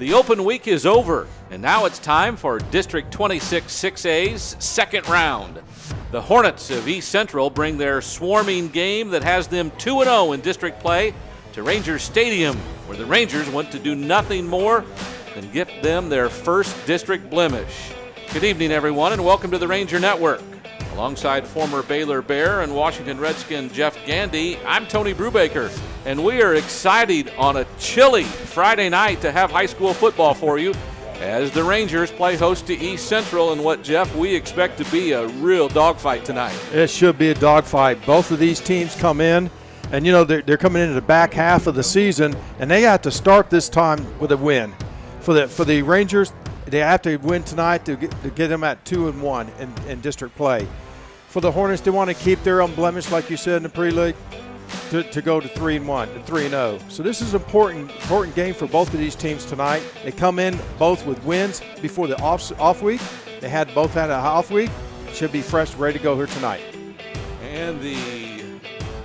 The open week is over, and now it's time for District 26 6A's second round. The Hornets of East Central bring their swarming game that has them 2-0 in district play to Rangers Stadium, where the Rangers want to do nothing more than give them their first district blemish. Good evening, everyone, and welcome to the Ranger Network. Alongside former Baylor Bear and Washington Redskin Geff Gandy, I'm Tony Brubaker, and we are excited on a chilly Friday night to have high school football for you as the Rangers play host to East Central in what, Jeff, we expect to be a real dogfight tonight. It should be a dogfight. Both of these teams come in, and you know they're coming into the back half of the season, and they have to start this time with a win. For the Rangers, they have to win tonight to get them at 2-1 in district play. For the Hornets, they want to keep their unblemished, like you said in the pre-league, to go to 3-1, to 3-0. So this is an important game for both of these teams tonight. They come in both with wins before the off week. They both had a off week. Should be fresh, ready to go here tonight. And the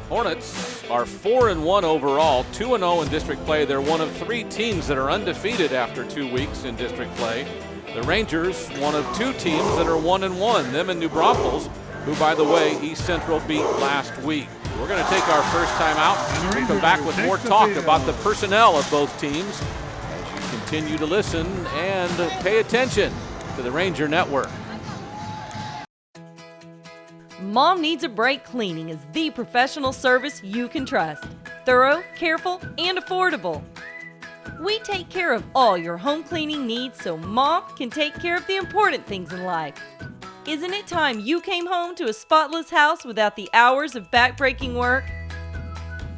Hornets are 4-1 overall, 2-0 in district play. They're one of 3 teams that are undefeated after 2 weeks in district play. The Rangers, one of 2 teams that are 1-1, them and New Braunfels, who, by the way, East Central beat last week. We're going to take our first time out. We'll come back with more talk about the personnel of both teams as you continue to listen and pay attention to the Ranger Network. Mom Needs a Break Cleaning is the professional service you can trust. Thorough, careful, and affordable. We take care of all your home cleaning needs so Mom can take care of the important things in life. Isn't it time you came home to a spotless house without the hours of back-breaking work?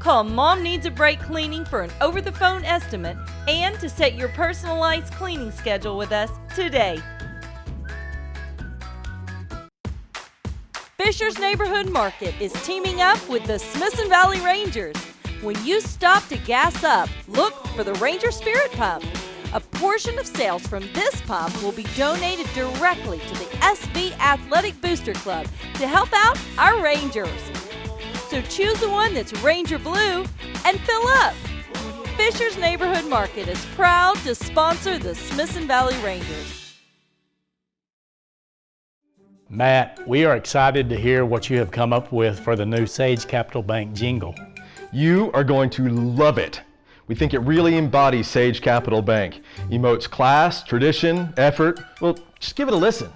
Call Mom Needs a Break Cleaning for an over-the-phone estimate and to set your personalized cleaning schedule with us today. Fisher's Neighborhood Market is teaming up with the Smithson Valley Rangers. When you stop to gas up, look for the Ranger Spirit Pump. A portion of sales from this pump will be donated directly to the SV Athletic Booster Club to help out our Rangers. So choose the one that's Ranger Blue and fill up. Fisher's Neighborhood Market is proud to sponsor the Smithson Valley Rangers. Matt, we are excited to hear what you have come up with for the new Sage Capital Bank jingle. You are going to love it. We think it really embodies Sage Capital Bank. Emotes class, tradition, effort. Well, just give it a listen.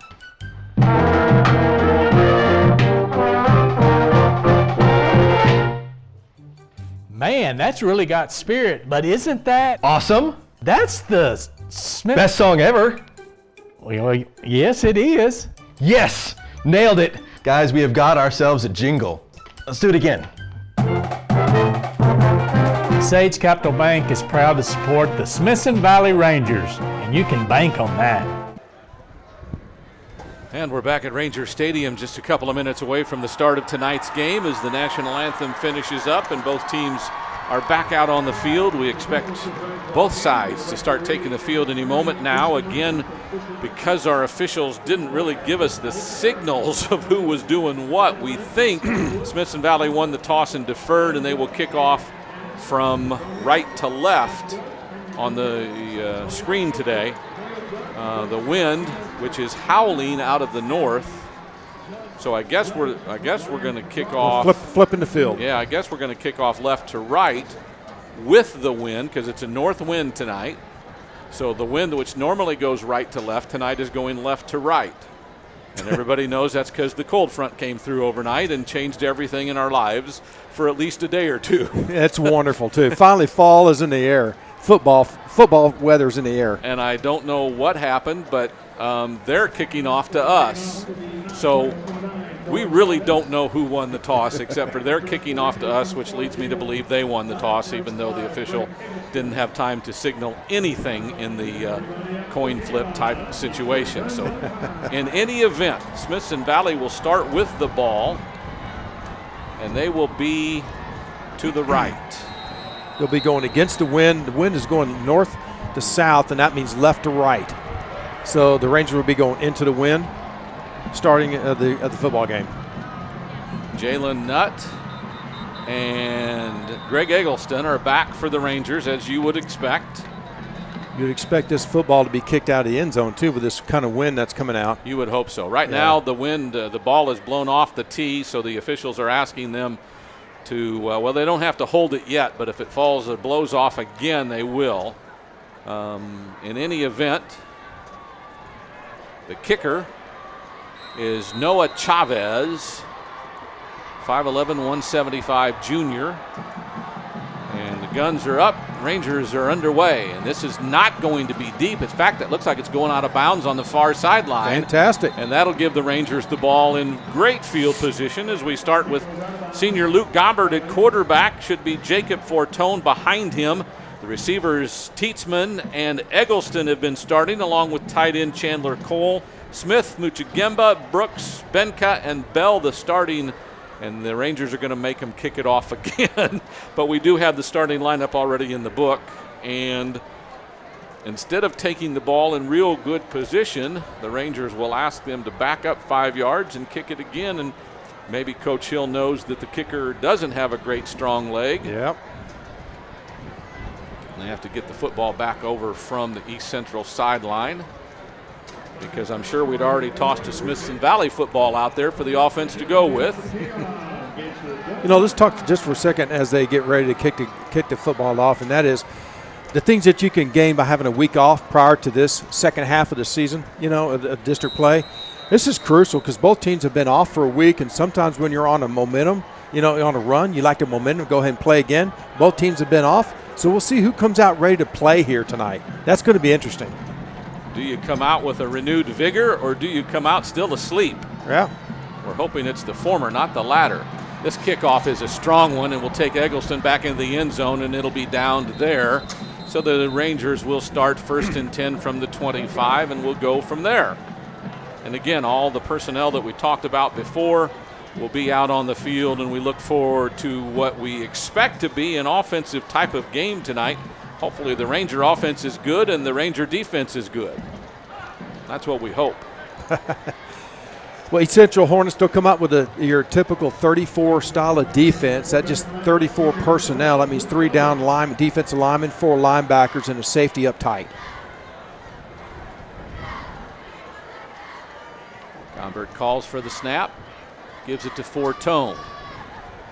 Man, that's really got spirit, but isn't that Awesome. That's the Smith. Best song ever. Well, yes, it is. Yes, nailed it. Guys, we have got ourselves a jingle. Let's do it again. Sage Capital Bank is proud to support the Smithson Valley Rangers, and you can bank on that. And we're back at Ranger Stadium just a couple of minutes away from the start of tonight's game as the national anthem finishes up and both teams are back out on the field. We expect both sides to start taking the field any moment now. Again, because our officials didn't really give us the signals of who was doing what, we think Smithson Valley won the toss and deferred, and they will kick off from right to left on the screen today. The wind, which is howling out of the north, so I guess we're going to kick off. Flipping the field. Yeah, I guess we're going to kick off left to right with the wind because it's a north wind tonight. So the wind, which normally goes right to left, tonight is going left to right. And everybody knows that's because the cold front came through overnight and changed everything in our lives for at least a day or two. It's wonderful, too. Finally, fall is in the air. Football weather's in the air. And I don't know what happened, but they're kicking off to us. So we really don't know who won the toss except for they're kicking off to us, which leads me to believe they won the toss, even though the official didn't have time to signal anything in the coin flip type situation. So in any event, Smithson Valley will start with the ball, and they will be to the right. They'll be going against the wind. The wind is going north to south, and that means left to right. So the Rangers will be going into the wind starting at the football game. Jalen Nutt and Greg Eggleston are back for the Rangers, as you would expect. You'd expect this football to be kicked out of the end zone, too, with this kind of wind that's coming out. You would hope so. Right now, the wind, the ball is blown off the tee, so the officials are asking them to, well, they don't have to hold it yet, but if it falls or blows off again, they will. In any event, the kicker is Noah Chavez, 5'11", 175 junior. And the guns are up. Rangers are underway. And this is not going to be deep. In fact, it looks like it's going out of bounds on the far sideline. Fantastic. And that'll give the Rangers the ball in great field position as we start with senior Luke Gombert at quarterback. Should be Jacob Fortone behind him. The receivers Tietzman and Eggleston have been starting, along with tight end Chandler Cole. Smith, Muchagemba, Brooks, Benka, and Bell the starting. And the Rangers are going to make him kick it off again. But we do have the starting lineup already in the book. And instead of taking the ball in real good position, the Rangers will ask them to back up 5 yards and kick it again. And maybe Coach Hill knows that the kicker doesn't have a great strong leg. Yep. They have to get the football back over from the East Central sideline, because I'm sure we'd already tossed a Smithson Valley football out there for the offense to go with. You know, let's talk just for a second as they get ready to kick the football off, and that is the things that you can gain by having a week off prior to this second half of the season, you know, of district play. This is crucial because both teams have been off for a week, and sometimes when you're on a momentum, you know, on a run, you like the momentum, go ahead and play again. Both teams have been off, so we'll see who comes out ready to play here tonight. That's going to be interesting. Do you come out with a renewed vigor, or do you come out still asleep? Yeah. We're hoping it's the former, not the latter. This kickoff is a strong one, and will take Eggleston back into the end zone, and it'll be downed there. So the Rangers will start 1st and 10 from the 25, and we'll go from there. And again, all the personnel that we talked about before will be out on the field, and we look forward to what we expect to be an offensive type of game tonight. Hopefully the Ranger offense is good and the Ranger defense is good. That's what we hope. Well, East Central Hornets still come up with your typical 34 style of defense. That's just 34 personnel. That means 3 down linemen, defensive linemen, 4 linebackers, and a safety up tight. Gombert calls for the snap, gives it to Fortone.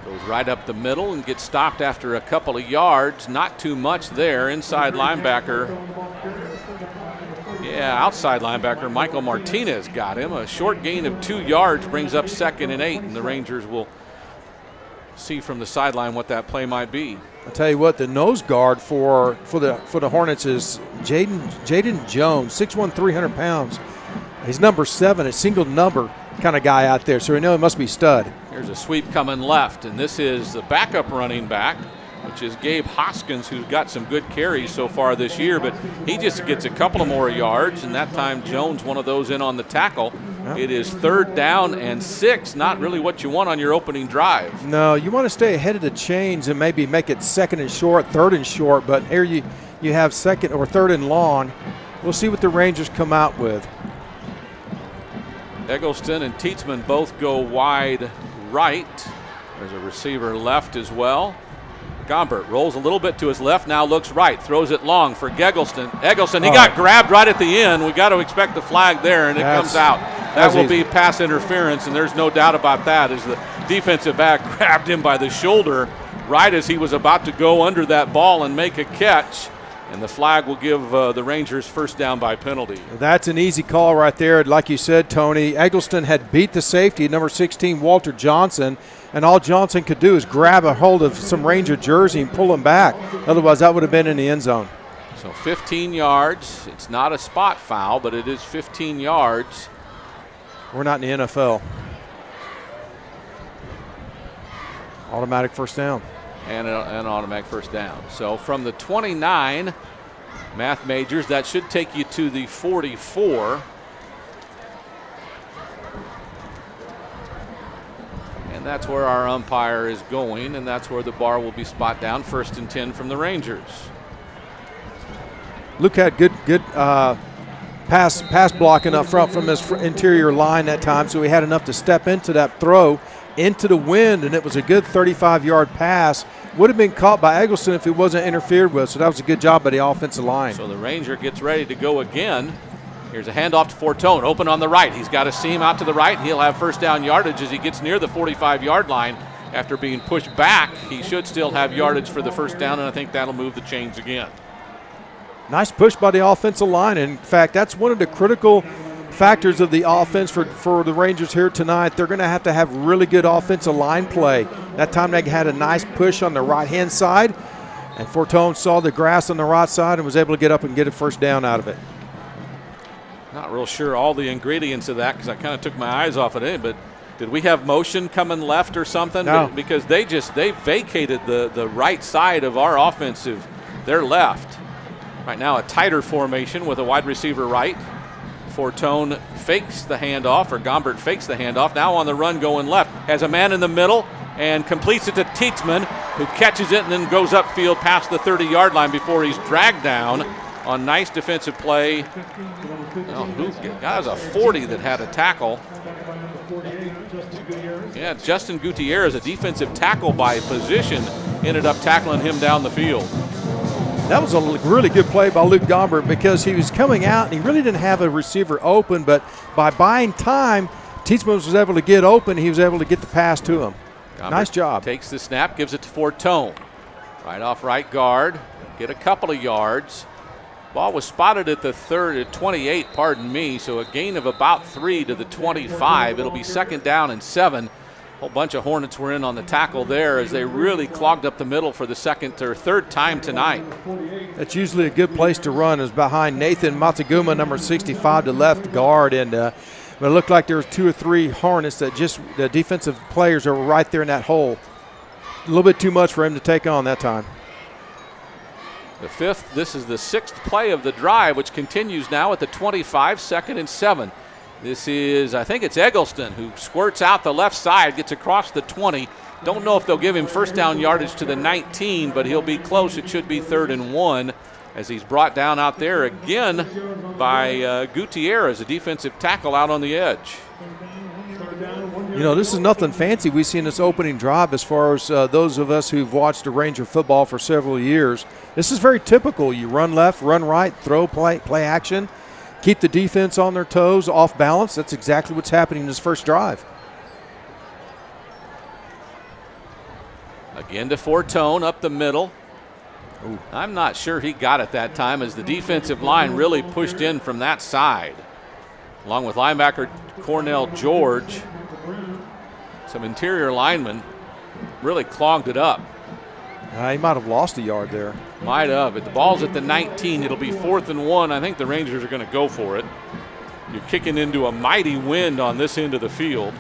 Goes right up the middle and gets stopped after a couple of yards. Not too much there. Inside linebacker. Yeah, outside linebacker Michael Martinez got him. A short gain of 2 yards brings up 2nd and 8, and the Rangers will see from the sideline what that play might be. I'll tell you what, the nose guard for the Hornets is Jaden Jones, 6'1", 300 pounds. He's number 7, a single number kind of guy out there, so we know he must be stud. Here's a sweep coming left, and this is the backup running back, which is Gabe Hoskins, who's got some good carries so far this year, but he just gets a couple of more yards, and that time Jones, one of those in on the tackle. Yep. It is 3rd down and 6, not really what you want on your opening drive. No, you want to stay ahead of the chains and maybe make it 2nd and short, 3rd and short, but here you have 2nd or 3rd and long. We'll see what the Rangers come out with. Eggleston and Tietzman both go wide right. There's a receiver left as well. Gombert rolls a little bit to his left, now looks right, throws it long for Eggleston. He got grabbed right at the end. We got to expect the flag there, and it comes out. That will be pass interference, and there's no doubt about that, as the defensive back grabbed him by the shoulder right as he was about to go under that ball and make a catch. And the flag will give the Rangers 1st down by penalty. That's an easy call right there. Like you said, Tony, Eggleston had beat the safety, number 16, Walter Johnson, and all Johnson could do is grab a hold of some Ranger jersey and pull him back. Otherwise, that would have been in the end zone. So 15 yards. It's not a spot foul, but it is 15 yards. We're not in the NFL. Automatic 1st down. And an automatic 1st down. So from the 29, math majors, that should take you to the 44. And that's where our umpire is going, and that's where the bar will be spot down, 1st and 10 from the Rangers. Luke had good pass blocking up front from his interior line that time, so he had enough to step into that throw into the wind, and it was a good 35-yard pass would have been caught by Eggleston if it wasn't interfered with. So that was a good job by the offensive line. So the Ranger gets ready to go again. Here's a handoff to Fortone, open on the right. He's got a seam out to the right. He'll have first down yardage as he gets near the 45-yard line. After being pushed back, he should still have yardage for the first down, and I think that'll move the chains again. Nice push by the offensive line. In fact, that's one of the critical factors of the offense for the Rangers here tonight. They're going to have really good offensive line play. That time they had a nice push on the right-hand side, and Fortone saw the grass on the right side and was able to get up and get a first down out of it. Not real sure all the ingredients of that because I kind of took my eyes off of it, but did we have motion coming left or something? No. Because they vacated the right side of our offensive, their left. Right now a tighter formation with a wide receiver right. Fortone fakes the handoff, or Gombert fakes the handoff. Now on the run going left. Has a man in the middle and completes it to Tietzman, who catches it and then goes upfield past the 30-yard line before he's dragged down on nice defensive play. That was a 40 that had a tackle. Yeah, Justin Gutierrez, a defensive tackle by position, ended up tackling him down the field. That was a really good play by Luke Gombert because he was coming out and he really didn't have a receiver open, but by buying time, Tietzman was able to get open. He was able to get the pass to him. Gombert nice job. Takes the snap, gives it to Fortone. Right off right guard, get a couple of yards. Ball was spotted at the 28, pardon me, so a gain of about 3 to the 25. It'll be second down and 7. A whole bunch of Hornets were in on the tackle there as they really clogged up the middle for the second or third time tonight. That's usually a good place to run, is behind Nathan Matsuguma, number 65, the left guard. And but it looked like there was 2 or 3 Hornets that just the defensive players are right there in that hole. A little bit too much for him to take on that time. This is the 6th play of the drive, which continues now at the 25, second and 7. This is, I think it's Eggleston, who squirts out the left side, gets across the 20. Don't know if they'll give him first down yardage to the 19, but he'll be close. It should be 3rd and 1 as he's brought down out there again by Gutierrez, a defensive tackle out on the edge. You know, this is nothing fancy we see in this opening drive as far as those of us who've watched the Ranger football for several years. This is very typical. You run left, run right, throw, play action, keep the defense on their toes, off balance. That's exactly what's happening in this first drive. Again to Fortone up the middle. Ooh. I'm not sure he got it that time as the defensive line really pushed in from that side. Along with linebacker Cornell George, some interior linemen really clogged it up. He might have lost a yard there. Might have. But the ball's at the 19. It'll be 4th and 1. I think the Rangers are going to go for it. You're kicking into a mighty wind on this end of the field.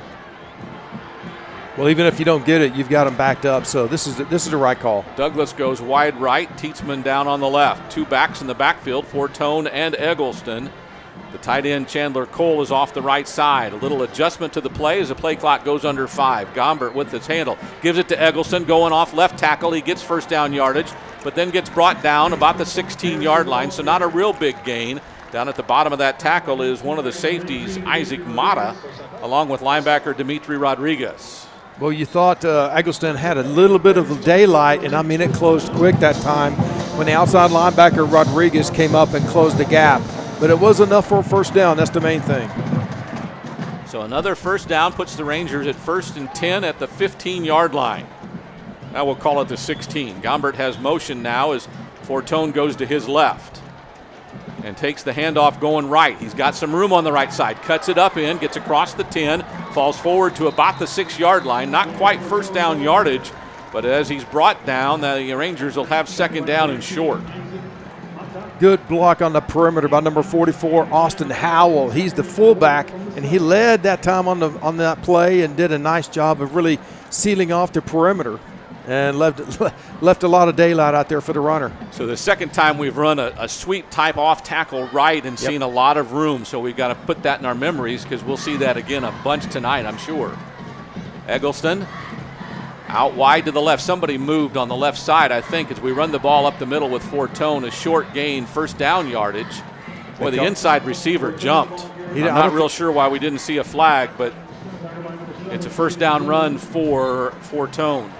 Well, even if you don't get it, you've got them backed up. So this is the right call. Douglas goes wide right. Tietzman down on the left. 2 backs in the backfield, Fortone and Eggleston. The tight end, Chandler Cole, is off the right side. A little adjustment to the play as the play clock goes under 5. Gombert with his handle. Gives it to Eggleston, going off left tackle. He gets first down yardage, but then gets brought down about the 16-yard line, so not a real big gain. Down at the bottom of that tackle is one of the safeties, Isaac Mata, along with linebacker Dimitri Rodriguez. Well, you thought Eggleston had a little bit of daylight, and I mean it closed quick that time when the outside linebacker Rodriguez came up and closed the gap. But it was enough for a first down. That's the main thing. So another first down puts the Rangers at 1st and 10 at the 15-yard line. Now we'll call it the 16. Gombert has motion now as Fortone goes to his left and takes the handoff going right. He's got some room on the right side. Cuts it up in, gets across the 10, falls forward to about the 6-yard line. Not quite first down yardage, but as he's brought down, the Rangers will have second down and short. Good block on the perimeter by number 44, Austin Howell. He's the fullback, and he led that time on that play and did a nice job of really sealing off the perimeter and left a lot of daylight out there for the runner. So the second time we've run a sweep type off tackle right and seen a lot of room, so we've got to put that in our memories because we'll see that again a bunch tonight, I'm sure. Eggleston out wide to the left. Somebody moved on the left side, I think, as we run the ball up the middle with Fortone. A short gain, first down yardage. Boy, the inside receiver jumped. I'm not real sure why we didn't see a flag, but it's a first down run for Fortone.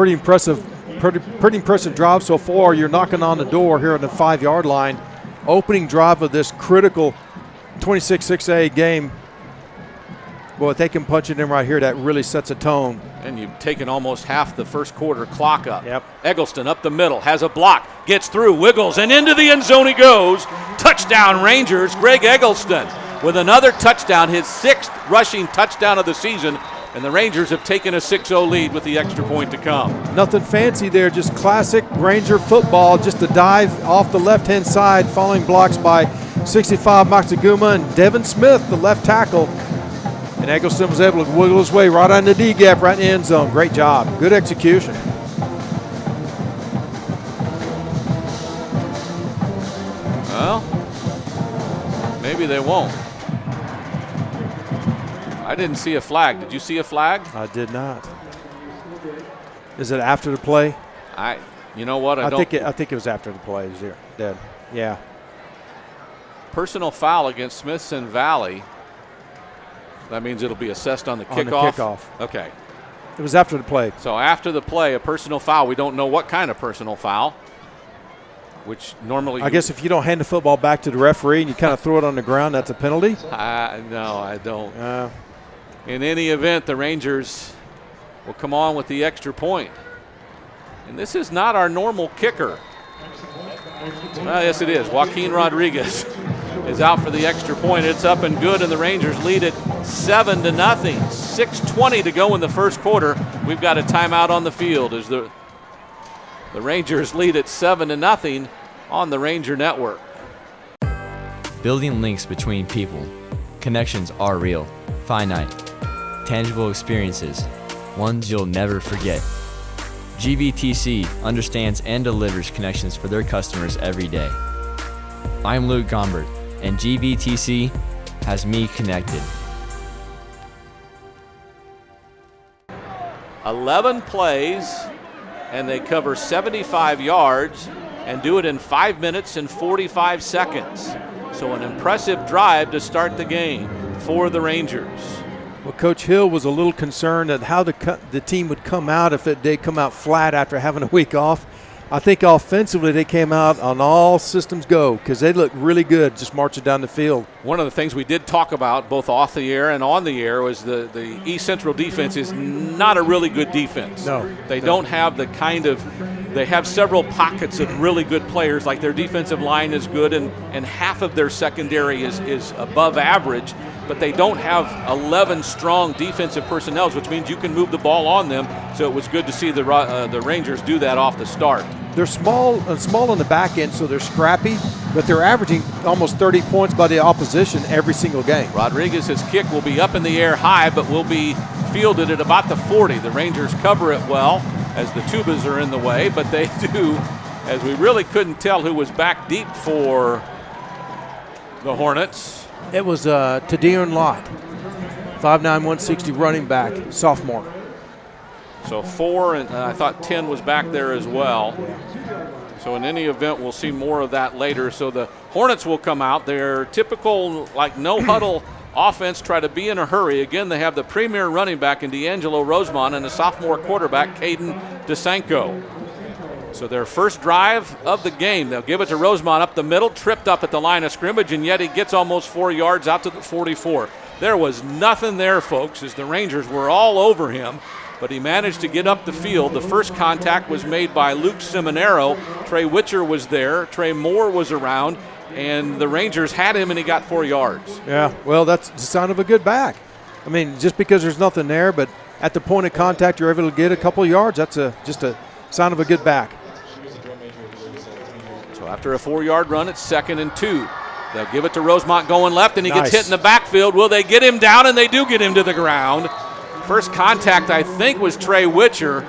pretty impressive drive so far. You're knocking on the door here on the 5-yard line. Opening drive of this critical 26-6A game. Well, if they can punch it in right here, that really sets a tone. And you've taken almost half the first quarter clock up. Yep. Eggleston up the middle, has a block, gets through, wiggles, and into the end zone he goes. Touchdown Rangers, Greg Eggleston with another touchdown, his 6th rushing touchdown of the season. And the Rangers have taken a 6-0 lead with the extra point to come. Nothing fancy there, just classic Ranger football, just a dive off the left-hand side, following blocks by 65 Maxaguma and Devin Smith, the left tackle. And Eggleston was able to wiggle his way right on the D-gap, right in the end zone. Great job. Good execution. Well, maybe they won't. I didn't see a flag. Did you see a flag? I did not. Is it after the play? You know what? I think it was after the play. Is there? Dead. Yeah. Personal foul against Smithson Valley. That means it'll be assessed on the kickoff? On the kickoff. Okay. It was after the play. So after the play, a personal foul. We don't know what kind of personal foul, which normally... I guess if you don't hand the football back to the referee and you kind of throw it on the ground, that's a penalty? No, I don't. In any event, the Rangers will come on with the extra point. And this is not our normal kicker. Yes, it is. Joaquin Rodriguez is out for the extra point. It's up and good, and the Rangers lead it 7-0. 6:20 to go in the first quarter. We've got a timeout on the field as the Rangers lead it 7-0 on the Ranger Network. Building links between people. Connections are real, finite, tangible experiences, ones you'll never forget. GVTC understands and delivers connections for their customers every day. I'm Luke Gombert, and GVTC has me connected. 11 plays, and they cover 75 yards and do it in 5 minutes and 45 seconds. So an impressive drive to start the game for the Rangers. Well, Coach Hill was a little concerned at how the team would come out if they come out flat after having a week off. I think offensively they came out on all systems go because they looked really good just marching down the field. One of the things we did talk about both off the air and on the air was the East Central defense is not a really good defense. No. They don't have the kind of – they have several pockets of really good players, like their defensive line is good and half of their secondary is above average, but they don't have 11 strong defensive personnel, which means you can move the ball on them. So it was good to see the Rangers do that off the start. They're small on the back end, so they're scrappy, but they're averaging almost 30 points by the opposition every single game. Rodriguez's kick will be up in the air high, but will be fielded at about the 40. The Rangers cover it well as the Tubas are in the way, but they do, as we really couldn't tell who was back deep for the Hornets. It was Tadion Lott, 5'9", 160 running back, sophomore. So 4, and I thought 10 was back there as well. So in any event, we'll see more of that later. So the Hornets will come out. Their typical, like, no-huddle offense, try to be in a hurry. Again, they have the premier running back in D'Angelo Rosemont and the sophomore quarterback, Caden DeSanko. So their first drive of the game, they'll give it to Rosemont up the middle, tripped up at the line of scrimmage, and yet he gets almost 4 yards out to the 44. There was nothing there, folks, as the Rangers were all over him. But he managed to get up the field. The first contact was made by Luke Seminaro. Trey Witcher was there. Trey Moore was around. And the Rangers had him, and he got 4 yards. Yeah, well, that's the sign of a good back. I mean, just because there's nothing there, but at the point of contact, you're able to get a couple of yards. That's just a sign of a good back. So after a 4-yard run, it's 2nd and 2. They'll give it to Rosemont going left, and he Nice. gets hit in the backfield. Will they get him down? And they do get him to the ground. First contact, I think, was Trey Witcher.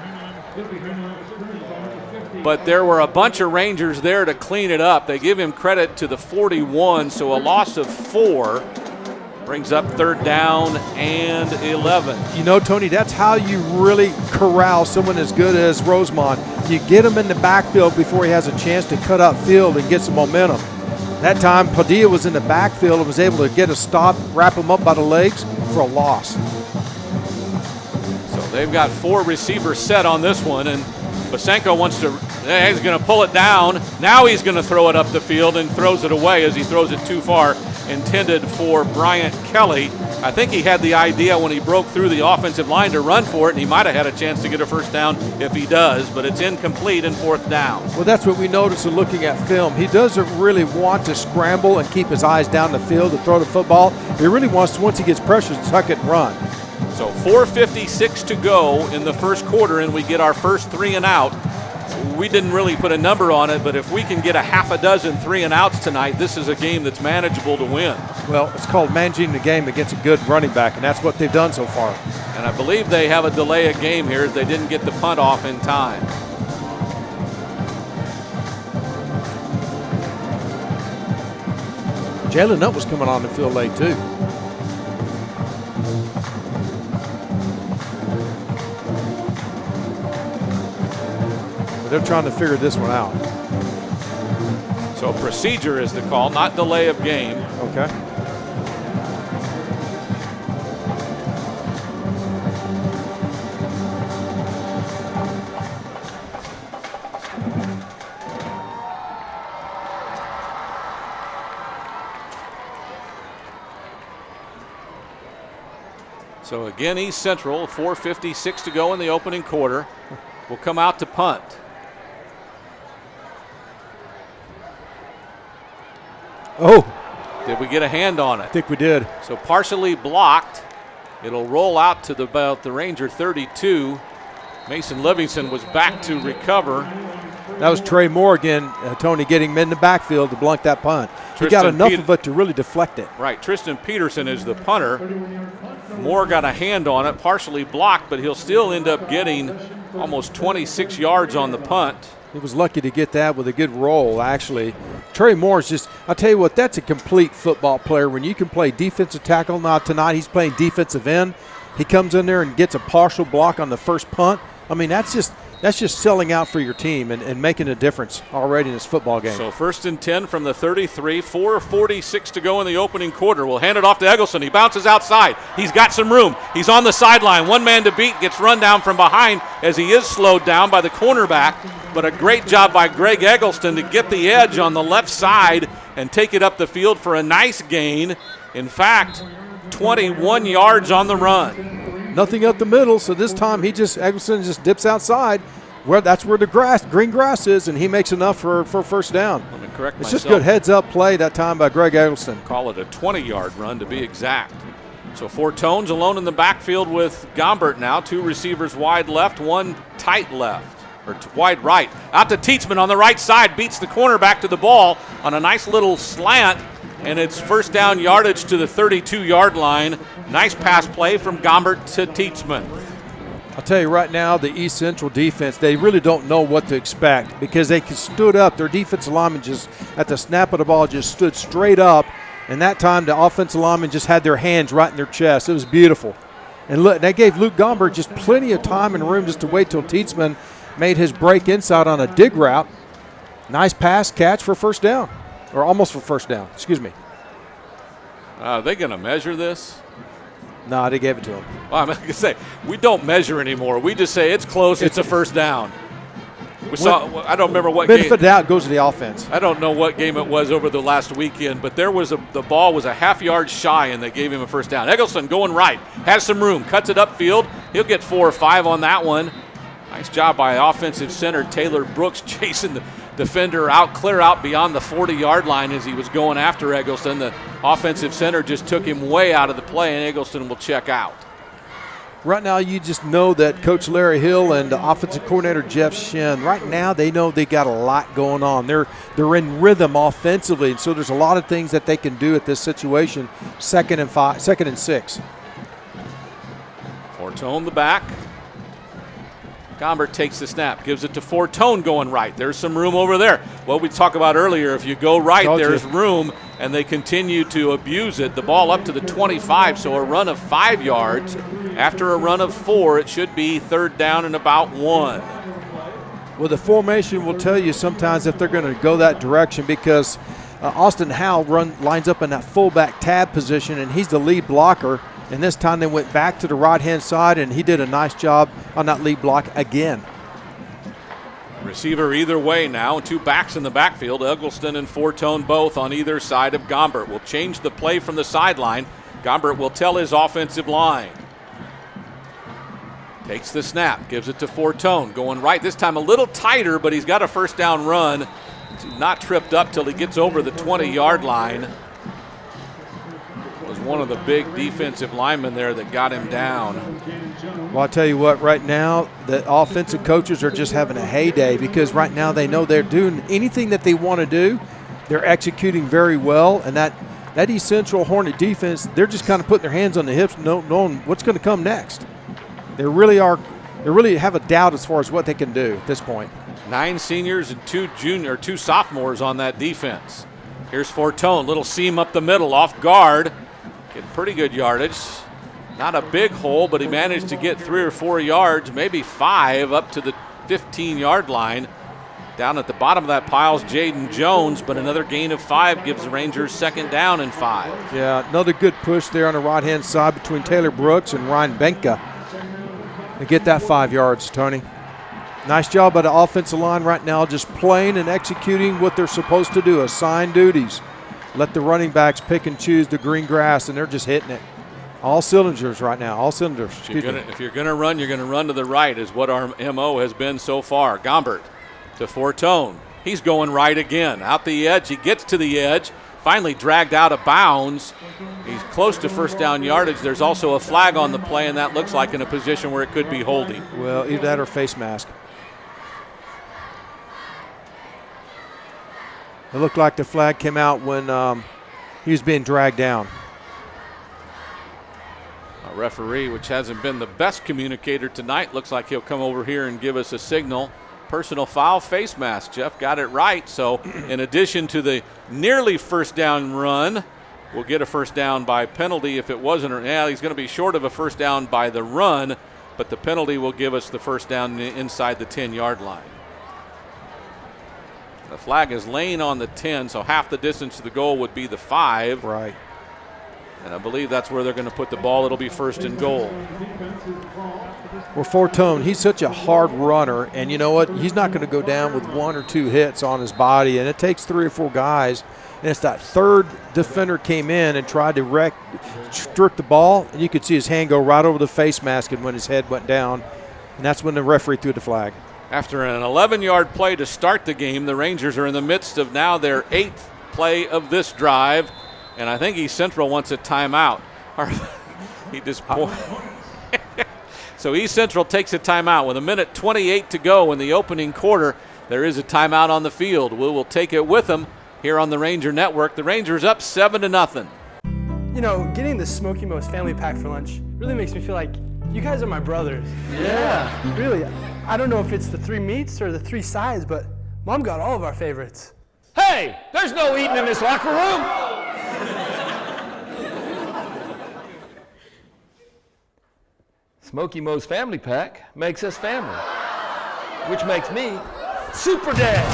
But there were a bunch of Rangers there to clean it up. They give him credit to the 41, so a loss of 4 brings up 3rd down and 11. You know, Tony, that's how you really corral someone as good as Rosemont. You get him in the backfield before he has a chance to cut up field and get some momentum. That time, Padilla was in the backfield and was able to get a stop, wrap him up by the legs for a loss. They've got 4 receivers set on this one, and Basenko wants to, he's going to pull it down. Now he's going to throw it up the field and throws it away as he throws it too far, intended for Bryant Kelly. I think he had the idea when he broke through the offensive line to run for it, and he might have had a chance to get a first down if he does, but it's incomplete and 4th down. Well, that's what we noticed in looking at film. He doesn't really want to scramble and keep his eyes down the field to throw the football. He really wants to, once he gets pressure, to tuck it and run. So 4:56 to go in the first quarter, and we get our first 3 and out. We didn't really put a number on it, but if we can get a half a dozen 3 and outs tonight, this is a game that's manageable to win. Well, it's called managing the game against a good running back, and that's what they've done so far. And I believe they have a delay of game here as they didn't get the punt off in time. Jalen Nutt was coming on the field late, too. They're trying to figure this one out. So procedure is the call, not delay of game. Okay. So again, East Central, 4:56 to go in the opening quarter, will come out to punt. Oh, Did we get a hand on it? I think we did. So partially blocked. It'll roll out to about the Ranger 32. Mason Livingston was back to recover. That was Trey Moore again, Tony, getting him in the backfield to blunt that punt. He got enough of it to really deflect it. Right, Tristan Peterson is the punter. Moore got a hand on it, partially blocked, but he'll still end up getting almost 26 yards on the punt. He was lucky to get that with a good roll, actually. Trey Moore's just, I'll tell you what, that's a complete football player. When you can play defensive tackle, now tonight he's playing defensive end. He comes in there and gets a partial block on the first punt. I mean, that's just selling out for your team and making a difference already in this football game. So 1st and 10 from the 33, 4:46 to go in the opening quarter. We'll hand it off to Eggleston. He bounces outside. He's got some room. He's on the sideline. One man to beat, gets run down from behind as he is slowed down by the cornerback. But a great job by Greg Eggleston to get the edge on the left side and take it up the field for a nice gain. In fact, 21 yards on the run. Nothing up the middle, so this time Eggleston just dips outside. That's where the green grass is, and he makes enough for first down. Let me correct myself. myself. Just good heads-up play that time by Greg Eggleston. Call it a 20-yard run to be exact. So Fortone's alone in the backfield with Gombert now. 2 receivers wide left, 1 tight left, or wide right. Out to Tietzman on the right side, beats the cornerback to the ball on a nice little slant, and it's first down yardage to the 32-yard line. Nice pass play from Gombert to Tietzman. I'll tell you right now, the East Central defense, they really don't know what to expect because they stood up. Their defensive lineman just, at the snap of the ball, just stood straight up. And that time, the offensive linemen just had their hands right in their chest. It was beautiful. And look, that gave Luke Gombert just plenty of time and room just to wait till Tietzman made his break inside on a dig route. Nice pass catch for first down, or almost for first down. Excuse me. Are they going to measure this? No, they gave it to him. Well, I'm going to say, we don't measure anymore. We just say it's close, it's a first down. I don't remember what benefit game. of the doubt goes to the offense. I don't know what game it was over the last weekend, but the ball was a half yard shy, and they gave him a first down. Eggleston going right, has some room, cuts it upfield. He'll get 4 or 5 on that one. Nice job by offensive center Taylor Brooks chasing the defender clear out beyond the 40-yard line as he was going after Eggleston. The offensive center just took him way out of the play, and Eggleston will check out. Right now, you just know that Coach Larry Hill and the offensive coordinator Jeff Shin, right now they know they got a lot going on. They're in rhythm offensively, and so there's a lot of things that they can do at this situation. 2nd and 6. Fortone the back. Gombert takes the snap, gives it to Fortone going right. There's some room over there. What we talked about earlier, if you go right, there's room, and they continue to abuse it. The ball up to the 25, so a run of 5 yards. After a run of 4, it should be 3rd down and about 1. Well, the formation will tell you sometimes if they're going to go that direction because Austin Howell lines up in that fullback tab position, and he's the lead blocker. And this time they went back to the right-hand side, and he did a nice job on that lead block again. Receiver either way now. 2 backs in the backfield. Eggleston and Fortone both on either side of Gombert. Will change the play from the sideline. Gombert will tell his offensive line. Takes the snap, gives it to Fortone. Going right, this time a little tighter, but he's got a first down run. Not tripped up till he gets over the 20-yard line. It was one of the big defensive linemen there that got him down. Well, I'll tell you what, right now, the offensive coaches are just having a heyday because right now they know they're doing anything that they want to do. They're executing very well, and that East Central Hornet defense, they're just kind of putting their hands on the hips, knowing what's going to come next. They really have a doubt as far as what they can do at this point. 9 seniors and 2 sophomores on that defense. Here's Fortone, little seam up the middle, off guard. Getting pretty good yardage. Not a big hole, but he managed to get 3 or 4 yards, maybe 5, up to the 15-yard line. Down at the bottom of that pile is Jaden Jones, but another gain of 5 gives the Rangers 2nd down and 5. Yeah, another good push there on the right-hand side between Taylor Brooks and Ryan Benka to get that 5 yards, Tony. Nice job by the offensive line right now, just playing and executing what they're supposed to do, assigned duties. Let the running backs pick and choose the green grass, and they're just hitting it. All cylinders right now, all cylinders. If you're going to run, you're going to run to the right is what our MO has been so far. Gombert to Fortone. He's going right again. Out the edge, he gets to the edge, finally dragged out of bounds. He's close to first down yardage. There's also a flag on the play, and that looks like in a position where it could be holding. Well, either that or face mask. It looked like the flag came out when he was being dragged down. A referee, which hasn't been the best communicator tonight, looks like he'll come over here and give us a signal. Personal foul, face mask. Jeff got it right. So in addition to the nearly first down run, we'll get a first down by penalty if it wasn't. Yeah, he's going to be short of a first down by the run, but the penalty will give us the first down inside the 10-yard line. The flag is laying on the 10, so half the distance to the goal would be the 5. Right. And I believe that's where they're going to put the ball. It'll be 1st and goal. Well, Fortone, he's such a hard runner, and you know what? He's not going to go down with 1 or 2 hits on his body, and it takes 3 or 4 guys. And it's that third defender came in and tried to strip the ball, and you could see his hand go right over the face mask and when his head went down, and that's when the referee threw the flag. After an 11-yard play to start the game, the Rangers are in the midst of now their 8th play of this drive, and I think East Central wants a timeout. He just So East Central takes a timeout with 1:28 to go in the opening quarter. There is a timeout on the field. We will take it with them here on the Ranger Network. The Rangers up 7-0. You know, getting the Smoky Mo's family pack for lunch really makes me feel like you guys are my brothers. Yeah. Really. I don't know if it's the 3 meats or the 3 sides, but Mom got all of our favorites. Hey, there's no eating in this locker room. Smoky Mo's family pack makes us family, which makes me Super Dad.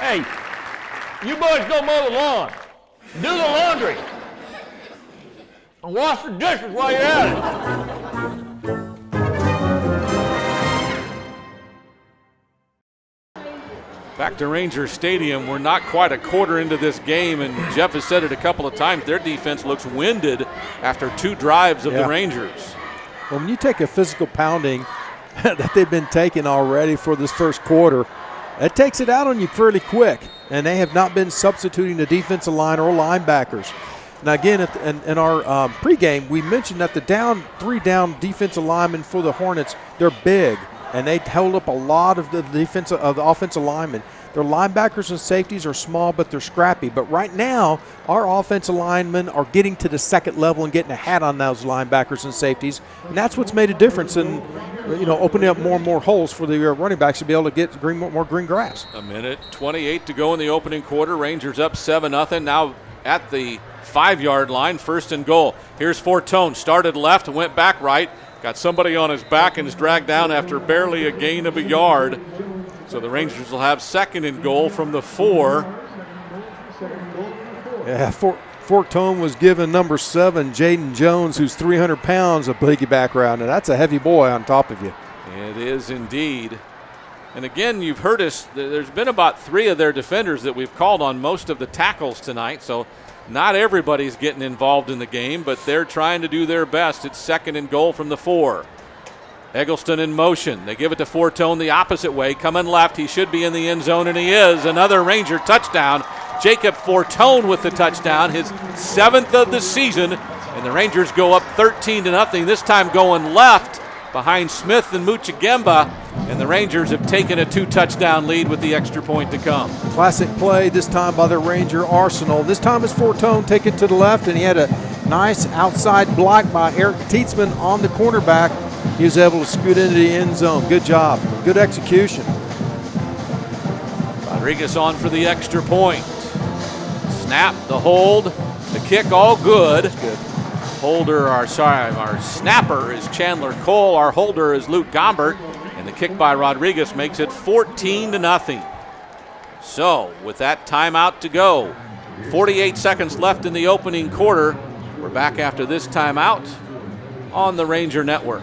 Hey, you boys go mow the lawn, do the laundry, and wash the dishes while you're at it. Back to Ranger Stadium. We're not quite a quarter into this game, and Jeff has said it a couple of times. Their defense looks winded after 2 drives of the Rangers. Well, when you take a physical pounding that they've been taking already for this first quarter, it takes it out on you fairly quick, and they have not been substituting the defensive line or linebackers. Now, again, in our pregame, we mentioned that the 3 down defensive linemen for the Hornets, they're big, and they held up a lot of the offensive linemen. Their linebackers and safeties are small, but they're scrappy. But right now, our offensive linemen are getting to the second level and getting a hat on those linebackers and safeties, and that's what's made a difference in, opening up more and more holes for the running backs to be able to get more green grass. 1:28 to go in the opening quarter. Rangers up 7-0. Now at the 5-yard line, 1st and goal. Here's Fortone. Started left and went back right. Got somebody on his back and is dragged down after barely a gain of a yard. So the Rangers will have 2nd and goal from the 4. Yeah, Fort Tone was given number 7, Jaden Jones, who's 300 pounds, a piggyback round, and that's a heavy boy on top of you. It is indeed. And again, you've heard us, there's been about 3 of their defenders that we've called on most of the tackles tonight, so not everybody's getting involved in the game, but they're trying to do their best. It's 2nd and goal from the 4. Eggleston in motion. They give it to Fortone the opposite way. Coming left. He should be in the end zone, and he is. Another Ranger touchdown. Jacob Fortone with the touchdown, his 7th of the season. And the Rangers go up 13-0, this time going left behind Smith and Muchagemba. And the Rangers have taken a 2-touchdown lead with the extra point to come. Classic play this time by the Ranger Arsenal. This time it's Fortone taken to the left, and he had a nice outside block by Eric Tietzman on the cornerback. He was able to scoot into the end zone. Good job. Good execution. Rodriguez on for the extra point. Snap, the hold, the kick, all good. That's good. Our snapper is Chandler Cole. Our holder is Luke Gombert. And the kick by Rodriguez makes it 14-0. So with that timeout to go, 48 seconds left in the opening quarter. We're back after this timeout on the Ranger Network.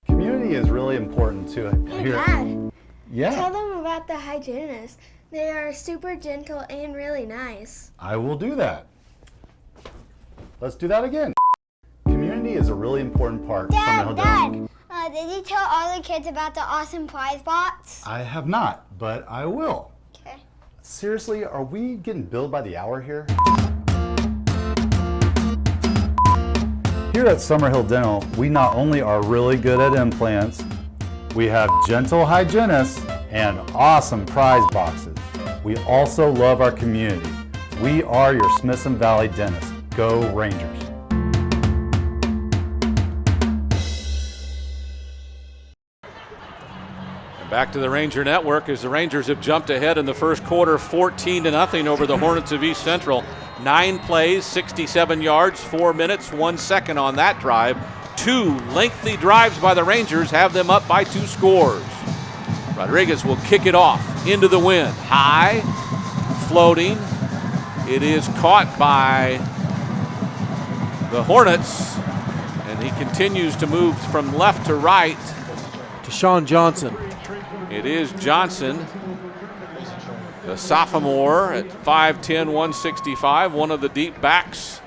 Community is really important to Hey, here. Dad. Yeah, Tell them about the hygienists. They are super gentle and really nice. I will do that. Let's do that again. Community is a really important part of Summerhill Dome. Did you tell all the kids about the awesome prize box? I have not, but I will. Okay. Seriously, are we getting billed by the hour here? Here at Summerhill Dental, we not only are really good at implants, we have gentle hygienists and awesome prize boxes. We also love our community. We are your Smithson Valley dentists. Go Rangers. Back to the Ranger Network as the Rangers have jumped ahead in the first quarter 14-0 over the Hornets of East Central. 9 plays, 67 yards, 4 minutes, 1 second on that drive. 2 lengthy drives by the Rangers have them up by 2 scores. Rodriguez will kick it off into the wind. High, floating. It is caught by the Hornets, and he continues to move from left to right. To Sean Johnson. It is Johnson, the sophomore at 5'10", 165, one of the deep backs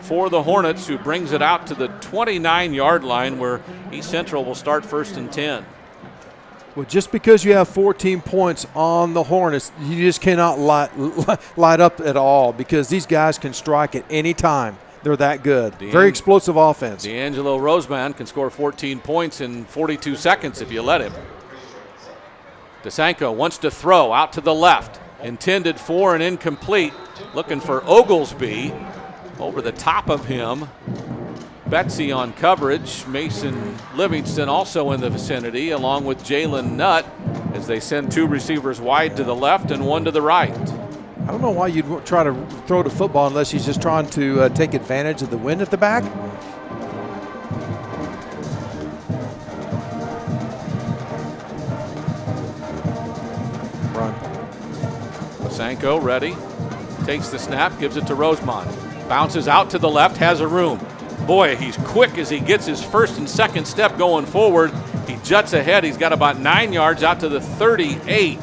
for the Hornets, who brings it out to the 29-yard line where East Central will start 1st and 10. Well, just because you have 14 points on the Hornets, you just cannot light up at all, because these guys can strike at any time. They're that good. Very explosive offense. D'Angelo Roseman can score 14 points in 42 seconds if you let him. DeSanko wants to throw out to the left. Intended for and incomplete. Looking for Oglesby. Over the top of him. Betsy on coverage. Mason Livingston also in the vicinity, along with Jalen Nutt, as they send 2 receivers wide to the left and 1 to the right. I don't know why you'd try to throw the football unless he's just trying to take advantage of the wind at the back. Run. Sanko ready. Takes the snap, gives it to Rosemont. Bounces out to the left, has a room. Boy, he's quick as he gets his first and second step going forward. He juts ahead. He's got about 9 yards out to the 38.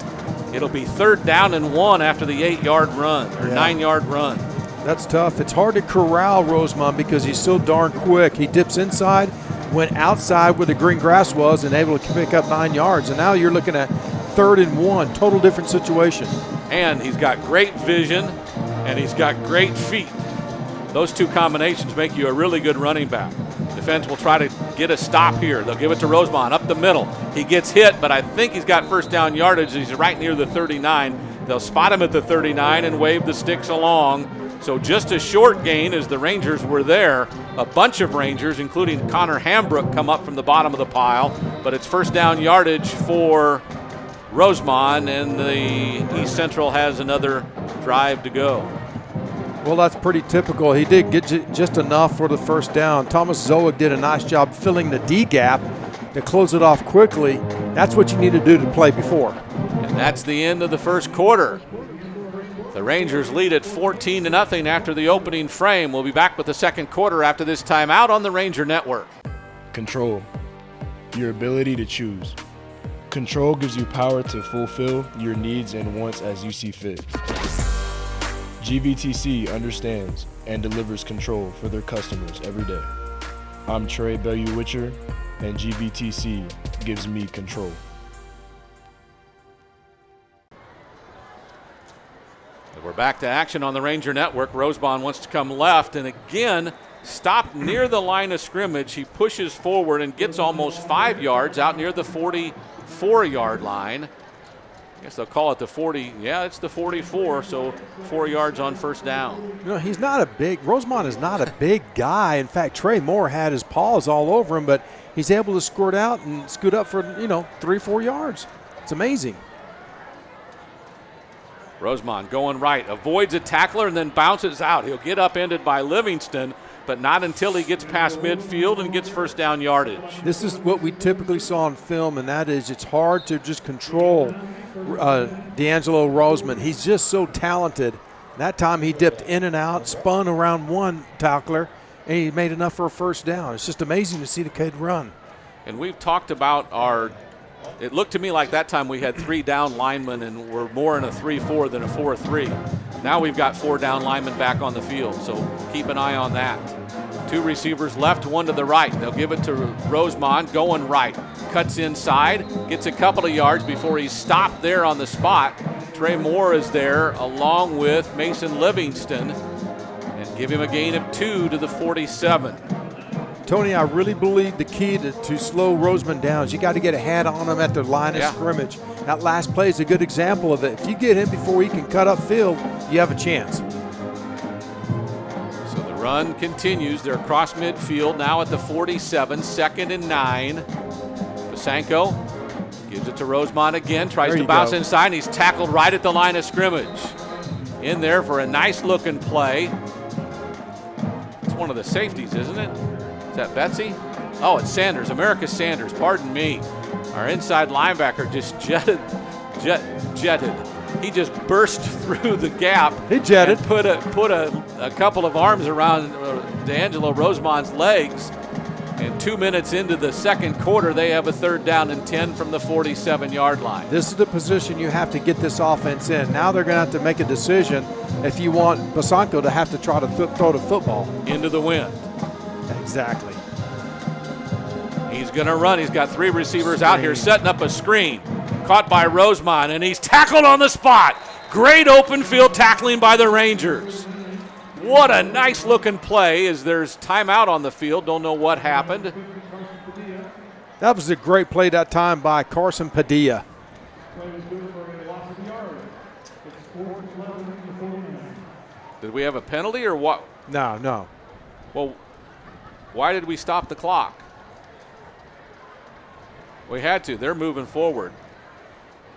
It'll be 3rd down and 1 after the 8-yard run, or 9-yard run. That's tough. It's hard to corral Rosemont because he's so darn quick. He dips inside, went outside where the green grass was, and able to pick up 9 yards. And now you're looking at 3rd and 1, total different situation. And he's got great vision, and he's got great feet. Those 2 combinations make you a really good running back. Defense will try to get a stop here. They'll give it to Rosemont up the middle. He gets hit, but I think he's got 1st down yardage. He's right near the 39. They'll spot him at the 39 and wave the sticks along. So just a short gain as the Rangers were there. A bunch of Rangers, including Connor Hambrook, come up from the bottom of the pile. But it's 1st down yardage for Rosemont, and the East Central has another drive to go. Well, that's pretty typical. He did get just enough for the 1st down. Thomas Zoig did a nice job filling the D gap to close it off quickly. That's what you need to do to play before. And that's the end of the first quarter. The Rangers lead at 14-0 after the opening frame. We'll be back with the second quarter after this timeout on the Ranger Network. Control. Your ability to choose. Control gives you power to fulfill your needs and wants as you see fit. GVTC understands and delivers control for their customers every day. I'm Trey Bellew-Witcher, and GVTC gives me control. We're back to action on the Ranger Network. Rosemond wants to come left and again stopped near the line of scrimmage. He pushes forward and gets almost 5 yards out near the 44-yard line. I guess they'll call it the 40. Yeah, it's the 44, so 4 yards on first down. You know, he's not a big, Rosemond is not a big guy. In fact, Trey Moore had his paws all over him, but he's able to squirt out and scoot up for, 3-4 yards. It's amazing. Rosemond going right, avoids a tackler and then bounces out. He'll get upended by Livingston, but not until he gets past midfield and gets first down yardage. This is what we typically saw in film, and that is it's hard to just control D'Angelo Rosemond. He's just so talented. That time he dipped in and out, spun around one tackler, and he made enough for a first down. It's just amazing to see the kid run. And we've talked about it looked to me like that time we had 3 down linemen and we're more in a 3-4 than a 4-3. Now we've got 4 down linemen back on the field, so keep an eye on that. 2 receivers left, 1 to the right. They'll give it to Rosemond going right. Cuts inside, gets a couple of yards before he's stopped there on the spot. Trey Moore is there along with Mason Livingston and give him a gain of 2 to the 47. Tony, I really believe the key to slow Rosemond down is you got to get a hand on him at the line of scrimmage. That last play is a good example of it. If you get him before he can cut up field, you have a chance. So the run continues. They're across midfield now at the 47, 2nd and 9. Pasanko gives it to Rosemond again, tries to bounce inside, and he's tackled right at the line of scrimmage. In there for a nice looking play. It's one of the safeties, isn't it? Is that Betsy? Oh, it's Sanders, America Sanders, pardon me. Our inside linebacker just jetted. He just burst through the gap. He jetted. And put a couple of arms around D'Angelo Rosemond's legs. And 2 minutes into the second quarter, they have a 3rd down and 10 from the 47-yard line. This is the position you have to get this offense in. Now they're going to have to make a decision if you want Pasanko to have to try to throw the football. Into the wind. Exactly. He's going to run. He's got 3 receivers out here setting up a screen. Caught by Rosemond, and he's tackled on the spot. Great open field tackling by the Rangers. What a nice looking play as there's timeout on the field. Don't know what happened. That was a great play that time by Carson Padilla. Did we have a penalty or what? No. Well, why did we stop the clock? We had to. They're moving forward.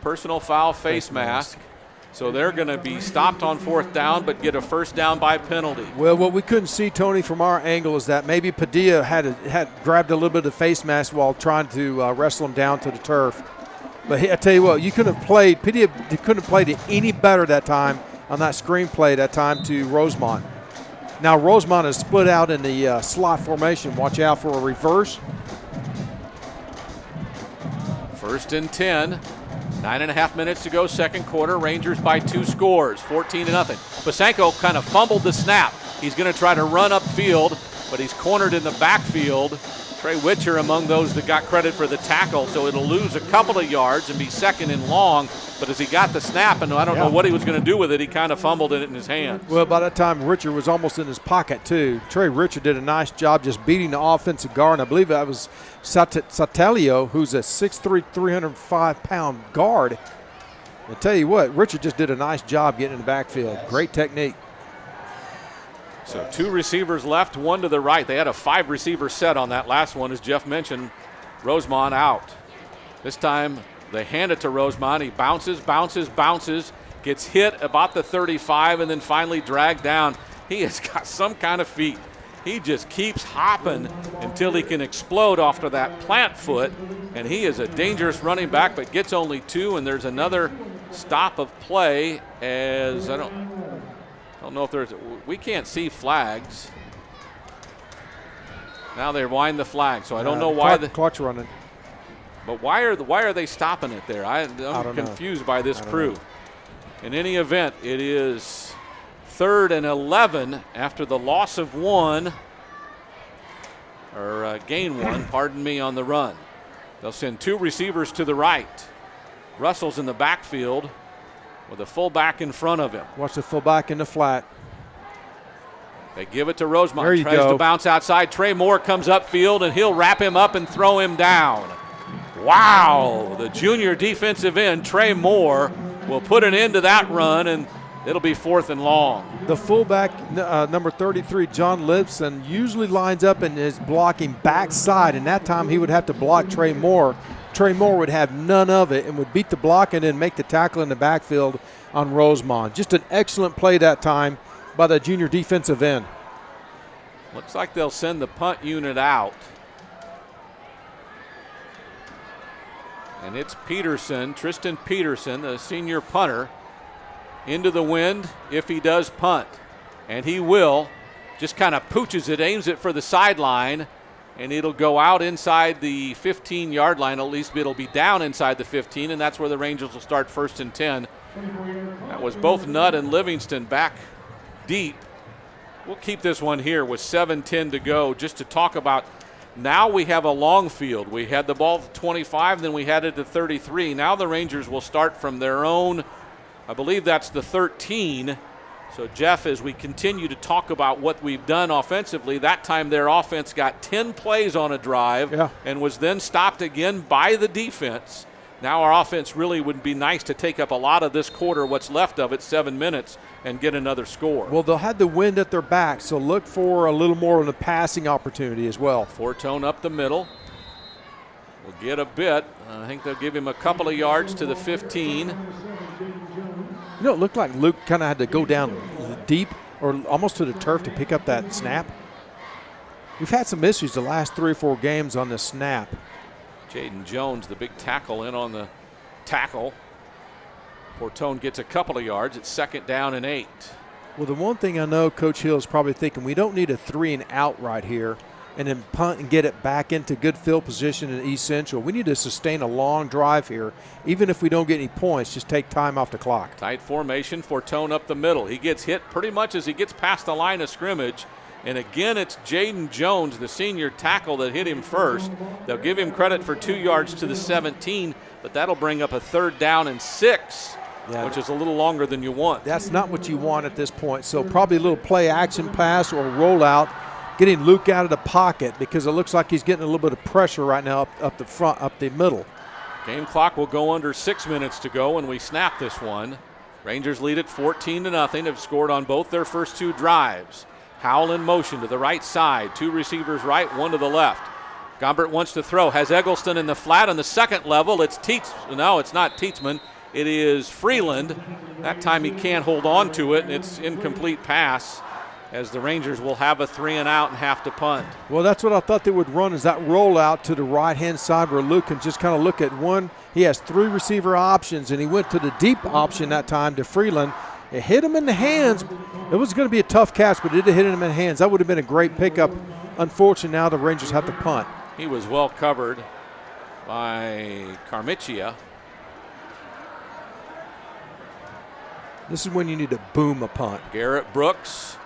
Personal foul, face mask. So they're going to be stopped on 4th down but get a first down by penalty. Well, what we couldn't see, Tony, from our angle is that maybe Padilla had grabbed a little bit of face mask while trying to wrestle him down to the turf. But I tell you what, Padilla couldn't have played it any better that time on that screen play that time to Rosemond. Now Rosemond is split out in the slot formation. Watch out for a reverse. 1st and 10. 9.5 minutes to go, second quarter. Rangers by 2 scores, 14-0. Pasanko kind of fumbled the snap. He's going to try to run upfield, but he's cornered in the backfield. Trey Witcher among those that got credit for the tackle, so it'll lose a couple of yards and be 2nd and long. But as he got the snap, and I don't know what he was going to do with it, he kind of fumbled it in his hands. Well, by that time, Richard was almost in his pocket, too. Trey Richard did a nice job just beating the offensive guard, and I believe that was Satelio, who's a 6'3", 305-pound guard. I tell you what, Richard just did a nice job getting in the backfield. Great technique. So 2 receivers left, 1 to the right. They had a 5-receiver set on that last one, as Jeff mentioned. Rosemond out. This time they hand it to Rosemond. He bounces, gets hit about the 35, and then finally dragged down. He has got some kind of feet. He just keeps hopping until he can explode off of that plant foot, and he is a dangerous running back, but gets only 2, and there's another stop of play, as I don't know if we can't see flags. Now they wind the flag, so I don't know why the clock's running. But why are they stopping it there? I'm confused by this crew. In any event, it is 3rd and 11 after the loss of one, or gain one, pardon me, on the run. They'll send 2 receivers to the right. Russell's in the backfield with a fullback in front of him. Watch the fullback in the flat. They give it to Rosemont. There you Tries go. to bounce outside. Trey Moore comes upfield, and he'll wrap him up and throw him down. Wow, the junior defensive end, Trey Moore, will put an end to that run, and it'll be 4th and long. The fullback, number 33, John Lipson, usually lines up and is blocking backside, and that time he would have to block Trey Moore. Trey Moore would have none of it and would beat the block and then make the tackle in the backfield on Rosemont. Just an excellent play that time by the junior defensive end. Looks like they'll send the punt unit out. And it's Peterson, Tristan Peterson, the senior punter, into the wind if he does punt. And he will. Just kind of pooches it, aims it for the sideline, and it'll go out inside the 15-yard line. At least it'll be down inside the 15, and that's where the Rangers will start 1st and 10. That was both Nutt and Livingston back deep. We'll keep this one here with 7:10 to go just to talk about. Now we have a long field. We had the ball at 25, then we had it at 33. Now the Rangers will start from their own, I believe that's the 13. So, Jeff, as we continue to talk about what we've done offensively, that time their offense got 10 plays on a drive and was then stopped again by the defense. Now our offense really would be nice to take up a lot of this quarter, what's left of it, 7 minutes, and get another score. Well, they'll have the wind at their back, so look for a little more of a passing opportunity as well. Fortone up the middle. Will get a bit. I think they'll give him a couple of yards to the 15. You know, it looked like Luke kind of had to go down deep or almost to the turf to pick up that snap. We've had some issues the last 3 or 4 games on this snap. Jaden Jones, the big tackle, in on the tackle. Fortone gets a couple of yards. It's 2nd down and 8. Well, the one thing I know Coach Hill is probably thinking, we don't need a 3 and out right here and then punt and get it back into good field position in East Central. We need to sustain a long drive here. Even if we don't get any points, just take time off the clock. Tight formation, Fortone up the middle. He gets hit pretty much as he gets past the line of scrimmage. And again, it's Jaden Jones, the senior tackle, that hit him first. They'll give him credit for 2 yards to the 17, but that'll bring up a 3rd down and 6, which is a little longer than you want. That's not what you want at this point. So probably a little play action pass or rollout, getting Luke out of the pocket because it looks like he's getting a little bit of pressure right now up the front, up the middle. Game clock will go under 6 minutes to go when we snap this one. Rangers lead it 14-0, have scored on both their first 2 drives. Howell in motion to the right side. 2 receivers right, 1 to the left. Gombert wants to throw. Has Eggleston in the flat on the 2nd level. It's No, it's not Tietzman. It is Freeland. That time he can't hold on to it, and it's incomplete pass as the Rangers will have a 3 and out and have to punt. Well, that's what I thought they would run, is that rollout to the right-hand side where Luke can just kind of look at one. He has 3 receiver options, and he went to the deep option that time to Freeland. It hit him in the hands. It was going to be a tough catch, but it hit him in the hands. That would have been a great pickup. Unfortunately, now the Rangers have to punt. He was well covered by Carmichia. This is when you need to boom a punt. Garrett Brooks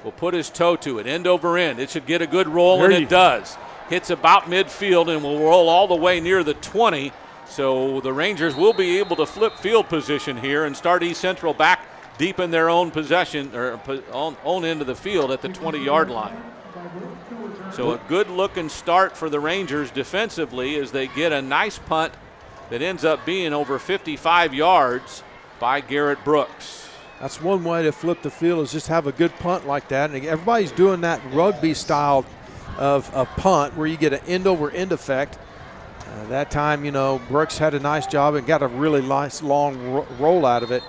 will put his toe to it, end over end. It should get a good roll, and it does. Hits about midfield and will roll all the way near the 20. So the Rangers will be able to flip field position here and start East Central back deep in their own possession, or own end of the field at the 20-yard line. So a good-looking start for the Rangers defensively as they get a nice punt that ends up being over 55 yards by Garrett Brooks. That's one way to flip the field, is just have a good punt like that. And everybody's doing that rugby style of punt where you get an end-over-end effect. That time, you know, Brooks had a nice job and got a really nice long roll out of it.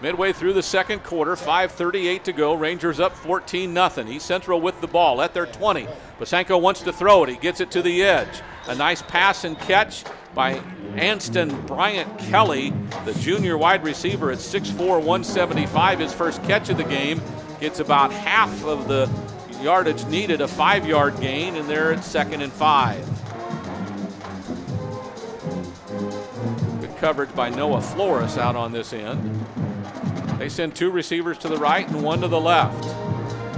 Midway through the 2nd quarter, 5:38 to go. Rangers up 14-0. East Central with the ball at their 20. Bosanko wants to throw it. He gets it to the edge. A nice pass and catch by Anston Bryant Kelly, the junior wide receiver at 6'4", 175, his first catch of the game, gets about half of the yardage needed, a 5-yard gain, and they're at 2nd and 5. Good coverage by Noah Flores out on this end. They send 2 receivers to the right and 1 to the left.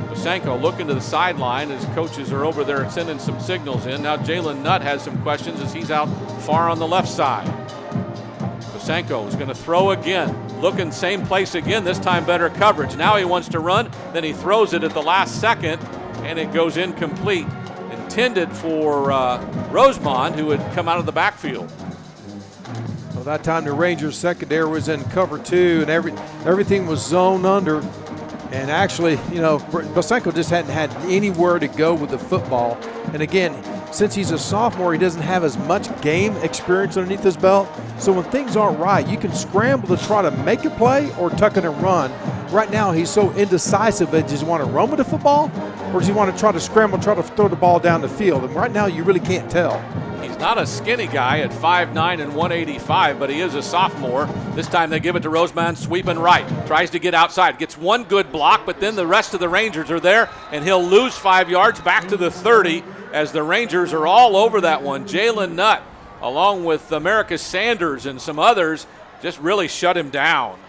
Bosanko looking to the sideline as coaches are over there sending some signals in. Now Jalen Nutt has some questions as he's out far on the left side. Bosanko is going to throw again. Looking same place again, this time better coverage. Now he wants to run, then he throws it at the last second, and it goes incomplete. Intended for Rosemond, who had come out of the backfield. Well, that time the Rangers secondary was in cover 2, and everything was zoned under. And actually, Bosanko just hadn't had anywhere to go with the football. And again, since he's a sophomore, he doesn't have as much game experience underneath his belt. So when things aren't right, you can scramble to try to make a play or tuck it and run. Right now, he's so indecisive. Does he want to run with the football, or does he want to try to scramble, try to throw the ball down the field? And right now, you really can't tell. He's not a skinny guy at 5'9" and 185, but he is a sophomore. This time they give it to Rosemond, sweeping right. Tries to get outside, gets one good block, but then the rest of the Rangers are there, and he'll lose 5 yards back to the 30 as the Rangers are all over that one. Jalen Nutt, along with Americus Sanders and some others, just really shut him down.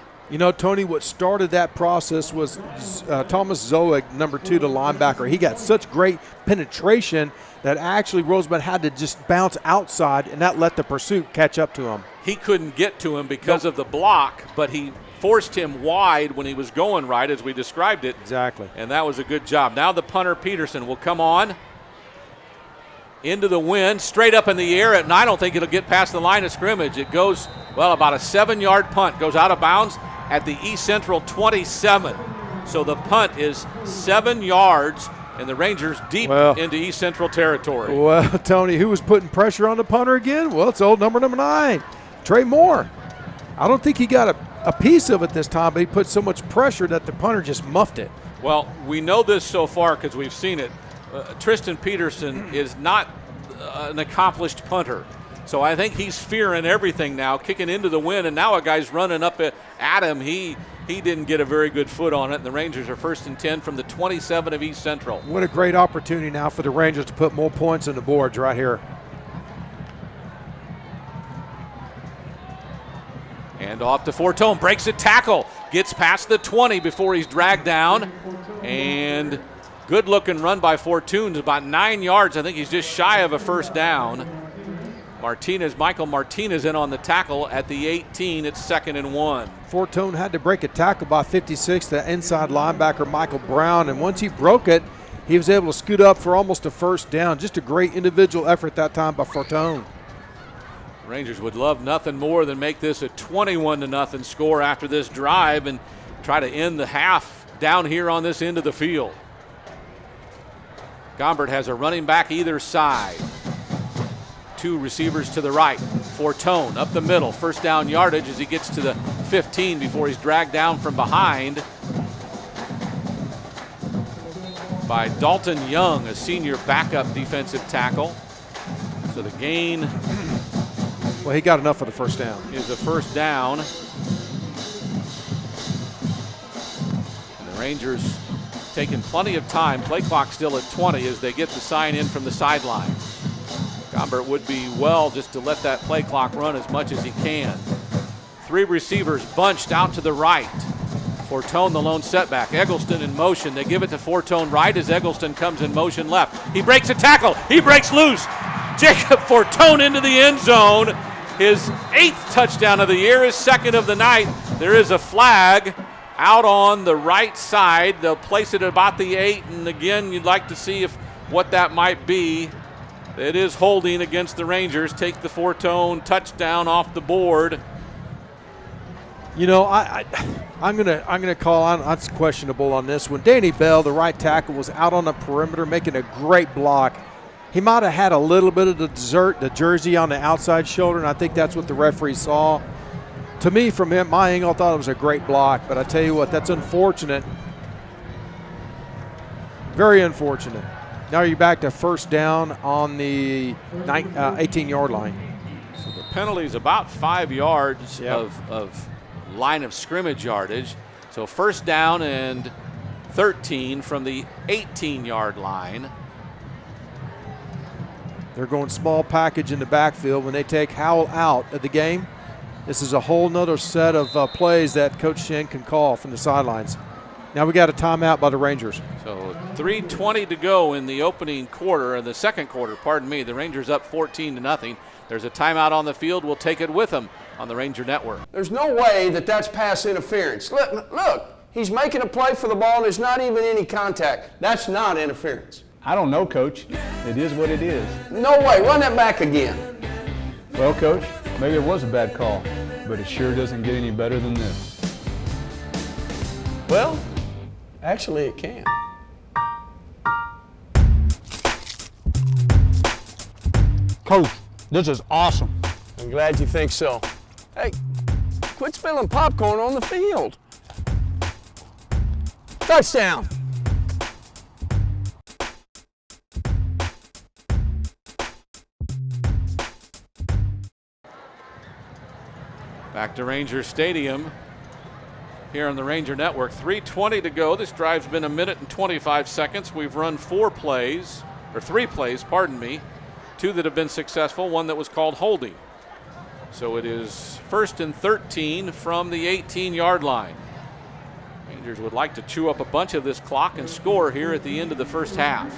Tony, what started that process was Thomas Zoig, number 2, the linebacker. He got such great penetration that actually Rosemond had to just bounce outside, and that let the pursuit catch up to him. He couldn't get to him because of the block, but he forced him wide when he was going right, as we described it. Exactly. And that was a good job. Now the punter, Peterson, will come on into the wind, straight up in the air, and I don't think it'll get past the line of scrimmage. It goes, about a 7-yard punt, goes out of bounds at the East Central 27. So the punt is 7 yards, and the Rangers deep into East Central territory. Well, Tony, who was putting pressure on the punter again? Well, it's old number 9, Trey Moore. I don't think he got a piece of it this time, but he put so much pressure that the punter just muffed it. Well, we know this so far because we've seen it. Tristan Peterson is not an accomplished punter. So I think he's fearing everything now, kicking into the wind, and now a guy's running up at him. He didn't get a very good foot on it, and the Rangers are 1st and 10 from the 27 of East Central. What a great opportunity now for the Rangers to put more points on the boards right here. And off to Fortone, breaks a tackle, gets past the 20 before he's dragged down, and good-looking run by Fortune, about 9 yards. I think he's just shy of a first down. Michael Martinez in on the tackle at the 18. It's 2nd and 1. Fortune had to break a tackle by 56, the inside linebacker Michael Brown, and once he broke it, he was able to scoot up for almost a first down. Just a great individual effort that time by Fortune. Rangers would love nothing more than make this a 21-0 score after this drive and try to end the half down here on this end of the field. Gombert has a running back either side. 2 receivers to the right. Fortone up the middle. First down yardage as he gets to the 15 before he's dragged down from behind by Dalton Young, a senior backup defensive tackle. So the gain, well, he got enough for the first down. Is a first down. And the Rangers taking plenty of time. Play clock still at 20 as they get the sign in from the sideline. Gombert would be well just to let that play clock run as much as he can. 3 receivers bunched out to the right. Fortone the lone setback. Eggleston in motion. They give it to Fortone right as Eggleston comes in motion left. He breaks a tackle. He breaks loose. Jacob Fortone into the end zone. His 8th touchdown of the year, his 2nd of the night. There is a flag out on the right side. They'll place it at about the 8, and again, you'd like to see what that might be. It is holding against the Rangers. Take the Fortone touchdown off the board. I'm gonna call on. That's questionable on this one. Danny Bell, the right tackle, was out on the perimeter making a great block. He might have had a little bit of the jersey on the outside shoulder, and I think that's what the referee saw. To me, from my angle, I thought it was a great block. But I tell you what, that's unfortunate. Very unfortunate. Now you're back to first down on the 18-yard line. So the penalty is about 5 yards of line of scrimmage yardage. So first down and 13 from the 18-yard line. They're going small package in the backfield when they take Howell out of the game. This is a whole nother set of plays that Coach Shin can call from the sidelines. Now we got a timeout by the Rangers. So 3:20 to go in the opening quarter, in the second quarter, pardon me. The Rangers up 14-0. There's a timeout on the field. We'll take it with them on the Ranger Network. There's no way that that's pass interference. Look, he's making a play for the ball and there's not even any contact. That's not interference. I don't know, Coach. It is what it is. No way. Run that back again. Well, Coach, maybe it was a bad call, but it sure doesn't get any better than this. Well, actually it can. Coach, this is awesome. I'm glad you think so. Hey, quit spilling popcorn on the field. Touchdown. Back to Ranger Stadium here on the Ranger Network. 3:20 to go. This drive's been 1 minute and 25 seconds. We've run 3 plays, pardon me. 2 that have been successful, 1 that was called holding. So it is 1st and 13 from the 18-yard line. Rangers would like to chew up a bunch of this clock and score here at the end of the first half.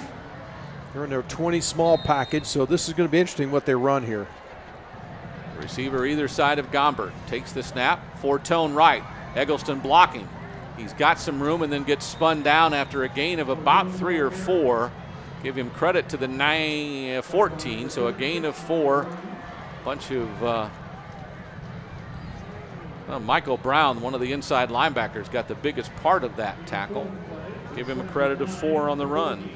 They're in their 20 small package, so this is going to be interesting what they run here. Receiver either side of Gombert takes the snap, 4-tone right. Eggleston blocking. He's got some room and then gets spun down after a gain of about 3 or 4. Give him credit to the 14, so a gain of 4. Bunch of Michael Brown, one of the inside linebackers, got the biggest part of that tackle. Give him a credit of 4 on the run.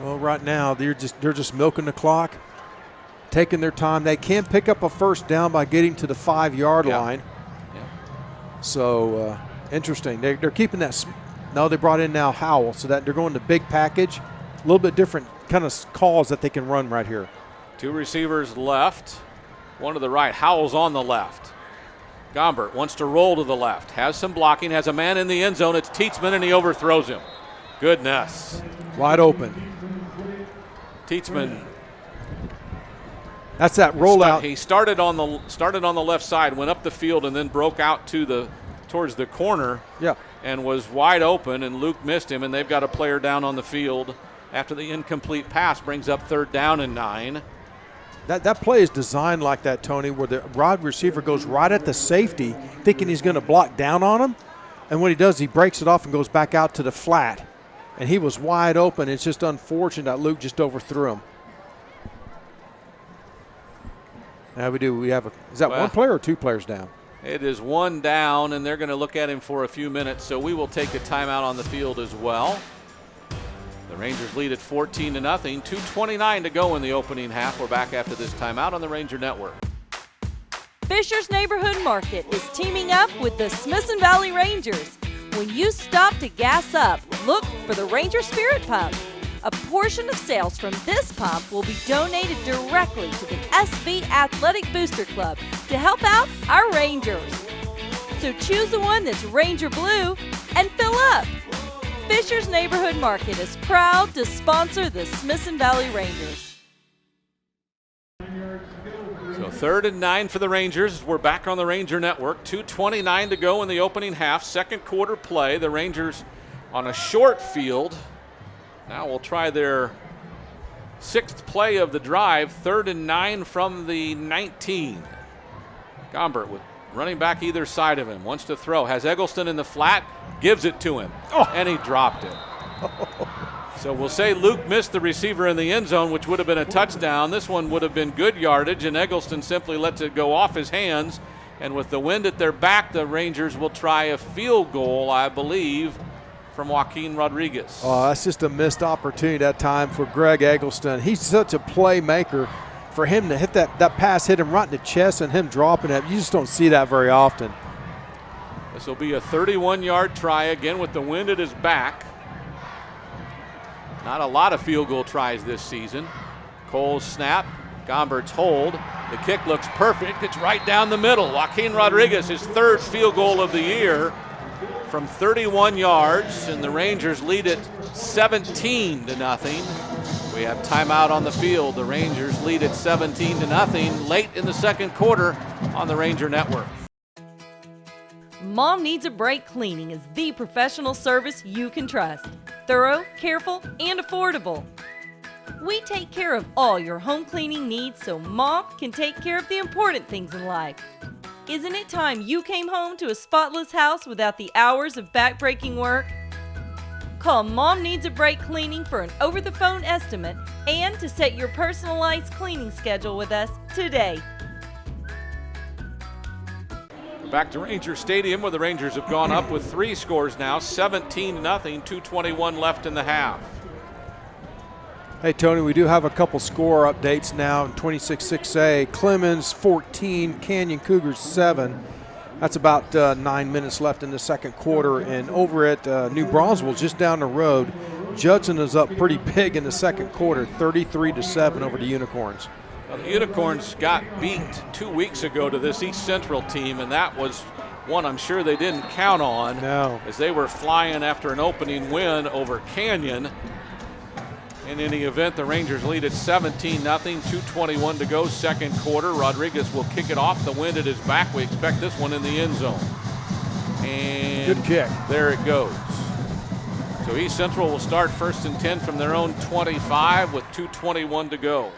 Well, right now they're just milking the clock, taking their time. They can pick up a first down by getting to the 5-yard line. Yeah. So interesting. They're keeping that. No, they brought in now Howell, so that they're going to big package. A little bit different kind of calls that they can run right here. 2 receivers left, 1 to the right. Howell's on the left. Gombert wants to roll to the left. Has some blocking, has a man in the end zone. It's Tietzman, and he overthrows him. Goodness. Wide open. Tietzman. That's that rollout. He started on the left side, went up the field, and then broke out towards the corner. Yeah. And was wide open, and Luke missed him, and they've got a player down on the field after the incomplete pass brings up 3rd down and 9. That play is designed like that, Tony, where the wide receiver goes right at the safety, thinking he's going to block down on him, and what he does, he breaks it off and goes back out to the flat, and he was wide open. It's just unfortunate that Luke just overthrew him. Now is that 1 player or 2 players down? It is 1 down, and they're going to look at him for a few minutes, so we will take a timeout on the field as well. The Rangers lead at 14-0, 2:29 to go in the opening half. We're back after this timeout on the Ranger Network. Fisher's Neighborhood Market is teaming up with the Smithson Valley Rangers. When you stop to gas up, look for the Ranger Spirit Pump. A portion of sales from this pump will be donated directly to the SV Athletic Booster Club to help out our Rangers. So choose the one that's Ranger Blue and fill up. Fisher's Neighborhood Market is proud to sponsor the Smithson Valley Rangers. So 3rd and 9 for the Rangers. We're back on the Ranger Network. 2:29 to go in the opening half. Second quarter play. The Rangers on a short field. Now we'll try their 6th play of the drive. 3rd and 9 from the 19. Gombert with running back either side of him. Wants to throw. Has Eggleston in the flat. Gives it to him. And he dropped it. So we'll say Luke missed the receiver in the end zone, which would have been a touchdown. This one would have been good yardage, and Eggleston simply lets it go off his hands. And with the wind at their back, the Rangers will try a field goal, I believe, from Joaquin Rodriguez. Oh, that's just a missed opportunity that time for Greg Eggleston. He's such a playmaker. For him to hit that pass, hit him right in the chest, and him dropping it, you just don't see that very often. This will be a 31-yard try again with the wind at his back. Not a lot of field goal tries this season. Cole's snap, Gombert's hold. The kick looks perfect. It's right down the middle. Joaquin Rodriguez, his third field goal of the year from 31 yards, and the Rangers lead it 17-0. We have timeout on the field. The Rangers lead it 17-0 late in the second quarter on the Ranger Network. Mom Needs a Break Cleaning is the professional service you can trust. Thorough, careful, and affordable. We take care of all your home cleaning needs so Mom can take care of the important things in life. Isn't it time you came home to a spotless house without the hours of back-breaking work? Call Mom Needs a Break Cleaning for an over-the-phone estimate and to set your personalized cleaning schedule with us today. Back to Ranger Stadium, where the Rangers have gone up with 3 scores now, 17-0, 2:21 left in the half. Hey, Tony, we do have a couple score updates now in 26-6A. Clemens 14, Canyon Cougars 7. That's about 9 minutes left in the second quarter. And over at New Braunfels, just down the road, Judson is up pretty big in the second quarter, 33-7 over the Unicorns. Well, the Unicorns got beat 2 weeks ago to this East Central team, and that was one I'm sure they didn't count on. No. As they were flying after an opening win over Canyon. In any event, the Rangers lead at 17-0, 2:21 to go, second quarter. Rodriguez will kick it off. The wind at his back. We expect this one in the end zone. And good kick. There it goes. So East Central will start 1st and 10 from their own 25 with 2:21 to go.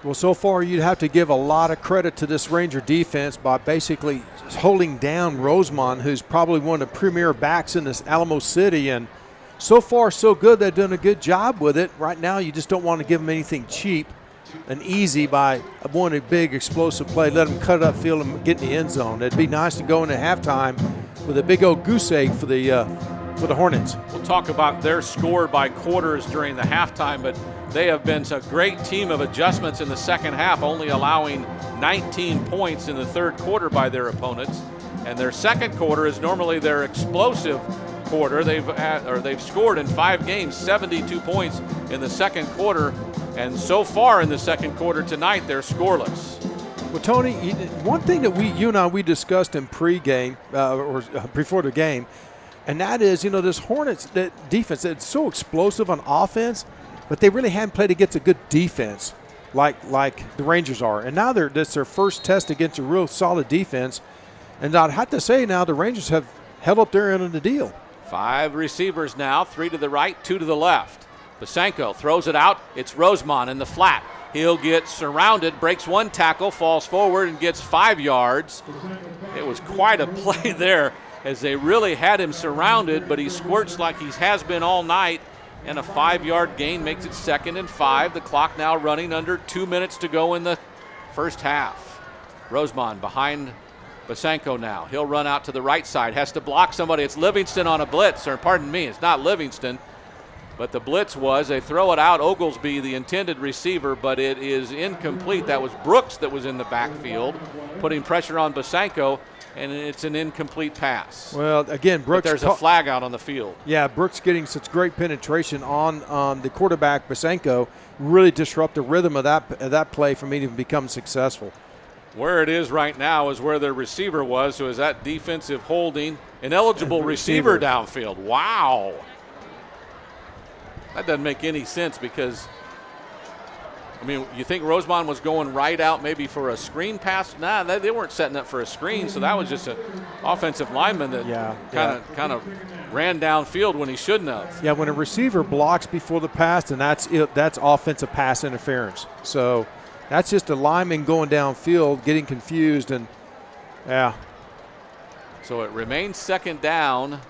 Well, so far you'd have to give a lot of credit to this Ranger defense by basically holding down Rosemont, who's probably one of the premier backs in this Alamo City. And so far, so good. They've done a good job with it. Right now, you just don't want to give them anything cheap and easy by one a big explosive play. Let them cut it upfield and get in the end zone. It'd be nice to go into halftime with a big old goose egg for the Hornets. We'll talk about their score by quarters during the halftime, but they have been a great team of adjustments in the second half, only allowing 19 points in the third quarter by their opponents. And their second quarter is normally their explosive quarter. They've scored in 5 games, 72 points in the second quarter. And so far in the second quarter tonight, they're scoreless. Well, Tony, one thing that you and I discussed in pregame or before the game, and that is, this Hornets defense, it's so explosive on offense, but they really haven't played against a good defense like the Rangers are. And now that's their first test against a real solid defense. And I'd have to say now the Rangers have held up their end of the deal. 5 receivers now, 3 to the right, 2 to the left. Basenko throws it out. It's Rosemont in the flat. He'll get surrounded, breaks 1 tackle, falls forward, and gets 5 yards. It was quite a play there as they really had him surrounded, but he squirts like he has been all night. And a 5-yard gain makes it 2nd and 5. The clock now running under 2 minutes to go in the first half. Rosemont behind Basenko now. He'll run out to the right side, has to block somebody. It's Livingston on a blitz, or pardon me, it's not Livingston. But the blitz was, they throw it out, Oglesby, the intended receiver, but it is incomplete. That was Brooks that was in the backfield, putting pressure on Basenko, and it's an incomplete pass. Well, again, Brooks. But there's a flag out on the field. Yeah, Brooks getting such great penetration on the quarterback, Basenko, really disrupt the rhythm of that play from even becoming successful. Where it is right now is where their receiver was, so is that defensive holding. Ineligible receiver downfield. Wow. That doesn't make any sense because, you think Rosemont was going right out maybe for a screen pass? Nah, they weren't setting up for a screen, so that was just an offensive lineman that kind of ran downfield when he shouldn't have. Yeah, when a receiver blocks before the pass, then that's offensive pass interference. So that's just a lineman going downfield, getting confused, and yeah. So it remains 2nd down.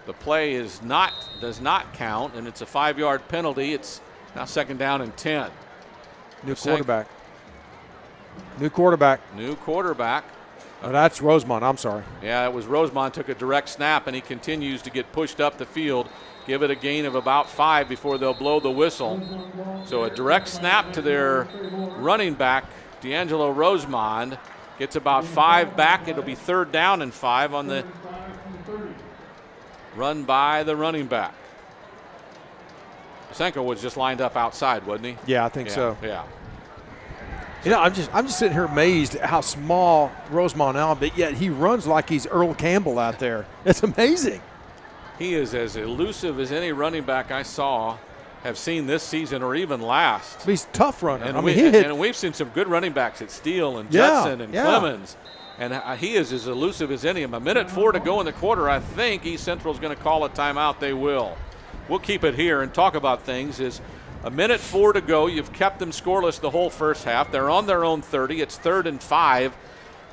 The play does not count, and it's a 5-yard penalty. It's now 2nd down and 10. New quarterback. Oh, that's Rosemont. I'm sorry. Yeah, it was Rosemont. Took a direct snap, and he continues to get pushed up the field. Give it a gain of about 5 before they'll blow the whistle. So a direct snap to their running back, D'Angelo Rosemont. Gets about 5 back. It'll be 3rd down and 5 on the run by the running back. Senko was just lined up outside, wasn't he? Yeah, I think so. Yeah. You know, I'm just sitting here amazed at how small Rosemont is, but yet he runs like he's Earl Campbell out there. It's amazing. He is as elusive as any running back I have seen this season or even last. But he's a tough runner. And, I mean, and we've seen some good running backs at Steele and Judson and Clemens. And he is as elusive as any of them. 1:04 to go in the quarter. I think East Central is going to call a timeout. They will. We'll keep it here and talk about things. Is 1:04 to go. You've kept them scoreless the whole first half. They're on their own 30. It's 3rd and 5.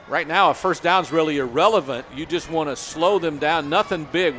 Right now, a first down's really irrelevant. You just want to slow them down. Nothing big.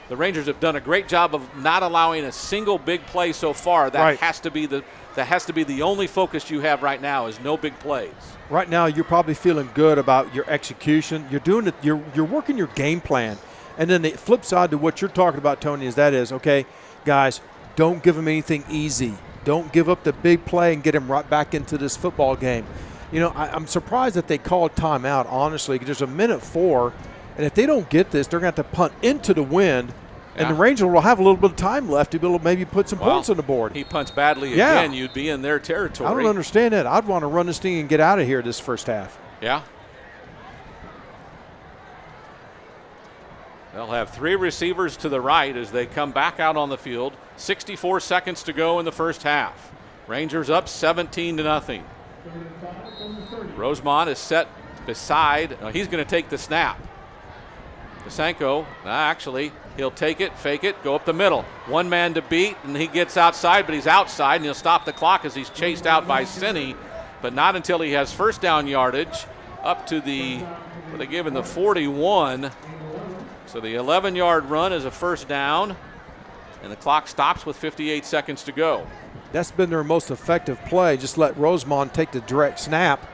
The Rangers have done a great job of not allowing a single big play so far. That has to be the only focus you have right now is no big plays. Right now, you're probably feeling good about your execution. You're doing it. You're working your game plan. And then the flip side to what you're talking about, Tony, is okay, guys, don't give them anything easy. Don't give up the big play and get them right back into this football game. You know, I'm surprised that they called timeout, honestly, because there's 1:04, and if they don't get this, they're going to have to punt into the wind, and the Rangers will have a little bit of time left to be able to maybe put some points on the board. He punts badly again, you'd be in their territory. I don't understand that. I'd want to run this thing and get out of here this first half. Yeah. They'll have 3 receivers to the right as they come back out on the field. 64 seconds to go in the first half. Rangers up 17-0. Rosemont is set beside. He's going to take the snap. Basenko, actually, he'll take it, fake it, go up the middle. One man to beat, and he gets outside, but he's outside, and he'll stop the clock as he's chased out by Sinney, but not until he has first down yardage up to they give him the 41. So the 11-yard run is a first down, and the clock stops with 58 seconds to go. That's been their most effective play. Just let Rosemont take the direct snap.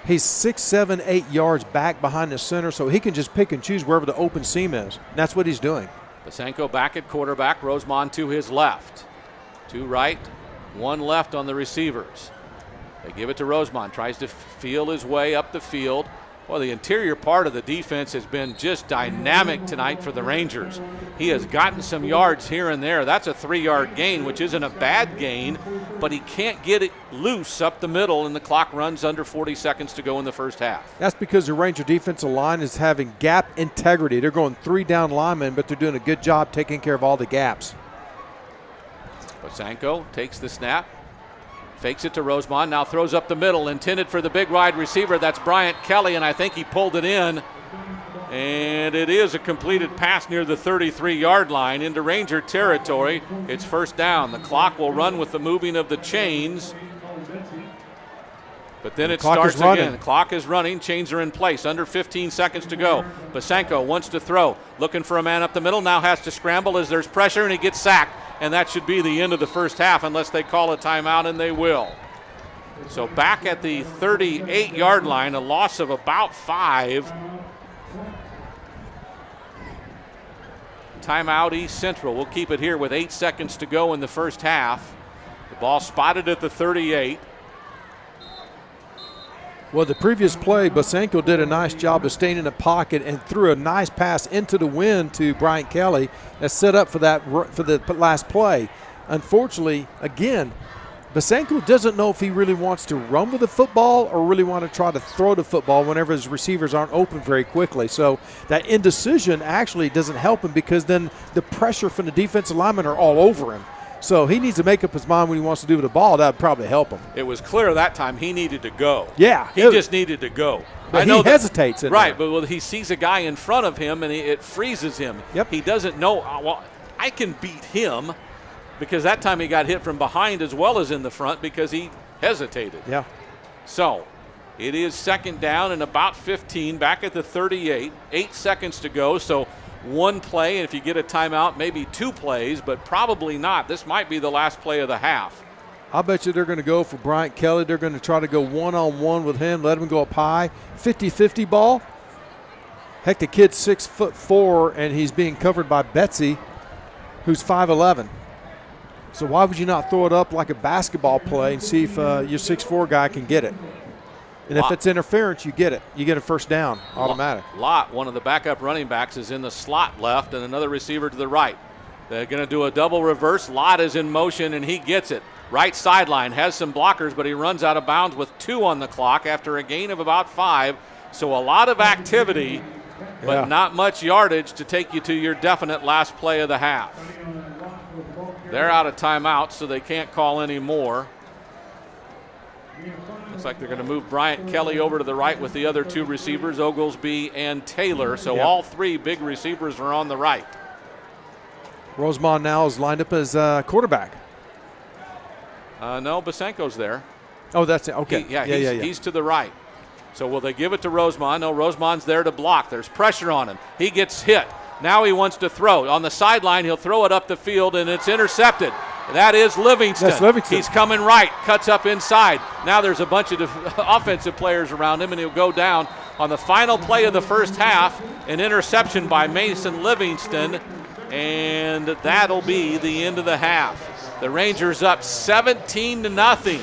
He's 6, 7, 8 yards back behind the center, so he can just pick and choose wherever the open seam is. And that's what he's doing. Basenko back at quarterback, Rosemont to his left. 2 right, 1 left on the receivers. They give it to Rosemont, tries to feel his way up the field. Well, the interior part of the defense has been just dynamic tonight for the Rangers. He has gotten some yards here and there. That's a 3-yard gain, which isn't a bad gain, but he can't get it loose up the middle, and the clock runs under 40 seconds to go in the first half. That's because the Ranger defensive line is having gap integrity. They're going 3 down linemen, but they're doing a good job taking care of all the gaps. Basenko takes the snap. Fakes it to Rosemont, now throws up the middle, intended for the big wide receiver. That's Bryant Kelly, and I think he pulled it in. And it is a completed pass near the 33-yard line into Ranger territory. It's first down. The clock will run with the moving of the chains. But then it starts again. The clock is running. Chains are in place. Under 15 seconds to go. Basenko wants to throw. Looking for a man up the middle. Now has to scramble as there's pressure, and he gets sacked. And that should be the end of the first half unless they call a timeout, and they will. So back at the 38-yard line, a loss of about 5. Timeout East Central. We'll keep it here with 8 seconds to go in the first half. The ball spotted at the 38. Well, the previous play, Basenko did a nice job of staying in the pocket and threw a nice pass into the wind to Bryant Kelly that set up for the last play. Unfortunately, again, Basenko doesn't know if he really wants to run with the football or really want to try to throw the football whenever his receivers aren't open very quickly. So that indecision actually doesn't help him because then the pressure from the defensive linemen are all over him. So he needs to make up his mind what he wants to do with the ball. That would probably help him. It was clear that time he needed to go. Yeah. He just needed to go. But he hesitates. Right, but he sees a guy in front of him, and it freezes him. Yep. He doesn't know, well, I can beat him, because that time he got hit from behind as well as in the front because he hesitated. Yeah. So it is second down and about 15, back at the 38. 8 seconds to go, so 1 play, and if you get a timeout, maybe 2 plays, but probably not. This might be the last play of the half. I bet you they're going to go for Bryant Kelly. They're going to try to go one-on-one with him, let him go up high. 50-50 ball. Heck, the kid's 6'4", and he's being covered by Betsy, who's 5'11". So why would you not throw it up like a basketball play and see if your 6'4" guy can get it? And if it's interference, you get it. You get a first down, automatic. Lott, one of the backup running backs, is in the slot left, and another receiver to the right. They're going to do a double reverse. Lott is in motion, and he gets it. Right sideline, has some blockers, but he runs out of bounds with 2 on the clock after a gain of about 5. So a lot of activity, but not much yardage to take you to your definite last play of the half. They're out of timeout, so they can't call any more. Looks like they're going to move Bryant Kelly over to the right with the other 2 receivers, Oglesby and Taylor. So all 3 big receivers are on the right. Rosemond now is lined up as quarterback. No, Basenko's there. Oh, that's it. Okay. He's to the right. So will they give it to Rosemond? No, Rosemond's there to block. There's pressure on him. He gets hit. Now he wants to throw. On the sideline, he'll throw it up the field, and it's intercepted. That is Livingston. That's Livingston. He's coming right, cuts up inside. Now there's a bunch of offensive players around him, and he'll go down. On the final play of the first half, an interception by Mason Livingston, and that'll be the end of the half. The Rangers up 17-0.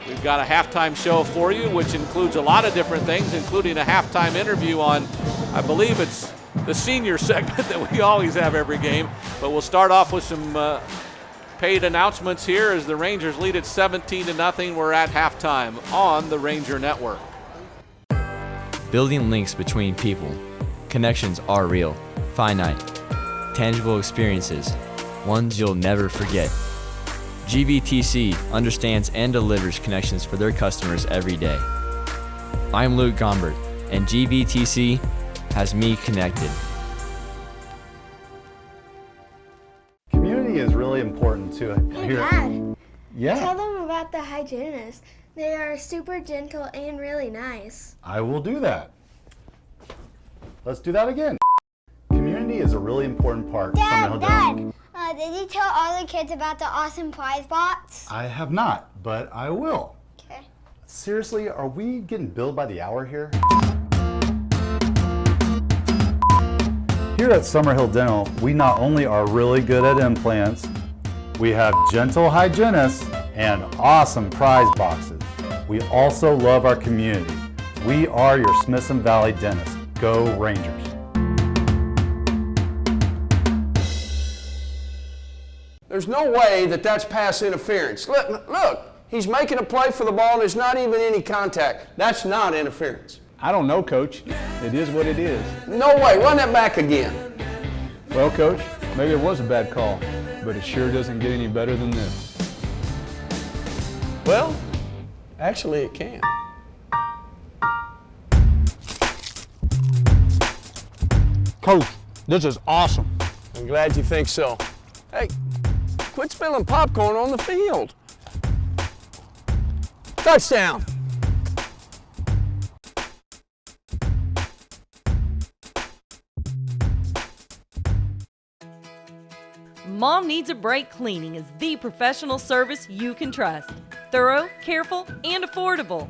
We've got a halftime show for you, which includes a lot of different things, including a halftime interview on, I believe it's the senior segment that we always have every game. But we'll start off with some paid announcements here as the Rangers lead at 17-0. We're at halftime on the Ranger Network. Building links between people. Connections are real, finite, tangible experiences, ones you'll never forget. GBTC understands and delivers connections for their customers every day. I'm Luke Gombert, and GBTC has me connected. Community is really important too. Hey, Dad. Yeah. Tell them about the hygienists. They are super gentle and really nice. I will do that. Let's do that again. Community is a really important part. Dad, did you tell all the kids about the awesome prize box? I have not, but I will. Okay. Seriously, are we getting billed by the hour here? Here at Summerhill Dental, we not only are really good at implants, we have gentle hygienists and awesome prize boxes. We also love our community. We are your Smithson Valley dentists. Go Rangers. There's no way that that's pass interference. Look, he's making a play for the ball and there's not even any contact. That's not interference. I don't know, Coach. It is what it is. No way. Run that back again. Well, Coach, maybe it was a bad call, but it sure doesn't get any better than this. Well, actually it can. Coach, this is awesome. I'm glad you think so. Hey, quit spilling popcorn on the field. Touchdown. Mom Needs a Break Cleaning is the professional service you can trust. Thorough, careful, and affordable.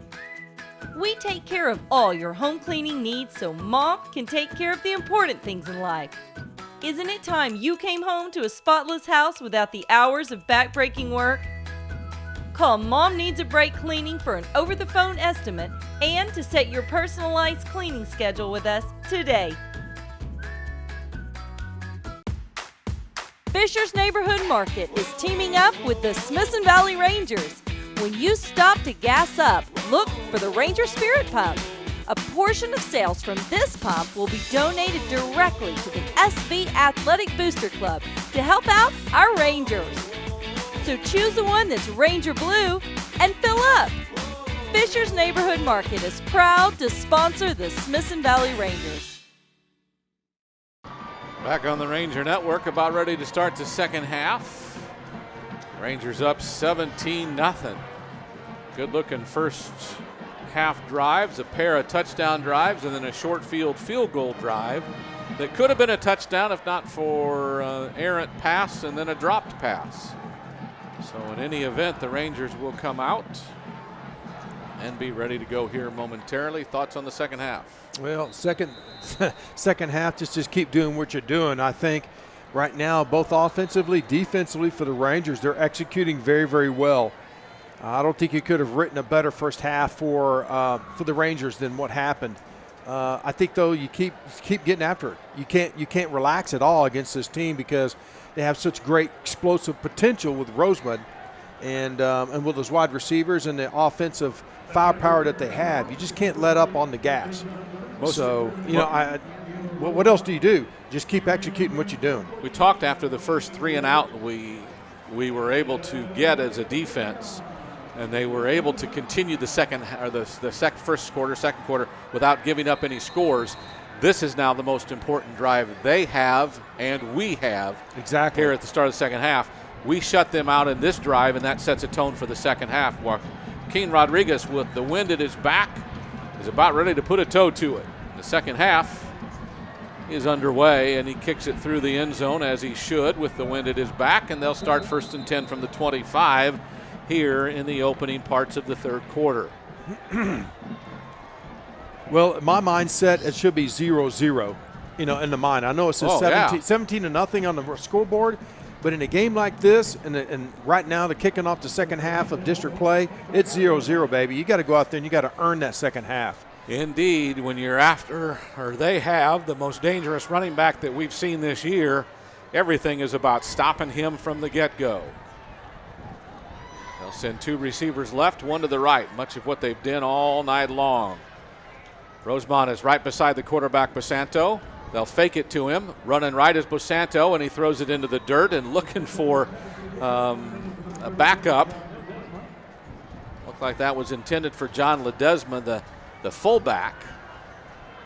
We take care of all your home cleaning needs so Mom can take care of the important things in life. Isn't it time you came home to a spotless house without the hours of back-breaking work? Call Mom Needs a Break Cleaning for an over-the-phone estimate and to set your personalized cleaning schedule with us today. Fisher's Neighborhood Market is teaming up with the Smithson Valley Rangers. When you stop to gas up, look for the Ranger Spirit Pump. A portion of sales from this pump will be donated directly to the SV Athletic Booster Club to help out our Rangers. So choose the one that's Ranger Blue and fill up. Fisher's Neighborhood Market is proud to sponsor the Smithson Valley Rangers. Back on the Ranger Network, about ready to start the second half. Rangers up 17-0. Good looking first half drives, a pair of touchdown drives, and then a short field goal drive that could have been a touchdown if not for errant pass and then a dropped pass. So in any event, the Rangers will come out and be ready to go here momentarily. Thoughts on the second half? Well, second half, just keep doing what you're doing. I think right now, both offensively, defensively for the Rangers, they're executing very, very well. I don't think you could have written a better first half for the Rangers than what happened. I think though you keep getting after it. You can't relax at all against this team because they have such great explosive potential with Rosemond and with those wide receivers and the offensive firepower that they have. You just can't let up on the gas. What else do you do? Just keep executing what you're doing. We talked after the first 3 and out we were able to get as a defense, and they were able to continue the second quarter without giving up any scores. This is now the most important drive they have and we have here at the start of the second half. We shut them out in this drive, and that sets a tone for the second half. Joaquin Rodriguez, with the wind at his back, is about ready to put a toe to it. The second half is underway, and he kicks it through the end zone as he should with the wind at his back, and they'll start 1st and 10 from the 25 here in the opening parts of the third quarter. Well, my mindset, it should be 0-0, in the mind. I know it says 17-0 on the scoreboard, but in a game like this, and right now they're kicking off the second half of district play, it's 0-0, baby. You got to go out there and you got to earn that second half. Indeed, when you're after, or they have, the most dangerous running back that we've seen this year, everything is about stopping him from the get-go. They'll send 2 receivers left, 1 to the right, much of what they've done all night long. Rosemond is right beside the quarterback, Basanto. They'll fake it to him. Running right is Basanto, and he throws it into the dirt and looking for a backup. Looked like that was intended for John Ledesma, the fullback,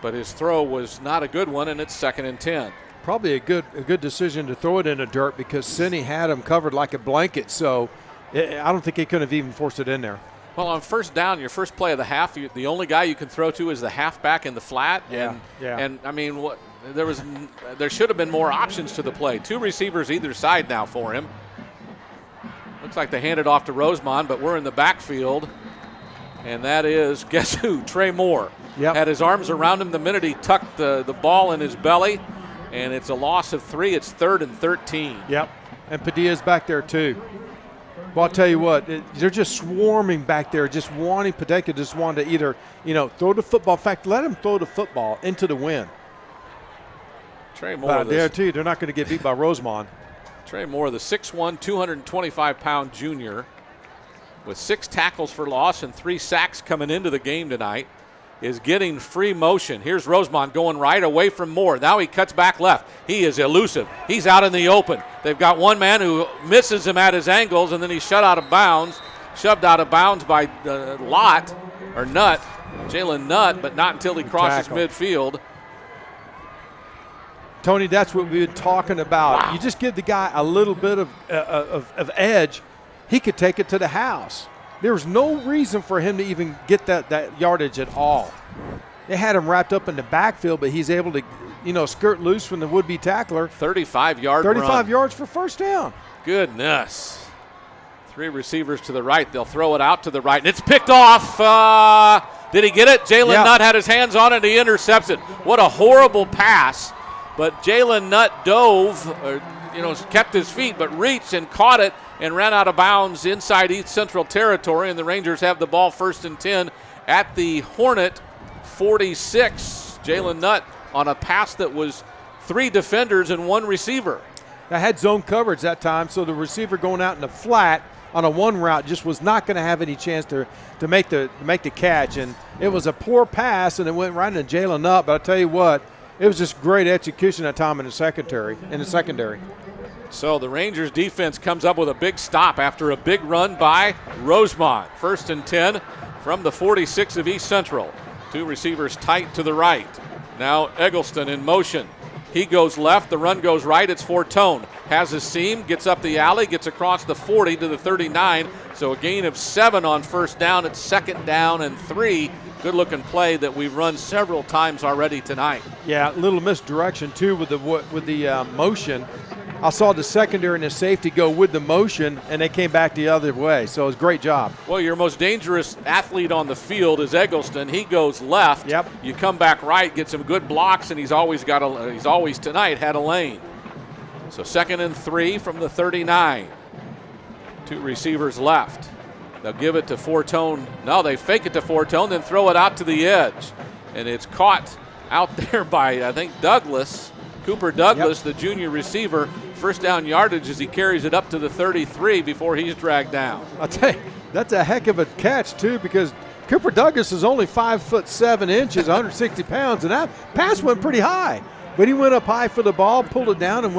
but his throw was not a good one, and it's 2nd and 10. Probably a good decision to throw it in the dirt because Cindy had him covered like a blanket, so I don't think he could have even forced it in there. Well, on first down, your first play of the half, the only guy you can throw to is the halfback in the flat. And I mean, there should have been more options to the play. 2 receivers either side now for him. Looks like they handed off to Rosemond, but we're in the backfield. And that is, guess who? Trey Moore. Had his arms around him the minute he tucked the ball in his belly, and it's a loss of 3. It's 3rd and 13. Yep, and Padilla's back there too. Well, I'll tell you what, they're just swarming back there, just wanting Padeka just wanted to either, throw the football. In fact, let him throw the football into the wind. Trey Moore. There too, they're not going to get beat by Rosemond. Trey Moore, the 6'1", 225-pound junior, with 6 tackles for loss and 3 sacks coming into the game tonight, is getting free motion. Here's Rosemond going right away from Moore. Now he cuts back left. He is elusive. He's out in the open. They've got one man who misses him at his angles, and then he's shoved out of bounds by Jalen Nutt, but not until he crosses midfield. Tony, that's what we've been talking about. Wow. You just give the guy a little bit of edge, he could take it to the house. There was no reason for him to even get that yardage at all. They had him wrapped up in the backfield, but he's able to, skirt loose from the would-be tackler. 35-yard run. 35 yards for first down. Goodness. 3 receivers to the right. They'll throw it out to the right, and it's picked off. Did he get it? Jalen Nutt had his hands on it. He intercepts it. What a horrible pass. But Jalen Nutt dove, kept his feet, but reached and caught it and ran out of bounds inside East Central territory, and the Rangers have the ball 1st and 10 at the Hornet 46. Jalen Nutt on a pass that was 3 defenders and 1 receiver. I had zone coverage that time, so the receiver going out in the flat on a 1 route just was not going to have any chance to make the catch, and it was a poor pass, and it went right into Jalen Nutt. But I tell you what, it was just great execution that time in the secondary. So the Rangers defense comes up with a big stop after a big run by Rosemond. 1st and 10 from the 46 of East Central. 2 receivers tight to the right. Now Eggleston in motion. He goes left, the run goes right. It's Fortone. Has a seam, gets up the alley, gets across the 40 to the 39. So a gain of 7 on first down. It's 2nd down and 3. Good-looking play that we've run several times already tonight. Yeah, a little misdirection too with the motion. I saw the secondary and the safety go with the motion, and they came back the other way. So it was a great job. Well, your most dangerous athlete on the field is Eggleston. He goes left. Yep. You come back right, get some good blocks, and he's always tonight had a lane. So 2nd and 3 from the 39. 2 receivers left. They'll give it to Fortone. No, they fake it to Fortone, then throw it out to the edge. And it's caught out there by, I think, Cooper Douglas, the junior receiver, first down yardage as he carries it up to the 33 before he's dragged down. I'll tell you, that's a heck of a catch, too, because Cooper Douglas is only 5'7", 160 pounds, and that pass went pretty high. But he went up high for the ball, pulled it down, and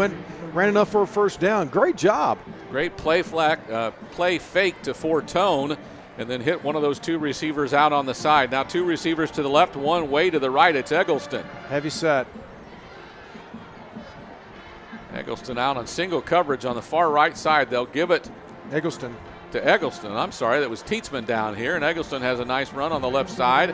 ran enough for a first down. Great job. Great play fake to Fortone, and then hit one of those two receivers out on the side. Now two receivers to the left, one way to the right. It's Eggleston. Heavy set. Eggleston out on single coverage on the far right side. They'll give it Eggleston. To Eggleston. I'm sorry, that was Tietzman down here, and Eggleston has a nice run on the left side.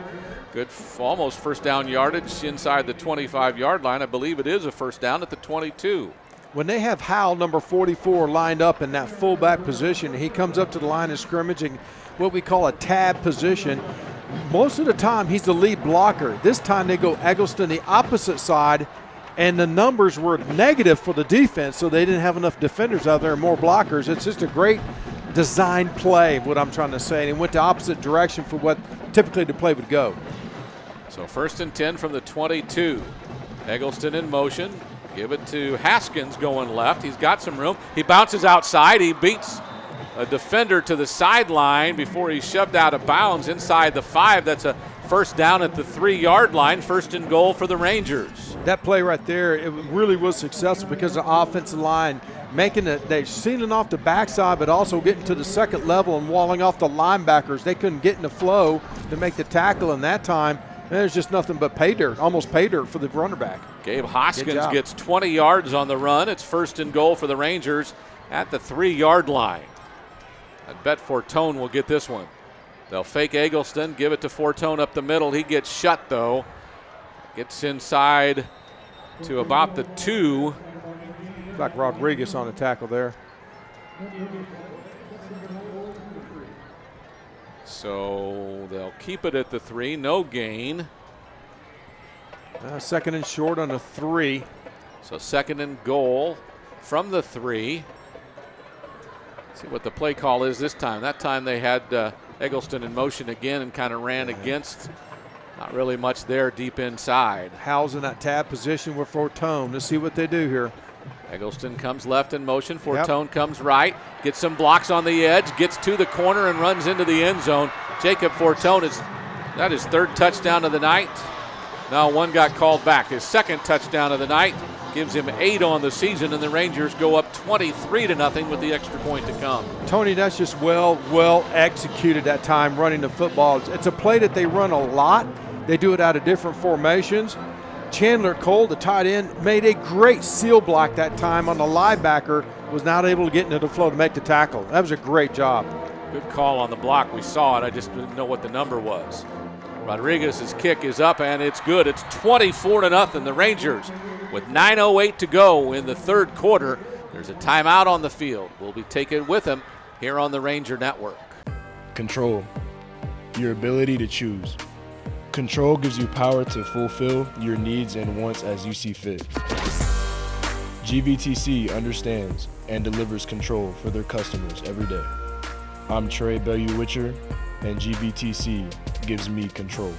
Good, almost first down yardage inside the 25-yard line. I believe it is a first down at the 22. When they have Howell, number 44, lined up in that fullback position, he comes up to the line of scrimmage in what we call a tab position. Most of the time, he's the lead blocker. This time they go Eggleston the opposite side, and the numbers were negative for the defense, so they didn't have enough defenders out there and more blockers. It's just a great design play, what I'm trying to say, and it went the opposite direction for what typically the play would go. So 1st and 10 from the 22. Eggleston in motion. Give it to Haskins going left. He's got some room. He bounces outside. He beats a defender to the sideline before he's shoved out of bounds inside the 5. That's a first down at the 3-yard line. 1st and goal for the Rangers. That play right there, it really was successful because the offensive line making it, they're sealing off the backside, but also getting to the second level and walling off the linebackers. They couldn't get in the flow to make the tackle in that time. And there's just nothing but pay dirt, almost pay dirt for the runner back. Gabe Hoskins gets 20 yards on the run. It's 1st and goal for the Rangers at the 3-yard line. I bet Fortone will get this one. They'll fake Eggleston, give it to Fortone up the middle. He gets shut, though. Gets inside to about the 2. Like Rodriguez on the tackle there. So they'll keep it at the 3, no gain. 2nd and short on the 3. So 2nd and goal from the 3. See what the play call is this time. That time they had Eggleston in motion again and kind of ran against. Not really much there deep inside. Howell's in that tab position with Fortone. Let's see what they do here. Eggleston comes left in motion. Fortone comes right. Gets some blocks on the edge. Gets to the corner and runs into the end zone. Jacob Fortone that is 3rd touchdown of the night. Now one got called back. His 2nd touchdown of the night gives him 8 on the season, and the Rangers go up 23-0 with the extra point to come. Tony, that's just well executed that time running the football. It's a play that they run a lot. They do it out of different formations. Chandler Cole, the tight end, made a great seal block that time on the linebacker, was not able to get into the flow to make the tackle. That was a great job. Good call on the block. We saw it. I just didn't know what the number was. Rodriguez's kick is up, and it's good. It's 24-0. The Rangers, with 9:08 to go in the 3rd quarter. There's a timeout on the field. We'll be taking with him here on the Ranger Network. Control. Your ability to choose. Control gives you power to fulfill your needs and wants as you see fit. GVTC understands and delivers control for their customers every day. I'm Trey Bellew-Witcher, and GVTC gives me control.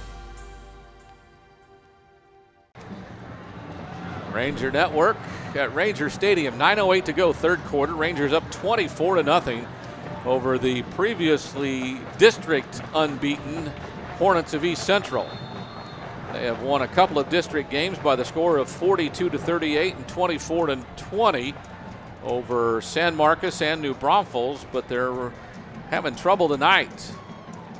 Ranger Network at Ranger Stadium. 9:08 to go, 3rd quarter. Rangers up 24-0 over the previously district unbeaten Hornets of East Central. They have won a couple of district games by the score of 42-38 and 24-20 over San Marcos and New Braunfels, but they're having trouble tonight.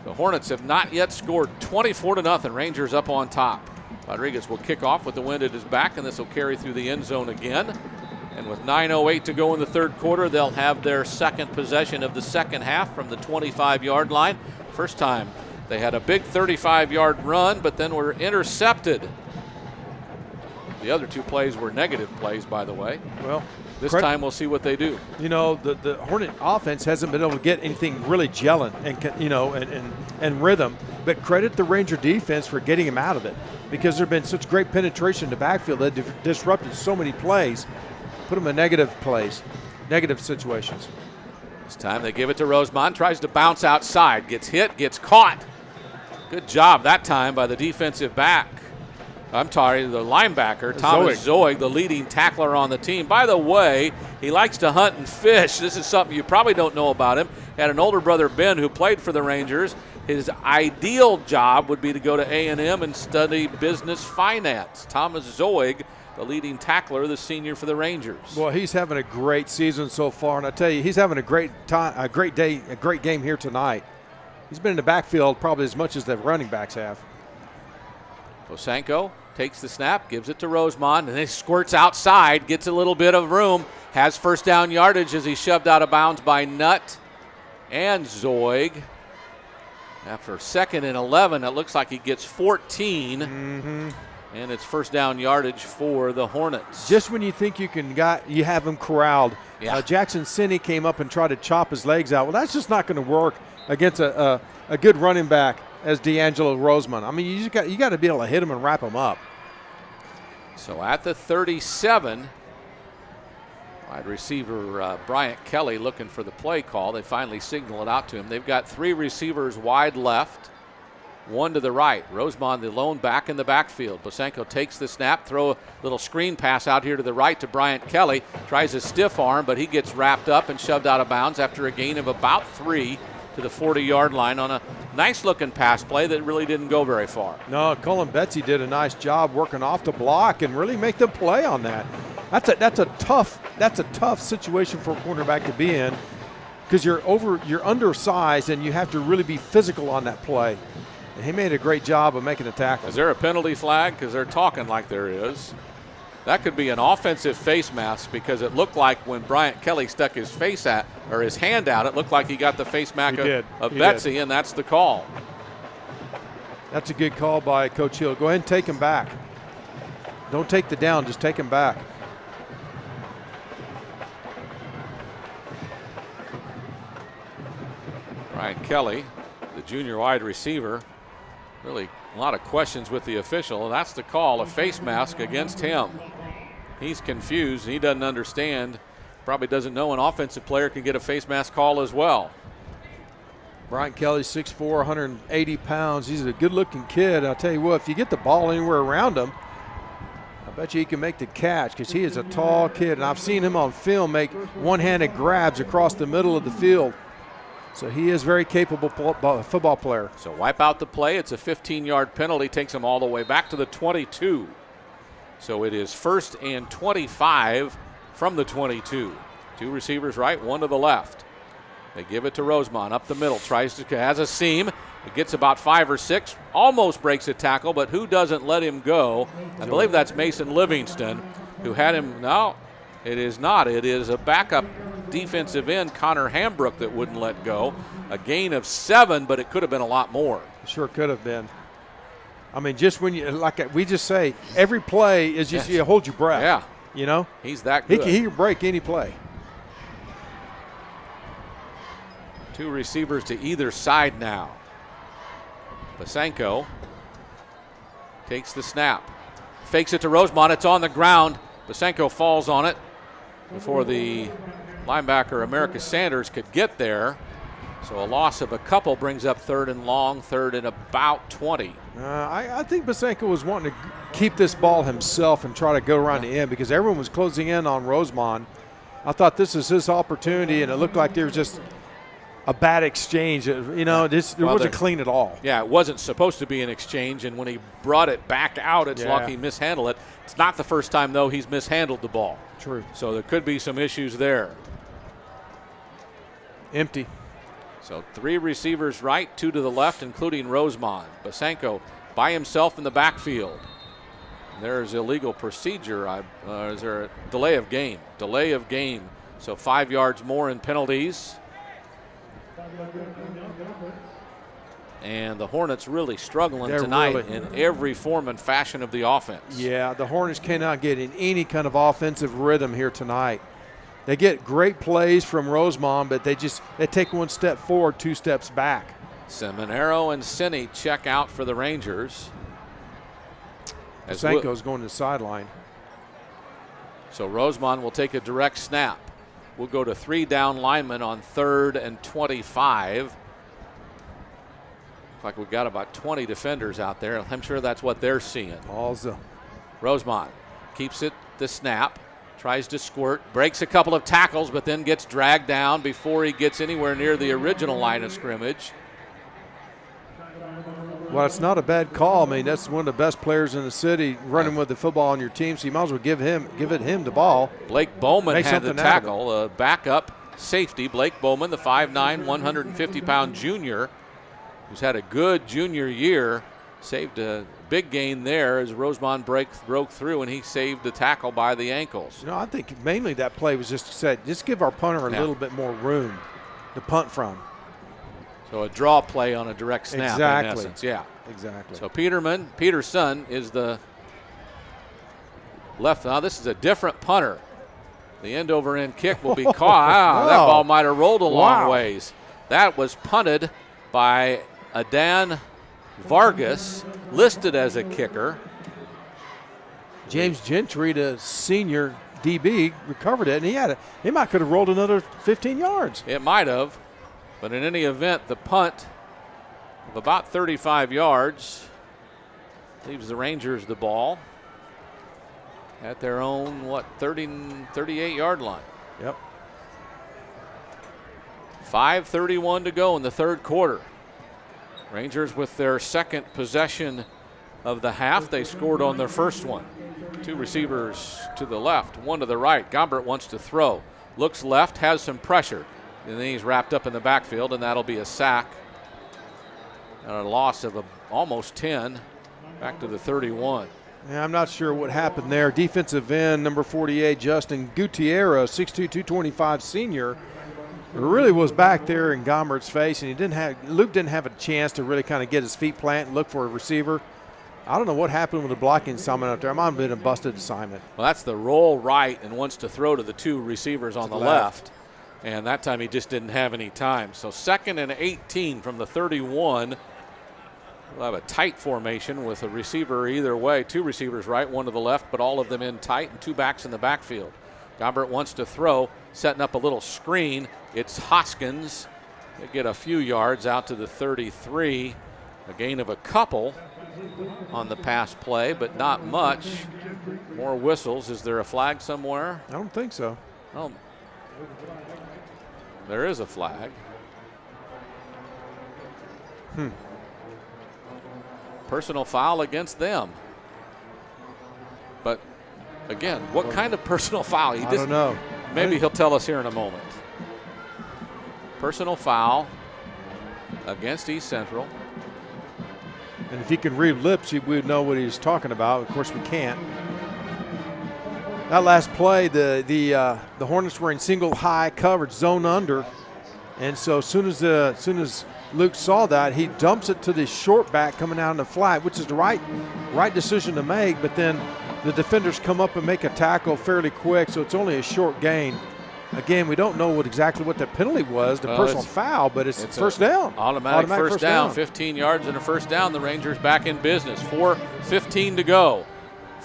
The Hornets have not yet scored. 24-0. Rangers up on top. Rodriguez will kick off with the wind at his back, and this will carry through the end zone again. And with 9:08 to go in the 3rd quarter, they'll have their 2nd possession of the 2nd half from the 25-yard line. First time they had a big 35-yard run, but then were intercepted. The other 2 plays were negative plays, by the way. Well, this time we'll see what they do. You know, the Hornet offense hasn't been able to get anything really gelling and rhythm, but credit the Ranger defense for getting him out of it, because there's been such great penetration in the backfield that disrupted so many plays, put them in negative plays, negative situations. This time they give it to Rosemont, tries to bounce outside, gets hit, gets caught. Good job that time by the defensive back. I'm sorry, the linebacker, Thomas Zoig, the leading tackler on the team. By the way, He likes to hunt and fish. This is something you probably don't know about him. Had an older brother, Ben, who played for the Rangers. His ideal job would be to go to A&M and study business finance. Thomas Zoig, the leading tackler, the senior for the Rangers. Well, he's having a great season so far, and I tell you, he's having a great time, a great day, a great game here tonight. He's been in the backfield probably as much as the running backs have. Bosanko takes the snap, gives it to Rosemond, and he squirts outside, gets a little bit of room, has first down yardage as he's shoved out of bounds by Nutt and Zoig. After 2nd and 11, it looks like he gets 14. And it's first down yardage for the Hornets. Just when you think you have him corralled. Yeah. Jackson Sinney came up and tried to chop his legs out. Well, that's just not going to work against a good running back as D'Angelo Rosemond. I mean, you got to be able to hit him and wrap him up. So at the 37, wide receiver Bryant Kelly looking for the play call. They finally signal it out to him. They've got 3 receivers wide left, 1 to the right. Rosemond, the lone back in the backfield. Bosanko takes the snap, throw a little screen pass out here to the right to Bryant Kelly. Tries a stiff arm, but he gets wrapped up and shoved out of bounds after a gain of about 3 to the 40-yard line on a nice-looking pass play that really didn't go very far. No, Cullen Betsy did a nice job working off the block and really make the play on that. That's a tough situation for a cornerback to be in because you're undersized and you have to really be physical on that play. And he made a great job of making the tackle. Is there a penalty flag? Because they're talking like there is. That could be an offensive face mask because it looked like when Bryant Kelly stuck his hand out, it looked like he got the face mask of Betsy, and that's the call. That's a good call by Coach Hill. Go ahead and take him back. Don't take the down, just take him back. Bryant Kelly, the junior wide receiver, really a lot of questions with the official, and that's the call, a face mask against him. He's confused. He doesn't understand. Probably doesn't know an offensive player can get a face mask call as well. Bryant Kelly's 6'4", 180 pounds. He's a good-looking kid. I'll tell you what, if you get the ball anywhere around him, I bet you he can make the catch because he is a tall kid. And I've seen him on film make one-handed grabs across the middle of the field. So he is a very capable football player. So wipe out the play. It's a 15-yard penalty. Takes him all the way back to the 22. So it is 1st and 25 from the 22. 2 receivers right, 1 to the left. They give it to Rosemond up the middle. Has a seam. It gets about 5 or 6. Almost breaks a tackle, but who doesn't let him go? I believe that's Mason Livingston who had him. No, it is not. It is a backup defensive end, Connor Hambrook, that wouldn't let go. A gain of 7, but it could have been a lot more. Sure could have been. I mean, just when you, like we just say, every play is just, you hold your breath. Yeah. You know? He's that good. He can break any play. 2 receivers to either side now. Bosanko takes the snap. Fakes it to Rosemond. It's on the ground. Bosanko falls on it before the linebacker, America Sanders, could get there. So a loss of a couple brings up 3rd and long, 3rd and about 20. I think Bosanko was wanting to keep this ball himself and try to go around the end because everyone was closing in on Rosemond. I thought this was his opportunity, and it looked like there was just a bad exchange. You know, it wasn't clean at all. Yeah, it wasn't supposed to be an exchange, and when he brought it back out, it's like he mishandled it. It's not the first time, though, he's mishandled the ball. True. So there could be some issues there. Empty. So 3 receivers right, 2 to the left, including Rosemond. Bosanko by himself in the backfield. There's illegal procedure. Is there a delay of game? Delay of game. So 5 yards more in penalties. And the Hornets really struggling tonight in every form and fashion of the offense. Yeah, the Hornets cannot get in any kind of offensive rhythm here tonight. They get great plays from Rosemond, but they take 1 step forward, 2 steps back. Seminaro and Sinney check out for the Rangers. Bosanko's going to the sideline. So Rosemond will take a direct snap. We'll go to 3 down linemen on 3rd and 25. Looks like we've got about 20 defenders out there. I'm sure that's what they're seeing. Also, Rosemond keeps it, the snap. Tries to squirt, breaks a couple of tackles, but then gets dragged down before he gets anywhere near the original line of scrimmage. Well, it's not a bad call. I mean, that's one of the best players in the city running with the football on your team, so you might as well give him the ball. Blake Bowman had the tackle, backup safety. Blake Bowman, the 5'9", 150-pound junior, who's had a good junior year, saved a big gain there as Rosemont broke through, and he saved the tackle by the ankles. You know, I think mainly that play was just said, just give our punter a little bit more room to punt from. So a draw play on a direct snap, exactly. in essence. Yeah, exactly. So Peterson is the left. Now this is a different punter. The end-over-end kick will be caught. That ball might have rolled a long ways. That was punted by Adan Vargas, listed as a kicker. James Gentry, the senior DB, recovered it, and he might could have rolled another 15 yards. It might have, but in any event, the punt of about 35 yards leaves the Rangers the ball at their own, 38-yard line. Yep. 5:31 to go in the third quarter. Rangers with their second possession of the half. They scored on their first one. Two receivers to the left, one to the right. Gombert wants to throw. Looks left, has some pressure. And then he's wrapped up in the backfield, and that'll be a sack. And a loss of almost 10, back to the 31. Yeah, I'm not sure what happened there. Defensive end, number 48, Justin Gutierrez, 6'2", 225 senior, really was back there in Gombert's face, and Luke didn't have a chance to really kind of get his feet planted and look for a receiver. I don't know what happened with the blocking assignment up there. It might have been a busted assignment. Well, that's the roll right and wants to throw to the two receivers on the left. And that time he just didn't have any time. So 2nd and 18 from the 31. We'll have a tight formation with a receiver either way. Two receivers right, one to the left, but all of them in tight, and two backs in the backfield. Gombert wants to throw, setting up a little screen. It's Hoskins. They get a few yards out to the 33. A gain of a couple on the pass play, but not much. More whistles. Is there a flag somewhere? I don't think so. Oh, there is a flag. Personal foul against them. But again, what kind of personal foul? I don't know. Maybe he'll tell us here in a moment. Personal foul against East Central. And if he could read lips, we would know what he's talking about. Of course, we can't. That last play, the Hornets were in single high coverage, zone under, and so as soon as Luke saw that, he dumps it to the short back coming out in the flat, which is the right decision to make. But then the defenders come up and make a tackle fairly quick, so it's only a short gain. Again, we don't know exactly what the penalty was, the personal foul, but it's first down. Automatic first down, 15 yards and a first down. The Rangers back in business. 4:15 to go.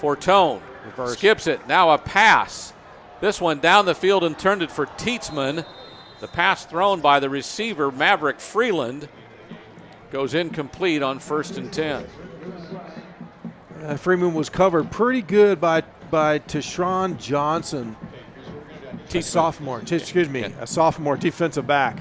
Fortone skips it. Now a pass. This one down the field, intended for Tietzman. The pass thrown by the receiver, Maverick Freeland, goes incomplete on 1st and 10. Freeman was covered pretty good by Tishron Johnson. A sophomore defensive back.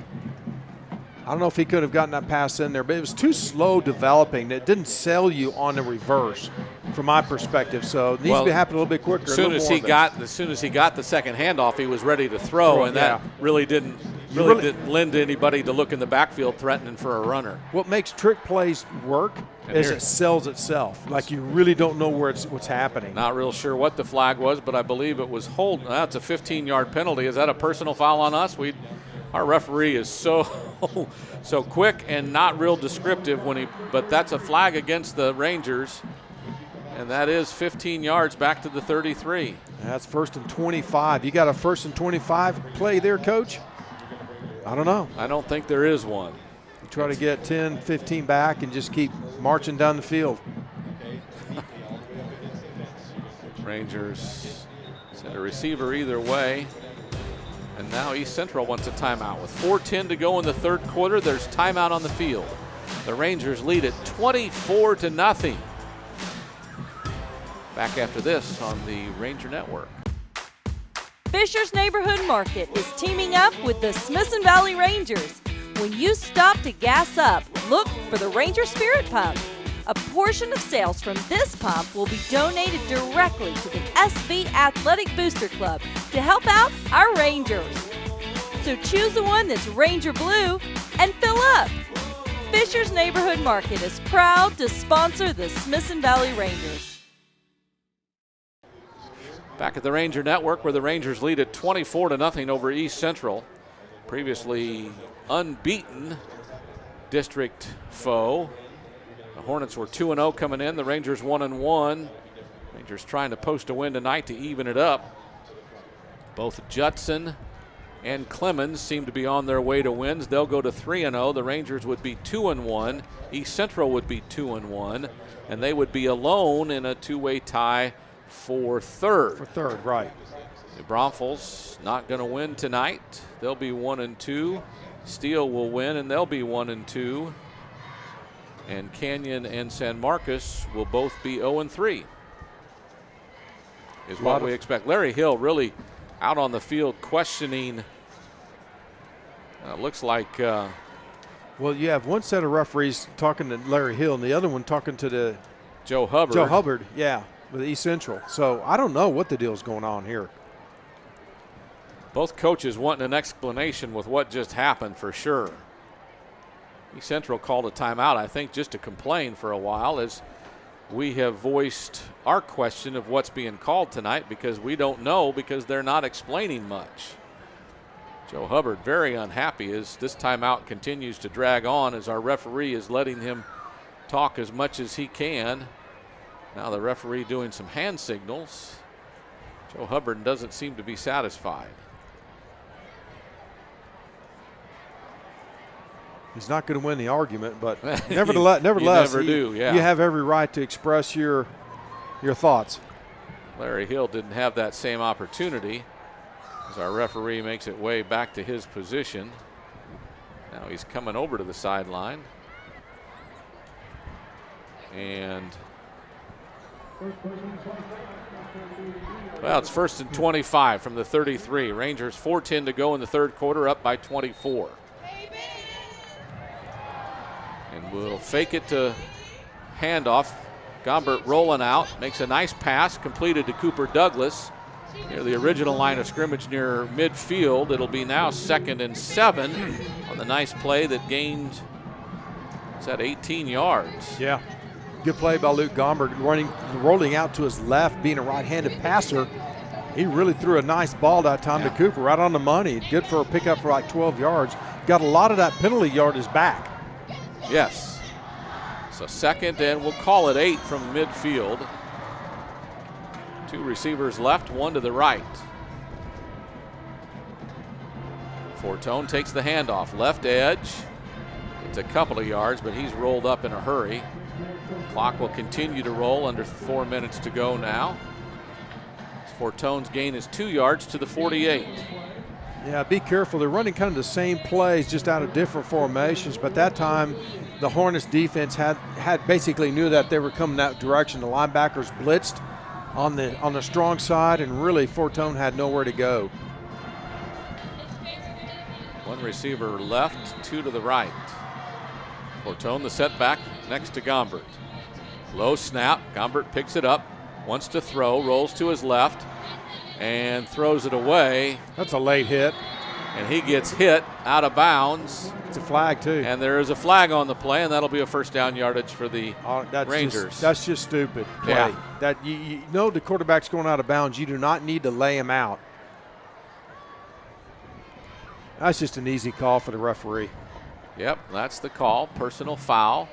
I don't know if he could have gotten that pass in there, but it was too slow developing. It didn't sell you on the reverse, from my perspective. So it needs to happen a little bit quicker. As soon as he got the second handoff, he was ready to throw, and that really didn't lend to anybody to look in the backfield threatening for a runner. What makes trick plays work is it sells itself. Like you really don't know what's happening. Not real sure what the flag was, but I believe it was hold. That's a 15-yard penalty. Is that a personal foul on us? Our referee is so quick and not real descriptive but that's a flag against the Rangers, and that is 15 yards back to the 33. That's 1st and 25. You got a 1st and 25 play there, Coach? I don't know. I don't think there is one. You try to get 10, 15 back and just keep marching down the field. Rangers send a receiver either way. And now East Central wants a timeout. With 4:10 to go in the third quarter, there's timeout on the field. The Rangers lead it 24-0. Back after this on the Ranger Network. Fisher's Neighborhood Market is teaming up with the Smithson Valley Rangers. When you stop to gas up, look for the Ranger Spirit Pump. A portion of sales from this pump will be donated directly to the SV Athletic Booster Club to help out our Rangers. So choose the one that's Ranger Blue and fill up. Fisher's Neighborhood Market is proud to sponsor the Smithson Valley Rangers. Back at the Ranger Network, where the Rangers lead at 24-0 over East Central. Previously unbeaten district foe. The Hornets were 2-0 coming in. The Rangers 1-1. Rangers trying to post a win tonight to even it up. Both Judson and Clemens seem to be on their way to wins. They'll go to 3-0. The Rangers would be 2-1. East Central would be 2-1. And they would be alone in a two-way tie for third. For third, right. The Bromfels not going to win tonight. They'll be 1-2. Steele will win, and they'll be 1-2. And Canyon and San Marcos will both be 0-3. Is what we expect. Larry Hill really out on the field questioning. Looks like. Well, you have one set of referees talking to Larry Hill, and the other one talking to the Joe Hubbard. Joe Hubbard, yeah, with East Central. So I don't know what the deal's going on here. Both coaches wanting an explanation with what just happened for sure. East Central called a timeout, I think, just to complain for a while, as we have voiced our question of what's being called tonight, because we don't know, because they're not explaining much. Joe Hubbard very unhappy as this timeout continues to drag on, as our referee is letting him talk as much as he can. Now the referee doing some hand signals. Joe Hubbard doesn't seem to be satisfied. He's not going to win the argument, but nevertheless, you have every right to express your thoughts. Larry Hill didn't have that same opportunity, as our referee makes it way back to his position. Now he's coming over to the sideline. And well, it's 1st and 25 from the 33. Rangers 4:10 to go in the third quarter, up by 24. And we'll fake it to handoff. Gombert rolling out, makes a nice pass, completed to Cooper Douglas near the original line of scrimmage near midfield. It'll be now 2nd and 7 on the nice play that gained, it's at 18 yards. Yeah, good play by Luke Gombert, rolling out to his left, being a right-handed passer. He really threw a nice ball that time to Cooper, right on the money. Good for a pickup for like 12 yards. Got a lot of that penalty yardage back. Yes. So 2nd, and we'll call it 8 from midfield. 2 receivers left, 1 to the right. Fortone takes the handoff, left edge. It's a couple of yards, but he's rolled up in a hurry. Clock will continue to roll, under 4 minutes to go now. Fortone's gain is 2 yards to the 48. Yeah, be careful. They're running kind of the same plays, just out of different formations. But that time, the Hornets defense had basically knew that they were coming that direction. The linebackers blitzed on the strong side, and really Fortone had nowhere to go. 1 receiver left, 2 to the right. Fortone the setback next to Gombert. Low snap. Gombert picks it up, wants to throw, rolls to his left, and throws it away. That's a late hit. And he gets hit out of bounds. It's a flag, too. And there is a flag on the play, and that'll be a first down yardage for the Rangers. That's just stupid play. Yeah. That you know the quarterback's going out of bounds. You do not need to lay him out. That's just an easy call for the referee. Yep, that's the call. Personal foul.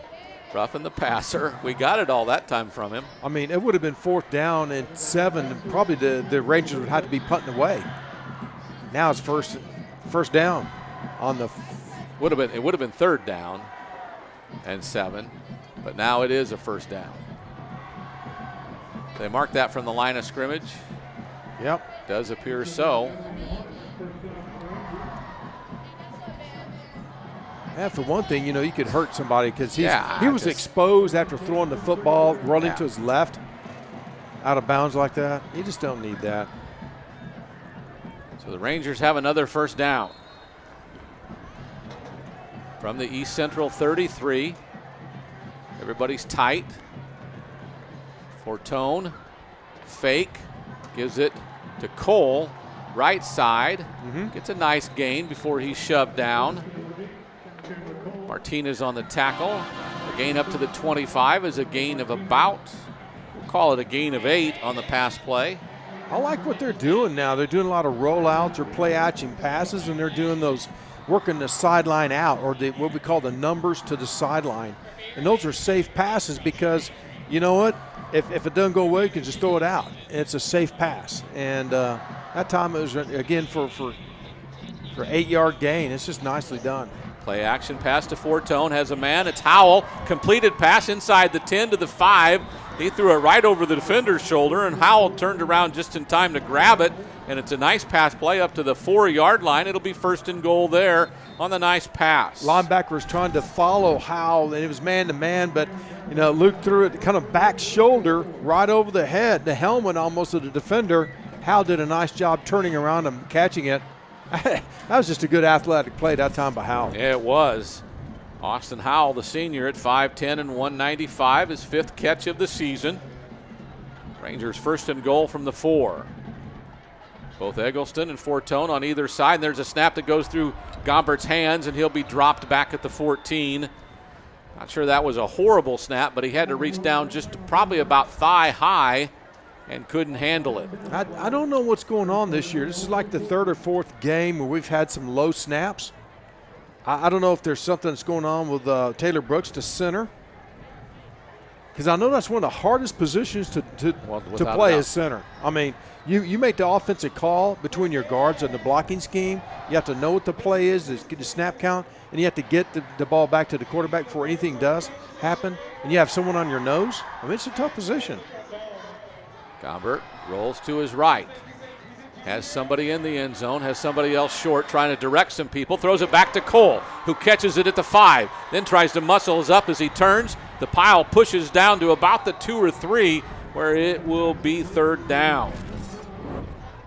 Roughing the passer. We got it all that time from him. I mean, it would have been 4th down and 7. Probably the Rangers would have to be punting away. Now it's first down on the. It would have been 3rd down and 7, but now it is a 1st down. They marked that from the line of scrimmage. Yep. Does appear so. Yeah, for one thing, you could hurt somebody because he was exposed after throwing the football, rolling to his left, out of bounds like that. You just don't need that. So the Rangers have another first down. From the East Central 33. Everybody's tight. Fortone, fake, gives it to Cole, right side. Gets a nice gain before he's shoved down. Martinez on the tackle. A gain up to the 25 is a gain of about, we'll call it a gain of 8 on the pass play. I like what they're doing now. They're doing a lot of rollouts or play action passes, and they're doing those, working the sideline out, or what we call the numbers to the sideline. And those are safe passes because, you know what? If it doesn't go away, you can just throw it out. It's a safe pass. And that time it was, again, for 8-yard gain. It's just nicely done. Play action pass to Fortone, has a man. It's Howell. Completed pass inside the 10 to the 5. He threw it right over the defender's shoulder, and Howell turned around just in time to grab it. And it's a nice pass play up to the 4-yard line. It'll be first and goal there on the nice pass. Linebacker was trying to follow Howell, and it was man-to-man, but, you know, Luke threw it kind of back shoulder right over the head, the helmet almost of the defender. Howell did a nice job turning around and catching it. That was just a good athletic play that time by Howell. Yeah, it was. Austin Howell, the senior, at 5'10" and 195, his 5th catch of the season. Rangers first and goal from the 4. Both Eggleston and Fortone on either side. And there's a snap that goes through Gombert's hands, and he'll be dropped back at the 14. Not sure that was a horrible snap, but he had to reach down just probably about thigh high and couldn't handle it. I don't know what's going on this year. This is like the 3rd or 4th game where we've had some low snaps. I don't know if there's something that's going on with Taylor Brooks to center. Because I know that's one of the hardest positions to play as center. I mean, you make the offensive call between your guards and the blocking scheme. You have to know what the play is, get the snap count, and you have to get the ball back to the quarterback before anything does happen. And you have someone on your nose. I mean, it's a tough position. Gombert rolls to his right. Has somebody in the end zone, has somebody else short trying to direct some people, throws it back to Cole, who catches it at the 5, then tries to muscle us up as he turns. The pile pushes down to about the 2 or 3, where it will be 3rd down.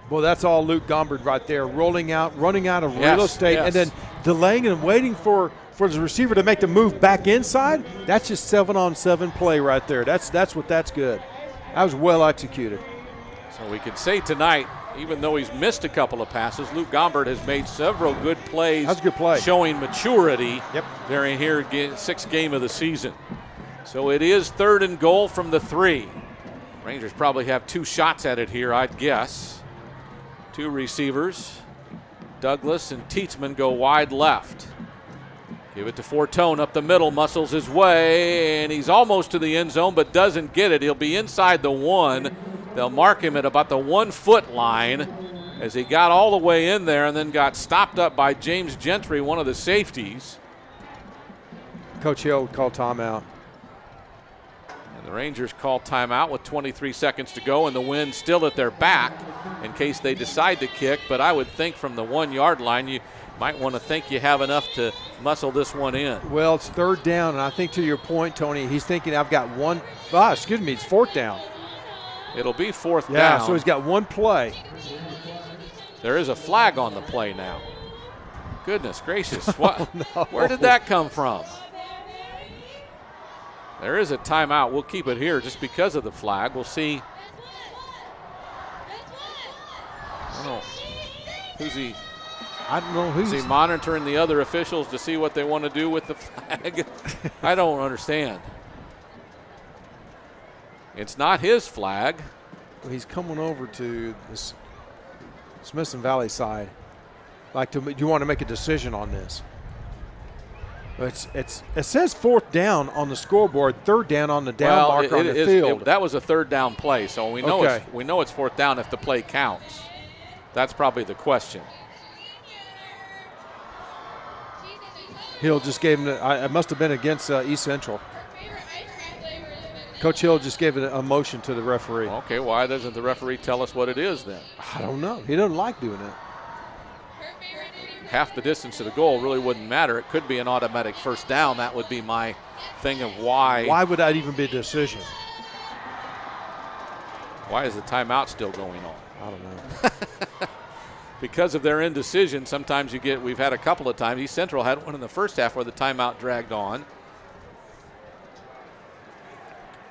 Well, that's all Luke Gombert right there, running out of real estate, yes. And then delaying and waiting for the receiver to make the move back inside. That's just 7-on-7 play right there. That's good. That was well executed. So we can say tonight, even though he's missed a couple of passes, Luke Gombert has made several good plays. That's a good play. Showing maturity. Yep. During here, 6th game of the season. So it is 3rd and goal from the 3. Rangers probably have 2 shots at it here, I'd guess. 2 receivers. Douglas and Tietzman go wide left. Give it to Fortone up the middle, muscles his way, and he's almost to the end zone but doesn't get it. He'll be inside the 1. They'll mark him at about the 1-foot line as he got all the way in there and then got stopped up by James Gentry, one of the safeties. Coach Hill would call timeout. And the Rangers call timeout with 23 seconds to go and the wind still at their back in case they decide to kick. But I would think from the 1-yard line you might want to think you have enough to muscle this one in. Well, it's 3rd down, and I think to your point, Tony, he's thinking I've got it's 4th down. It'll be 4th down. Yeah, so he's got 1 play. There is a flag on the play now. Goodness gracious. What? Oh, no. Where did that come from? There is a timeout. We'll keep it here just because of the flag. We'll see. I don't know. Is he monitoring the other officials to see what they want to do with the flag? I don't understand. It's not his flag. Well, he's coming over to this Smithson Valley side. You want to make a decision on this? It says 4th down on the scoreboard, 3rd down on the down marker on the field. That was a 3rd down play, so we know it's 4th down if the play counts. That's probably the question. Hill just gave him. It must have been against East Central. Coach Hill just gave a motion to the referee. Okay, why doesn't the referee tell us what it is then? I don't know. He doesn't like doing it. Half the distance to the goal really wouldn't matter. It could be an automatic 1st down. That would be my thing of why. Why would that even be a decision? Why is the timeout still going on? I don't know. because of their indecision, sometimes we've had a couple of times. East Central had one in the first half where the timeout dragged on.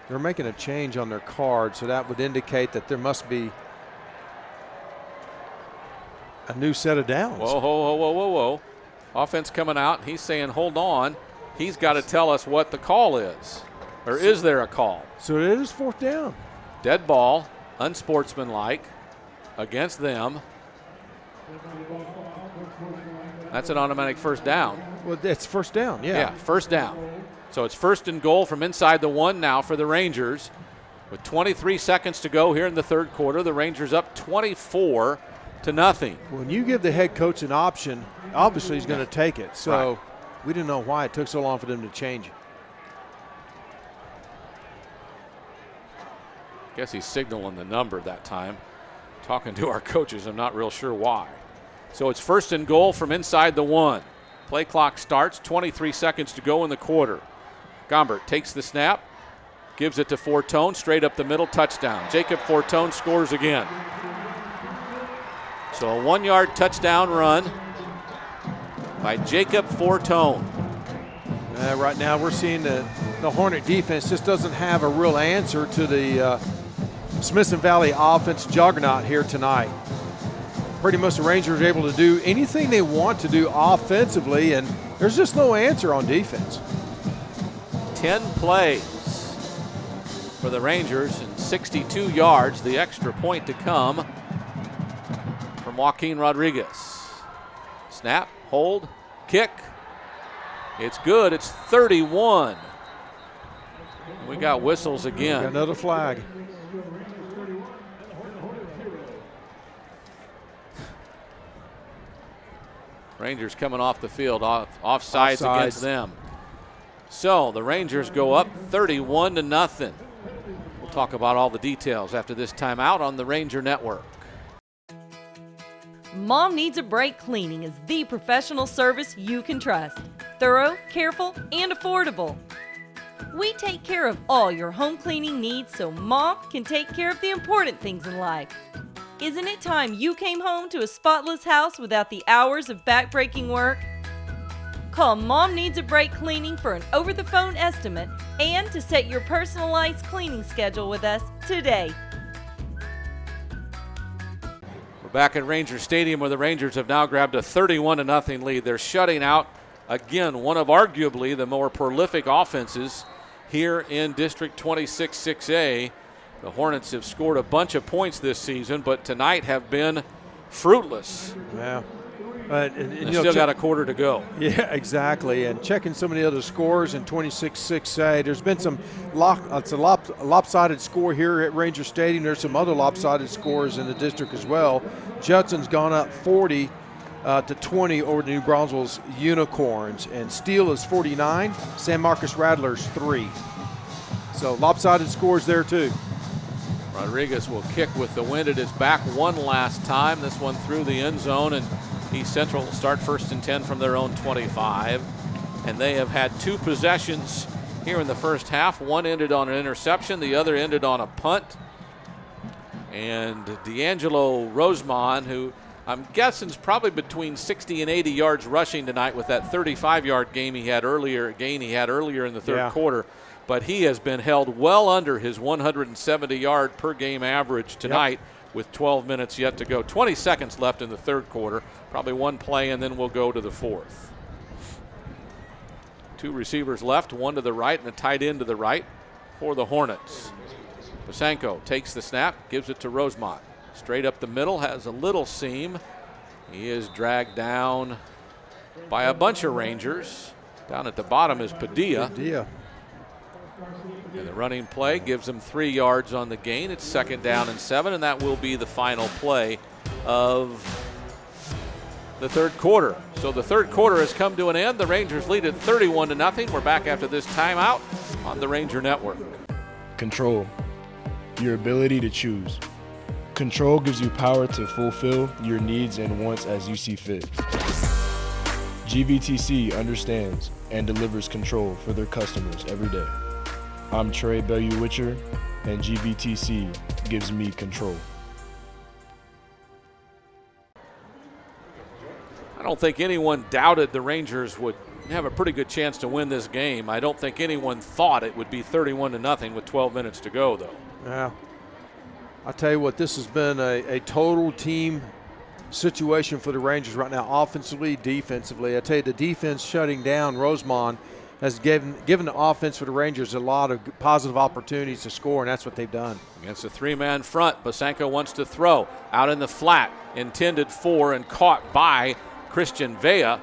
They're making a change on their card, so that would indicate that there must be a new set of downs. Whoa, whoa, whoa, whoa, whoa. Offense coming out. He's saying, hold on. He's got to tell us what the call is. Or is there a call? So it is 4th down. Dead ball, unsportsmanlike, against them. That's an automatic first down. Well, it's 1st down, yeah. Yeah, 1st down. So it's 1st and goal from inside the 1 now for the Rangers. With 23 seconds to go here in the 3rd quarter, the Rangers up 24-0. When you give the head coach an option, obviously he's going to take it. So we didn't know why it took so long for them to change it. Guess he's signaling the number that time. Talking to our coaches, I'm not real sure why. So it's 1st and goal from inside the 1. Play clock starts, 23 seconds to go in the quarter. Gombert takes the snap, gives it to Fortone, straight up the middle, touchdown. Jacob Fortone scores again. So a 1-yard touchdown run by Jacob Fortone. Right now we're seeing the Hornet defense just doesn't have a real answer to the Smithson Valley offense juggernaut here tonight. Pretty much the Rangers are able to do anything they want to do offensively, and there's just no answer on defense. 10 plays for the Rangers and 62 yards, the extra point to come from Joaquin Rodriguez. Snap, hold, kick. It's good. It's 31. We got whistles again. Got another flag. Rangers coming off the field, offsides against them. So the Rangers go up 31-0. We'll talk about all the details after this timeout on the Ranger Network. Mom Needs a Break Cleaning is the professional service you can trust. Thorough, careful, and affordable. We take care of all your home cleaning needs so Mom can take care of the important things in life. Isn't it time you came home to a spotless house without the hours of back-breaking work? Call Mom Needs a Break Cleaning for an over-the-phone estimate and to set your personalized cleaning schedule with us today. We're back at Ranger Stadium where the Rangers have now grabbed a 31-0 lead. They're shutting out, again, one of arguably the more prolific offenses here in District 26-6A. The Hornets have scored a bunch of points this season, but tonight have been fruitless. Yeah. And still got a quarter to go. Yeah, exactly. And checking some of the other scores in 26-6A, there's been some lopsided score here at Ranger Stadium. There's some other lopsided scores in the district as well. Judson's gone up 40 to 20 over the New Braunfels Unicorns, and Steele is 49. San Marcos Rattlers 3. So lopsided scores there too. Rodriguez will kick with the wind at his back one last time. This one through the end zone, and East Central will start 1st and 10 from their own 25. And they have had 2 possessions here in the first half. One ended on an interception, the other ended on a punt. And D'Angelo Rosemond, who I'm guessing is probably between 60 and 80 yards rushing tonight with that 35-yard gain he had earlier in the third quarter. But he has been held well under his 170-yard per game average tonight with 12 minutes yet to go. 20 seconds left in the third quarter. Probably one play, and then we'll go to the fourth. 2 receivers left, one to the right and a tight end to the right for the Hornets. Pasanko takes the snap, gives it to Rosemont. Straight up the middle, has a little seam. He is dragged down by a bunch of Rangers. Down at the bottom is Padilla. And the running play gives him 3 yards on the gain. It's 2nd down and 7, and that will be the final play of the third quarter. So the third quarter has come to an end. The Rangers lead at 31-0. We're back after this timeout on the Ranger Network. Control. Your ability to choose. Control gives you power to fulfill your needs and wants as you see fit. GVTC understands and delivers control for their customers every day. I'm Trey Bellew-Witcher, and GVTC gives me control. don't think anyone doubted the Rangers would have a pretty good chance to win this game. I don't think anyone thought it would be 31-0 with 12 minutes to go, though. Yeah. I'll tell you what, this has been a total team situation for the Rangers right now, offensively, defensively. I tell you, the defense shutting down Rosemont has given the offense for the Rangers a lot of positive opportunities to score, and that's what they've done. Against a three-man front, Bosanko wants to throw out in the flat, intended for and caught by Christian Vea.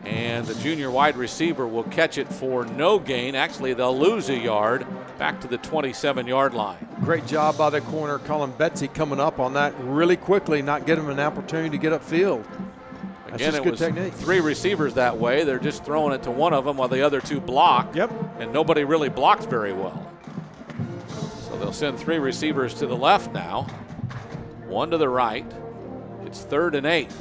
And the junior wide receiver will catch it for no gain. Actually, they'll lose a yard back to the 27-yard line. Great job by the corner, Colin Betsy, coming up on that really quickly, not getting him an opportunity to get upfield. That's Again, just it good was technique. 3 receivers that way. They're just throwing it to one of them while the other 2 block. Yep. And nobody really blocks very well. So they'll send 3 receivers to the left now, 1 to the right. It's 3rd and 8.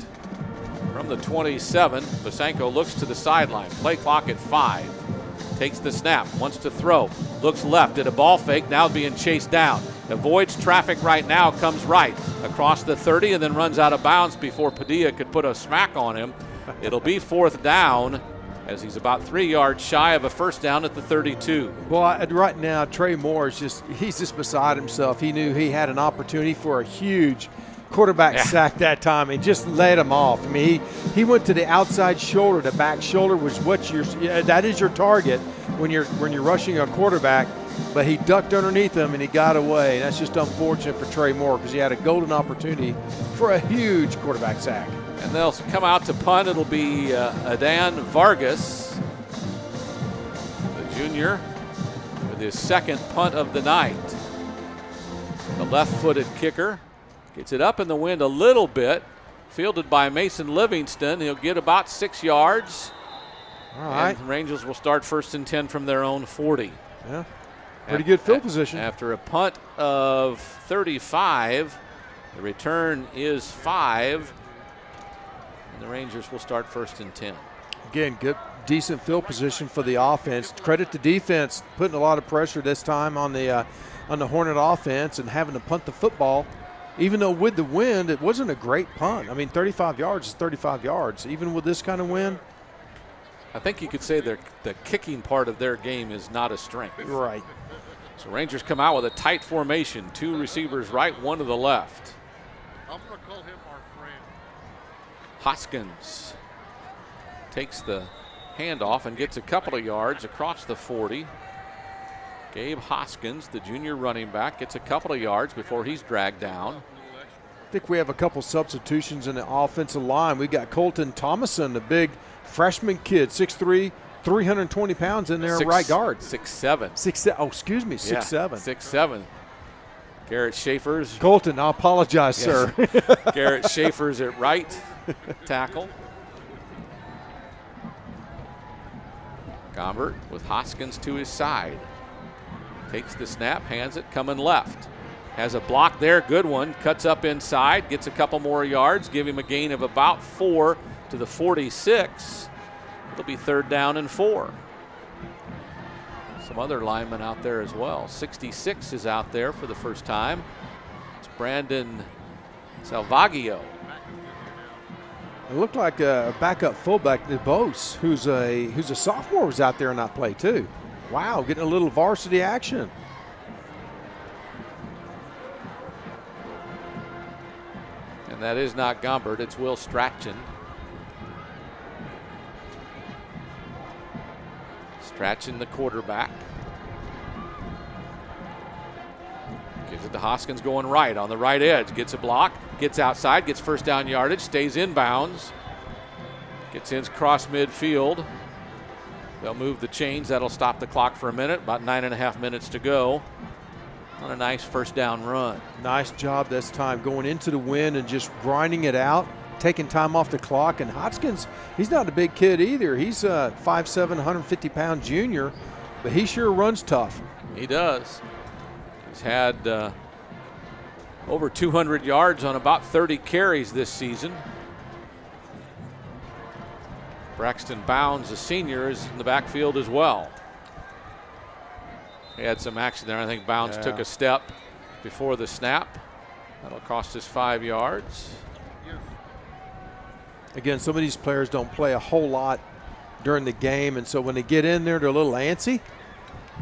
From the 27, Bosanko looks to the sideline. Play clock at 5. Takes the snap, wants to throw. Looks left, did a ball fake, now being chased down. Avoids traffic right now, comes right across the 30 and then runs out of bounds before Padilla could put a smack on him. It'll be 4th down as he's about 3 yards shy of a first down at the 32. Well, right now, Trey Moore is he's just beside himself. He knew he had an opportunity for a huge quarterback sack that time and just let him off. I mean, he went to the outside shoulder. The back shoulder was that is your target when you're rushing a quarterback. But he ducked underneath him and he got away. And that's just unfortunate for Trey Moore because he had a golden opportunity for a huge quarterback sack. And they'll come out to punt. It'll be Adan Vargas, the junior, with his 2nd punt of the night. The left-footed kicker gets it up in the wind a little bit, fielded by Mason Livingston. He'll get about 6 yards. All right. And the Rangers will start 1st and 10 from their own 40. Yeah. Pretty good field position. After a punt of 35, the return is 5, and the Rangers will start 1st and 10. Again, good, decent field position for the offense. Credit to defense, putting a lot of pressure this time on the Hornet offense and having to punt the football. Even though with the wind, it wasn't a great punt. I mean, 35 yards is 35 yards. Even with this kind of wind. I think you could say the kicking part of their game is not a strength. Right. So Rangers come out with a tight formation. 2 receivers right, 1 to the left. I'm going to call him our friend. Hoskins takes the handoff and gets a couple of yards across the 40. Gabe Hoskins, the junior running back, gets a couple of yards before he's dragged down. I think we have a couple substitutions in the offensive line. We got Colton Thomason, the big freshman kid, 6'3", 320 pounds in there, right guard. 6'7". 6'7". Oh, excuse me, 6'7". 6'7". Garrett Schaefer's. Colton, I apologize, sir. Garrett Schaefer's at right tackle. Gombert with Hoskins to his side. Takes the snap, hands it, coming left. Has a block there, good one. Cuts up inside, gets a couple more yards, give him a gain of about 4 to the 46. It'll be 3rd down and 4. Some other linemen out there as well. 66 is out there for the first time. It's Brandon Salvaggio. It looked like a backup fullback, DeBose, who's a sophomore, was out there in that play too. Wow, getting a little varsity action. And that is not Gombert, it's Will Strachan. Strachan, the quarterback. Gives it to Hoskins going right on the right edge. Gets a block, gets outside, gets first down yardage, stays inbounds. Gets in across midfield. They'll move the chains. That'll stop the clock for a minute. About 9.5 minutes to go on a nice first down run. Nice job this time going into the wind and just grinding it out, taking time off the clock. And Hoskins, he's not a big kid either. He's a 5'7", 150-pound junior, but he sure runs tough. He does. He's had over 200 yards on about 30 carries this season. Braxton Bounds, a senior, is in the backfield as well. He had some action there. I think Bounds took a step before the snap. That'll cost us 5 yards. Again, some of these players don't play a whole lot during the game, and so when they get in there, they're a little antsy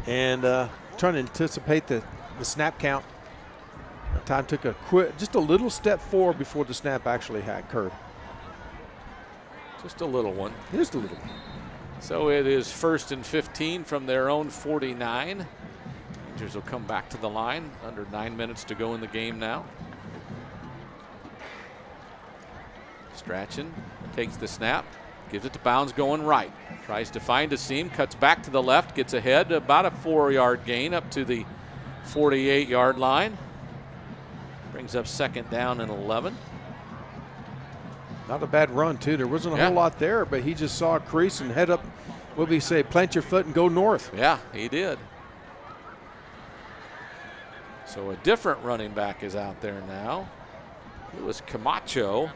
and trying to anticipate the snap count. That time took just a little step forward before the snap actually had occurred. Just a little one. Just a little one. So it is 1st and 15 from their own 49. Rangers will come back to the line. Under 9 minutes to go in the game now. Strachan takes the snap, gives it to Bounds going right. Tries to find a seam, cuts back to the left, gets ahead, about a 4-yard gain up to the 48-yard line. Brings up 2nd down and 11. Not a bad run, too. There wasn't a whole lot there, but he just saw a crease and head up, what we say, plant your foot and go north. Yeah, he did. So a different running back is out there now. It was Camacho,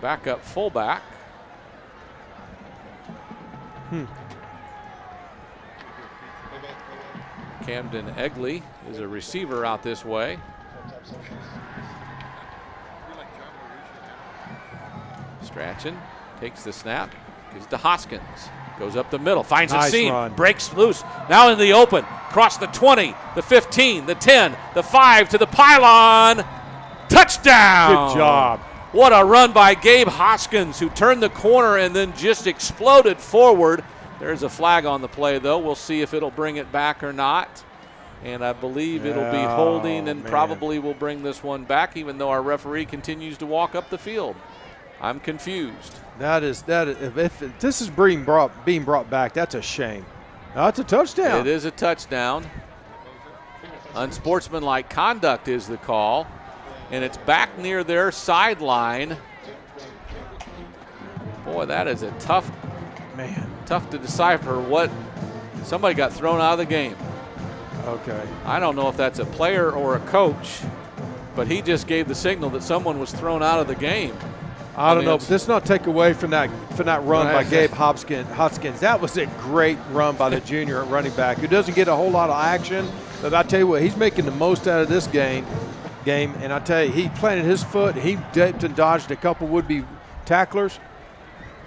backup fullback. Camden Egley is a receiver out this way. Strachan takes the snap, gives it to Hoskins. Goes up the middle, finds a seam, run. Breaks loose. Now in the open, across the 20, the 15, the 10, the 5 to the pylon. Touchdown! Good job. What a run by Gabe Hoskins, who turned the corner and then just exploded forward. There's a flag on the play, though. We'll see if it'll bring it back or not. And I believe it'll be holding and probably will bring this one back, even though our referee continues to walk up the field. I'm confused. If this is being brought back, that's a shame. That's a touchdown. It is a touchdown. Unsportsmanlike conduct is the call, and it's back near their sideline. Boy, that is a tough to decipher what somebody got thrown out of the game. Okay. I don't know if that's a player or a coach, but he just gave the signal that someone was thrown out of the game. I don't know, but this not take away from that run by Gabe Hoskins. That was a great run by the junior running back, who doesn't get a whole lot of action. But I tell you what, he's making the most out of this game. And I tell you, he planted his foot. He dipped and dodged a couple would-be tacklers,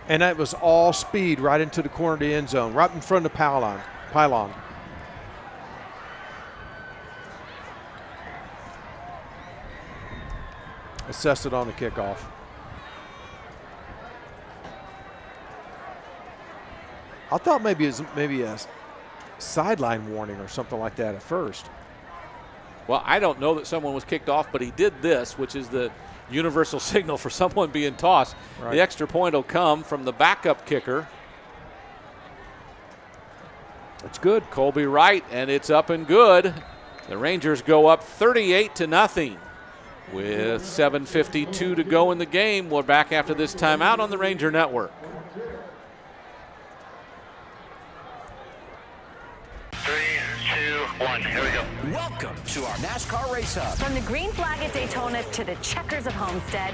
and that was all speed right into the corner of the end zone, right in front of the pylon. Assessed it on the kickoff. I thought maybe a sideline warning or something like that at first. Well, I don't know that someone was kicked off, but he did this, which is the universal signal for someone being tossed. Right. The extra point will come from the backup kicker. That's good. Colby Wright, and it's up and good. The Rangers go up 38-0 with 7:52 to go in the game. We're back after this timeout on the Ranger Network. 3, 2, 1, here we go. Welcome to our NASCAR Race Hub. From the green flag at Daytona to the checkers of Homestead.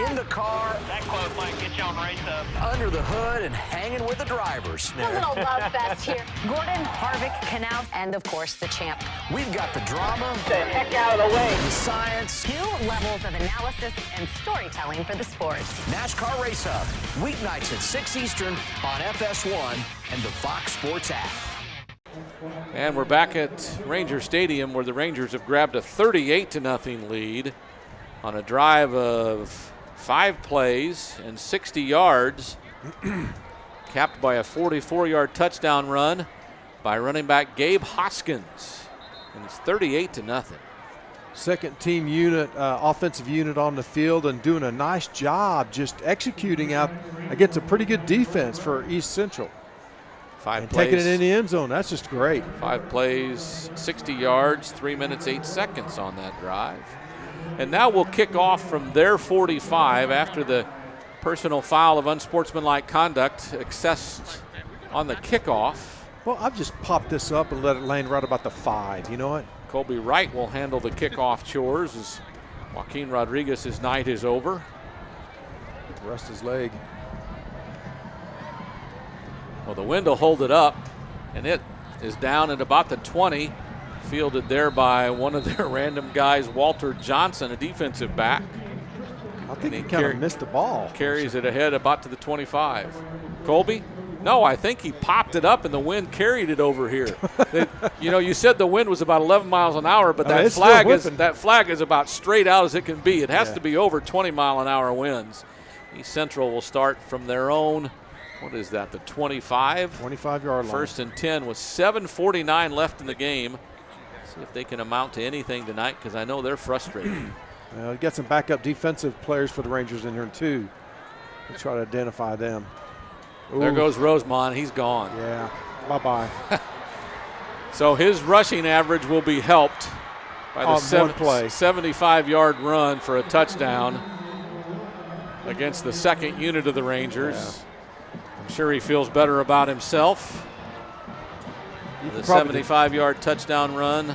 In the car. That close might get you on Race Hub. Under the hood and hanging with the drivers. A little love fest here. Gordon, Harvick, Canal, and of course the champ. We've got the drama. Get the heck out of the way. The science. 2 levels of analysis and storytelling for the sport. NASCAR Race Hub. Weeknights at 6 Eastern on FS1 and the Fox Sports app. And we're back at Ranger Stadium, where the Rangers have grabbed a 38-0 lead on a drive of 5 plays and 60 yards, capped by a 44-yard touchdown run by running back Gabe Hoskins. And it's 38-0. Second team unit, offensive unit on the field, and doing a nice job just executing out against a pretty good defense for East Central. 5 plays. Taking it in the end zone, that's just great. 5 plays, 60 yards, 3 minutes, 8 seconds on that drive. And now we'll kick off from their 45 after the personal foul of unsportsmanlike conduct accessed on the kickoff. Well, I've just popped this up and let it land right about the 5. You know what? Colby Wright will handle the kickoff chores as Joaquin Rodriguez's night is over. Rest his leg. Well, the wind will hold it up, and it is down at about the 20, fielded there by one of their random guys, Walter Johnson, a defensive back. I think he kind of missed the ball. Carries it ahead about to the 25. Colby? No, I think he popped it up and the wind carried it over here. You said the wind was about 11 miles an hour, but that flag is about straight out as it can be. It has to be over 20-mile-an-hour winds. East Central will start from their own, what is that, the 25? 25-yard line. 1st and 10 with 7:49 left in the game. See if they can amount to anything tonight, because I know they're frustrated. Well, get some backup defensive players for the Rangers in here, too. We'll try to identify them. There goes Rosemont. He's gone. Yeah. Bye-bye. So his rushing average will be helped by the 75-yard run for a touchdown against the second unit of the Rangers. Yeah. I'm sure he feels better about himself. The 75-yard touchdown run.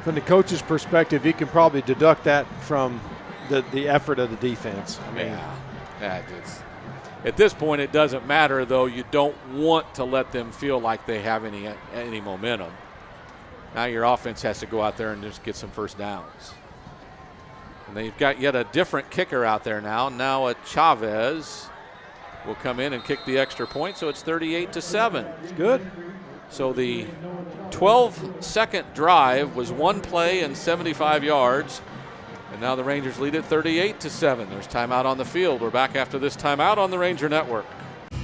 From the coach's perspective, he can probably deduct that from the effort of the defense. I mean, at this point, it doesn't matter, though. You don't want to let them feel like they have any momentum. Now your offense has to go out there and just get some first downs. And they've got yet a different kicker out there now. Now Chavez will come in and kick the extra point, so it's 38-7. It's good. So the 12-second drive was one play and 75 yards. And now the Rangers lead it 38-7. There's timeout on the field. We're back after this timeout on the Ranger Network.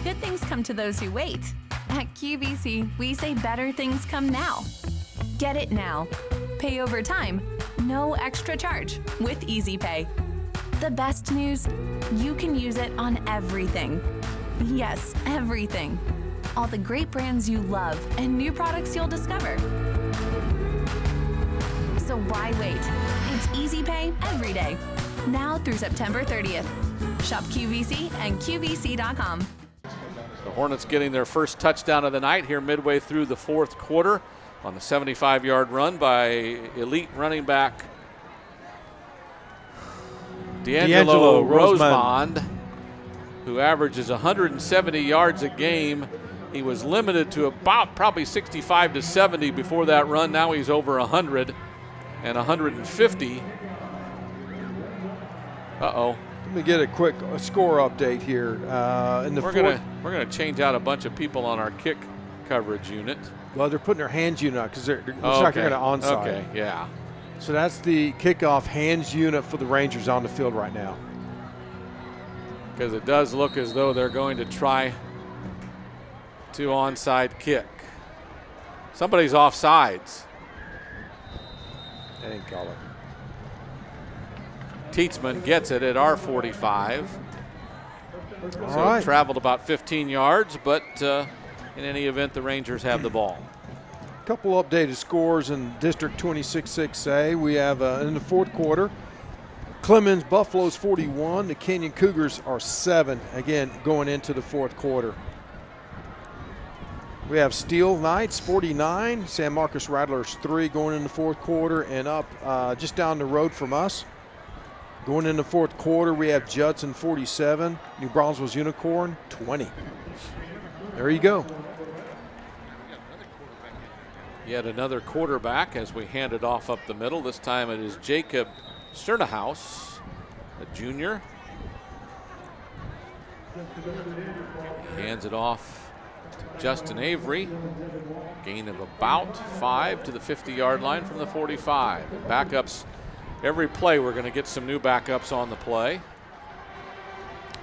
Good things come to those who wait. At QVC, we say better things come now. Get it now. Pay over time. No extra charge with Easy Pay. The best news? You can use it on everything. Yes, everything. All the great brands you love and new products you'll discover. So why wait? It's Easy Pay every day. Now through September 30th. Shop QVC and QVC.com. The Hornets getting their first touchdown of the night here midway through the fourth quarter on the 75-yard run by elite running back D'Angelo Rosemond, who averages 170 yards a game. He was limited to about probably 65 to 70 before that run. Now he's over 100 and 150. Let me get a quick score update here. We're gonna change out a bunch of people on our kick coverage unit. Well, they're putting their hands unit on because it looks like they're going to onside. Okay, yeah. So that's the kickoff hands unit for the Rangers on the field right now. Because it does look as though they're going to try to onside kick. Somebody's offsides. They didn't call it. Tietzman gets it at our 45. So traveled about 15 yards, but in any event, the Rangers have the ball. A couple updated scores in District 26-6A. We have in the fourth quarter, Clemens Buffaloes 41. The Canyon Cougars are 7, again, going into the fourth quarter. We have Steel Knights 49, San Marcos Rattlers 3 going in the fourth quarter, and up just down the road from us. Going in the fourth quarter, we have Judson 47, New Braunfels Unicorn 20. There you go. Yet another quarterback as we hand it off up the middle. This time it is Jacob Sternahouse, a junior. He hands it off to Justin Avery. Gain of about 5 to the 50-yard line from the 45. Backups every play. We're going to get some new backups on the play.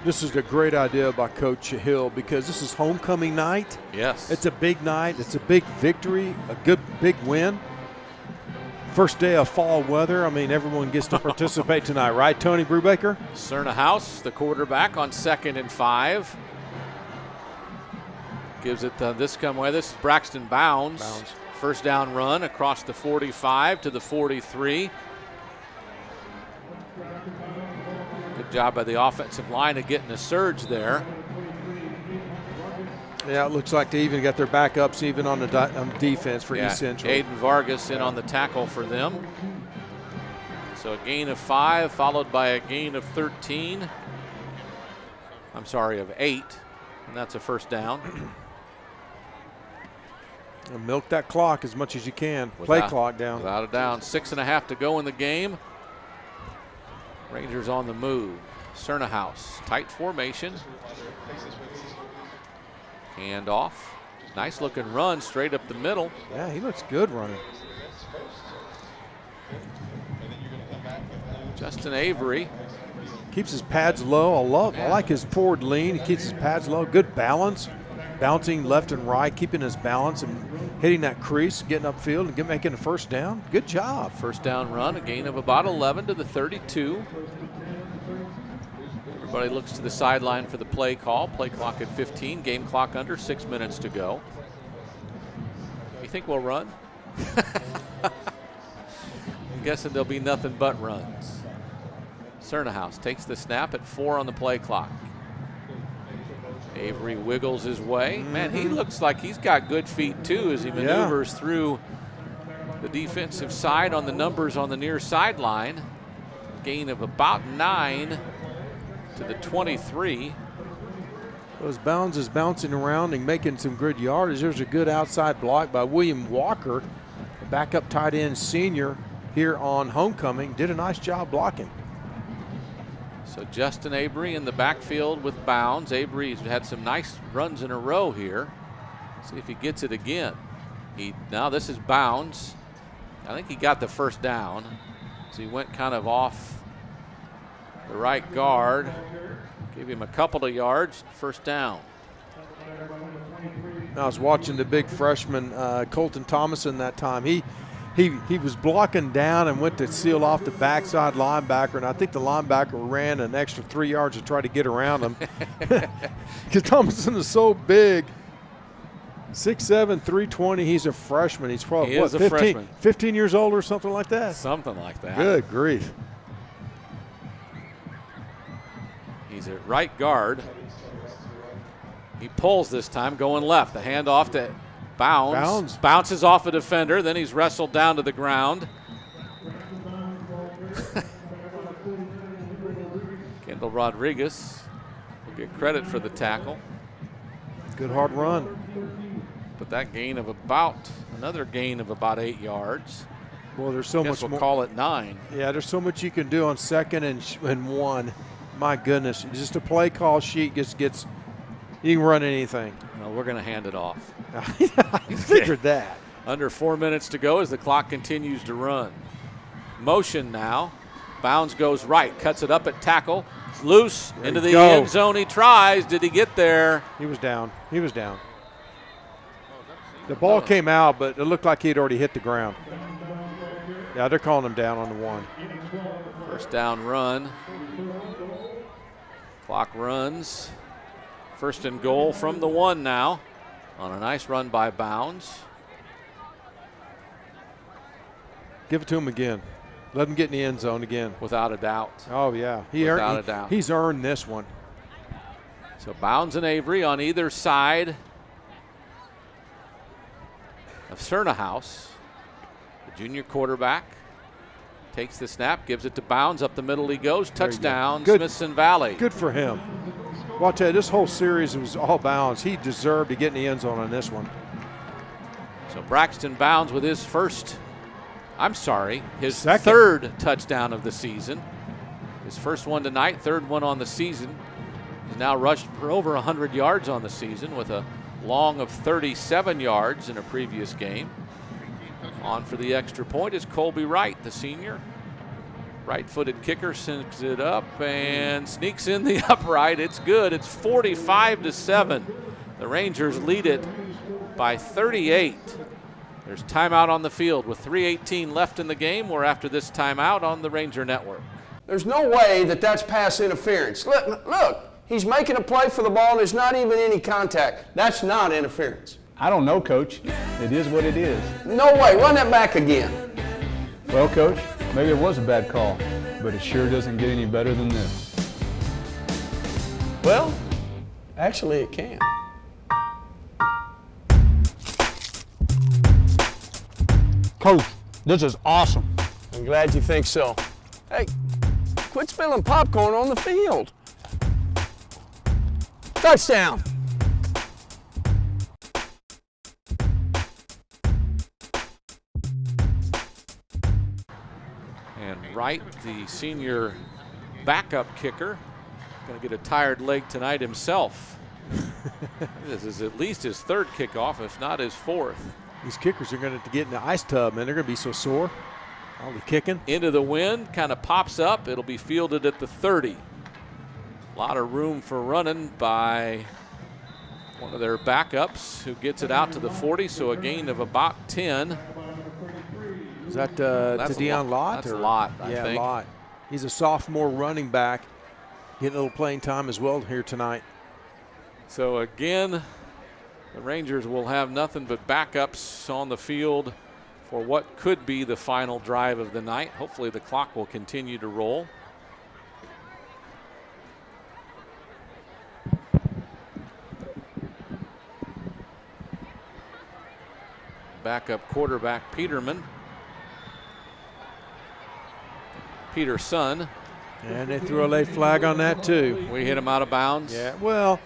This is a great idea by Coach Hill because this is homecoming night. Yes. It's a big night. It's a big victory, a good big win. First day of fall weather. I mean, everyone gets to participate tonight, right, Tony Brubaker? Sternahouse, the quarterback, on 2nd and 5. Gives it this way. This is Braxton Bounds. First down run across the 45 to the 43. Good job by the offensive line of getting a surge there. Yeah, it looks like they even got their backups even on the defense for East Central. Aiden Vargas in on the tackle for them. So a gain of 5 followed by a gain of 13. I'm sorry, of 8. And that's a first down. And milk that clock as much as you can. Play clock down. Without a down. 6.5 to go in the game. Rangers on the move. Cernahouse, tight formation. Hand off. Nice looking run straight up the middle. Yeah, he looks good running. Justin Avery. Keeps his pads low. I like his forward lean. He keeps his pads low. Good balance. Bouncing left and right, keeping his balance and hitting that crease, getting upfield and making a first down. Good job. First down run, a gain of about 11 to the 32. Everybody looks to the sideline for the play call. Play clock at 15, game clock under, 6 minutes to go. You think we'll run? I'm guessing there'll be nothing but runs. Cernahouse takes the snap at 4 on the play clock. Avery wiggles his way. Man, he looks like he's got good feet too as he maneuvers through the defensive side on the numbers on the near sideline. Gain of about 9 to the 23. Those Bounds is bouncing around and making some good yardage. There's a good outside block by William Walker, a backup tight end senior here on homecoming. Did a nice job blocking. So Justin Avery in the backfield with Bounds. Avery's had some nice runs in a row here. See if he gets it again. Now this is Bounds. I think he got the first down. So he went kind of off the right guard. Gave him a couple of yards. First down. I was watching the big freshman Colton Thomason that time. He was blocking down and went to seal off the backside linebacker, and I think the linebacker ran an extra 3 yards to try to get around him. Because Thomason is so big. 6'7", 320. He's a freshman. He's probably, he is a freshman. 15 years old or something like that? Something like that. Good grief. He's at right guard. He pulls this time, going left. The handoff to Bounds. Bounces off a defender, then he's wrestled down to the ground. Kendall Rodriguez will get credit for the tackle. Good hard run. But that gain of another gain of about 8 yards. Well, there's so much we'll more. Call it 9. Yeah, there's so much you can do on second and 1. My goodness, just a play call sheet gets you can run anything. Well, we're going to hand it off. I figured that. Under 4 minutes to go as the clock continues to run. Motion now. Bounds goes right, cuts it up at tackle. Loose into the end zone. He tries. Did he get there? He was down. He was down. The ball came out, but it looked like he had already hit the ground. Yeah, they're calling him down on the 1. First down run. Clock runs. First and goal from the 1 now on a nice run by Bounds. Give it to him again. Let him get in the end zone again. Without a doubt. Oh, yeah. Without a doubt. He's earned this one. So Bounds and Avery on either side of Cernahouse. The junior quarterback takes the snap, gives it to Bounds. Up the middle he goes. Touchdown, Smithson Valley. Good for him. Well, I'll tell you, this whole series was all Bounds. He deserved to get in the end zone on this one. So Braxton Bounds with his his second. Third touchdown of the season. His first one tonight, third one on the season. He's now rushed for over 100 yards on the season with a long of 37 yards in a previous game. On for the extra point is Colby Wright, the senior. Right-footed kicker sinks it up and sneaks in the upright. It's good. It's 45-7. The Rangers lead it by 38. There's timeout on the field with 3:18 left in the game. We're after this timeout on the Ranger Network. There's no way that's pass interference. Look, he's making a play for the ball and there's not even any contact. That's not interference. I don't know, Coach. It is what it is. No way. Run that back again. Well, Coach, maybe it was a bad call, but it sure doesn't get any better than this. Well, actually it can. Coach, this is awesome. I'm glad you think so. Hey, quit spilling popcorn on the field. Touchdown. And Wright, the senior backup kicker. Going to get a tired leg tonight himself. This is at least his third kickoff, if not his fourth. These kickers are going to get in the ice tub, man. They're going to be so sore. All the kicking. Into the wind, kind of pops up. It'll be fielded at the 30. A lot of room for running by one of their backups who gets it out to the 40, so a gain of about 10. Is that to Deion Lott? That's Lott, I think. Yeah, Lott. He's a sophomore running back, getting a little playing time as well here tonight. So again, the Rangers will have nothing but backups on the field for what could be the final drive of the night. Hopefully the clock will continue to roll. Backup quarterback Peterson. And they threw a late flag on that too. We hit him out of bounds. Yeah, well,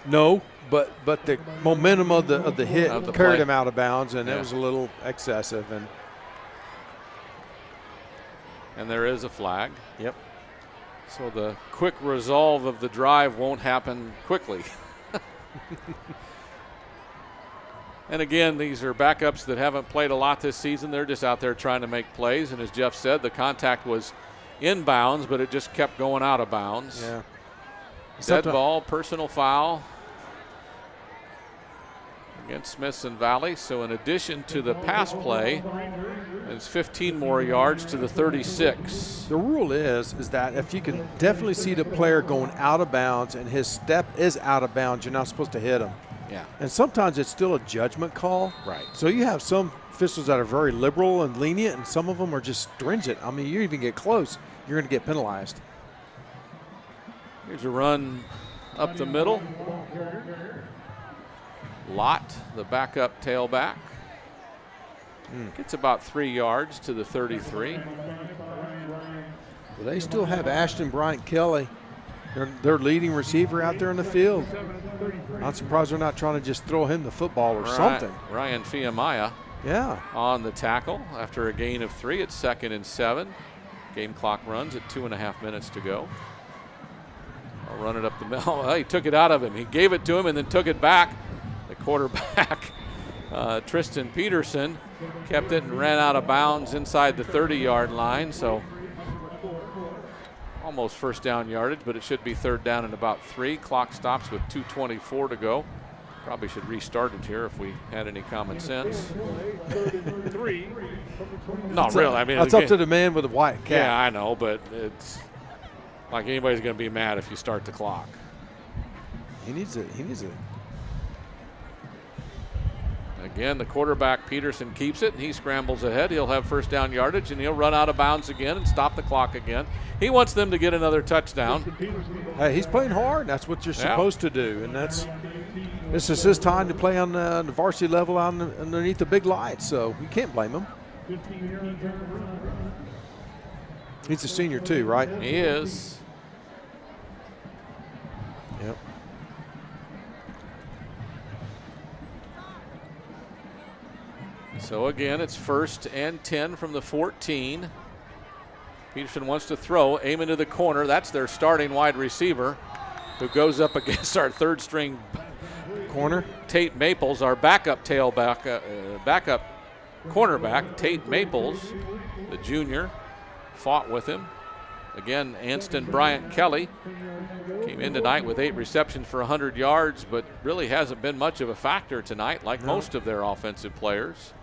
no, but the momentum of the hit carried him out of bounds, and it was a little excessive. And there is a flag. Yep. So the quick resolve of the drive won't happen quickly. And again, these are backups that haven't played a lot this season. They're just out there trying to make plays. And as Jeff said, the contact was inbounds, but it just kept going out of bounds. Yeah. Dead ball, personal foul against Smithson Valley. So in addition to the pass play, it's 15 more yards to the 36. The rule is that if you can definitely see the player going out of bounds and his step is out of bounds, you're not supposed to hit him. Yeah. And sometimes it's still a judgment call. Right. So you have some officials that are very liberal and lenient, and some of them are just stringent. I mean, you even get close, you're going to get penalized. Here's a run up the middle. Lott, the backup tailback, gets about 3 yards to the 33. Well, they still have Ashton Bryant Kelly, their leading receiver out there in the field. I'm surprised they're not trying to just throw him the football or something. Ryan Fiamaya on the tackle after a gain of 3 at 2nd and 7. Game clock runs at 2.5 minutes to go. I'll run it up the middle. Well, he took it out of him. He gave it to him and then took it back. The quarterback, Tristan Peterson, kept it and ran out of bounds inside the 30-yard line. So almost first down yardage, but it should be third down and about 3. Clock stops with 2:24 to go. Probably should restart it here if we had any common sense. Not really. I mean, that's up to the man with the white cap. Yeah, I know, but it's like anybody's going to be mad if you start the clock. He needs it. He needs it. Again, the quarterback, Peterson, keeps it, and he scrambles ahead. He'll have first down yardage, and he'll run out of bounds again and stop the clock again. He wants them to get another touchdown. Hey, he's playing hard. That's what you're supposed to do, and this is his time to play on the varsity level underneath the big lights, so you can't blame him. He's a senior too, right? He is. Yep. So again, it's 1st and 10 from the 14. Peterson wants to throw, aim into the corner. That's their starting wide receiver, who goes up against our third string corner, Tate Maples, our backup backup cornerback, Tate Maples, the junior, fought with him. Again, Anston Bryant Kelly came in tonight with 8 receptions for 100 yards, but really hasn't been much of a factor tonight, like most of their offensive players.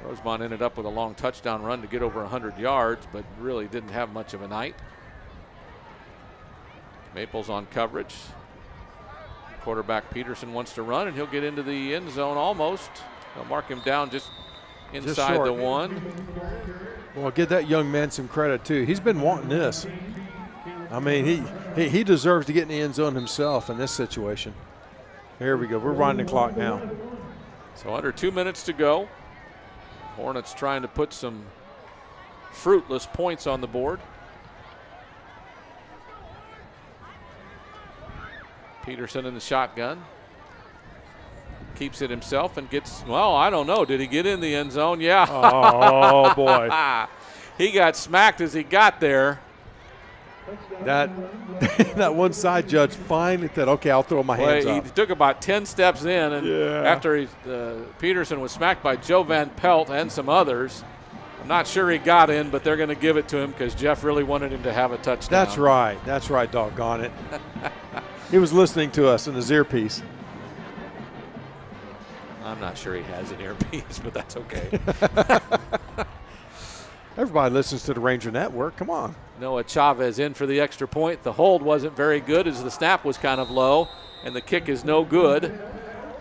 Rosemont ended up with a long touchdown run to get over 100 yards, but really didn't have much of a night. Maples on coverage. Quarterback Peterson wants to run, and he'll get into the end zone almost. They'll mark him down just inside the 1. Well, give that young man some credit, too. He's been wanting this. I mean, he deserves to get in the end zone himself in this situation. Here we go. We're running the clock now. So under 2 minutes to go. Hornets trying to put some fruitless points on the board. Peterson in the shotgun. Keeps it himself and gets, well, I don't know. Did he get in the end zone? Yeah. Oh, boy. He got smacked as he got there. That that one side judge finally said, okay, I'll throw my hands up. He took about 10 steps in, and after Peterson was smacked by Joe Van Pelt and some others, I'm not sure he got in, but they're going to give it to him because Jeff really wanted him to have a touchdown. That's right. That's right, doggone it. He was listening to us in his earpiece. I'm not sure he has an earpiece, but that's okay. Everybody listens to the Ranger Network. Come on. Noah Chavez in for the extra point. The hold wasn't very good as the snap was kind of low, and the kick is no good.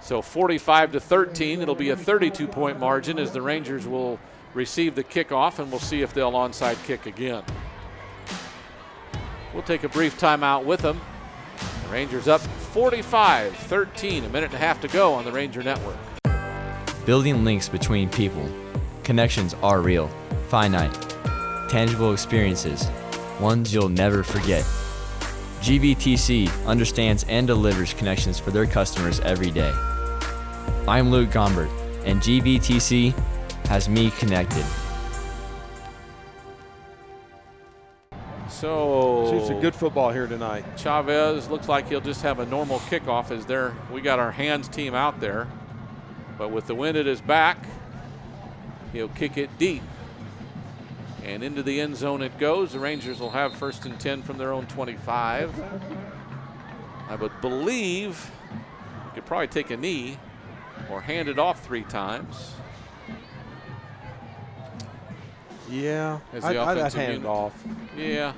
So 45-13. It'll be a 32-point margin as the Rangers will receive the kickoff, and we'll see if they'll onside kick again. We'll take a brief timeout with them. The Rangers up 45-13. A minute and a half to go on the Ranger Network. Building links between people. Connections are real, finite, tangible experiences, ones you'll never forget. GVTC understands and delivers connections for their customers every day. I'm Luke Gombert, and GVTC has me connected. So see some good football here tonight. Chavez looks like he'll just have a normal kickoff as we got our hands team out there. But with the wind at his back, he'll kick it deep. And into the end zone it goes. The Rangers will have 1st and 10 from their own 25. I would believe you could probably take a knee or hand it off 3 times. Yeah, As the I'd offensive hand unit. it off. Yeah,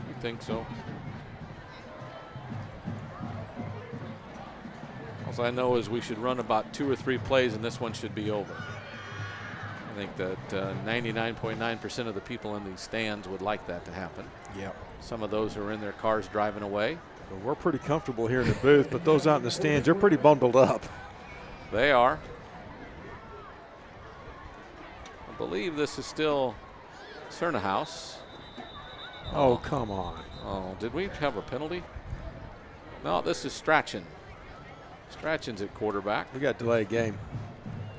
I think so. All I know is we should run about 2 or 3 plays and this one should be over. I think that 99.9% of the people in these stands would like that to happen. Yep. Some of those who are in their cars driving away. Well, we're pretty comfortable here in the booth, but those out in the stands, they're pretty bundled up. They are. I believe this is still Cernahouse. Oh, come on. Oh, did we have a penalty? No, this is Strachan. Strachan's at quarterback. We got delayed game.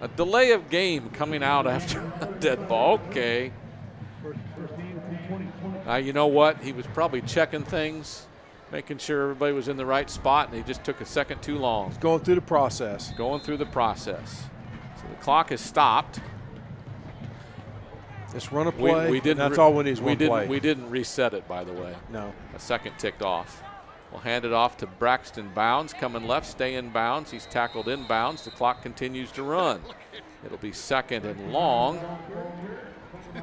A delay of game coming out after a dead ball. Okay. You know what? He was probably checking things, making sure everybody was in the right spot, and he just took a second too long. He's going through the process. Going through the process. So the clock is stopped. Just run a play. We didn't. That's all we need is one play. We didn't reset it, by the way. No. A second ticked off. We'll hand it off to Braxton Bounds. Coming left, stay in bounds. He's tackled in bounds. The clock continues to run. It'll be 2nd and long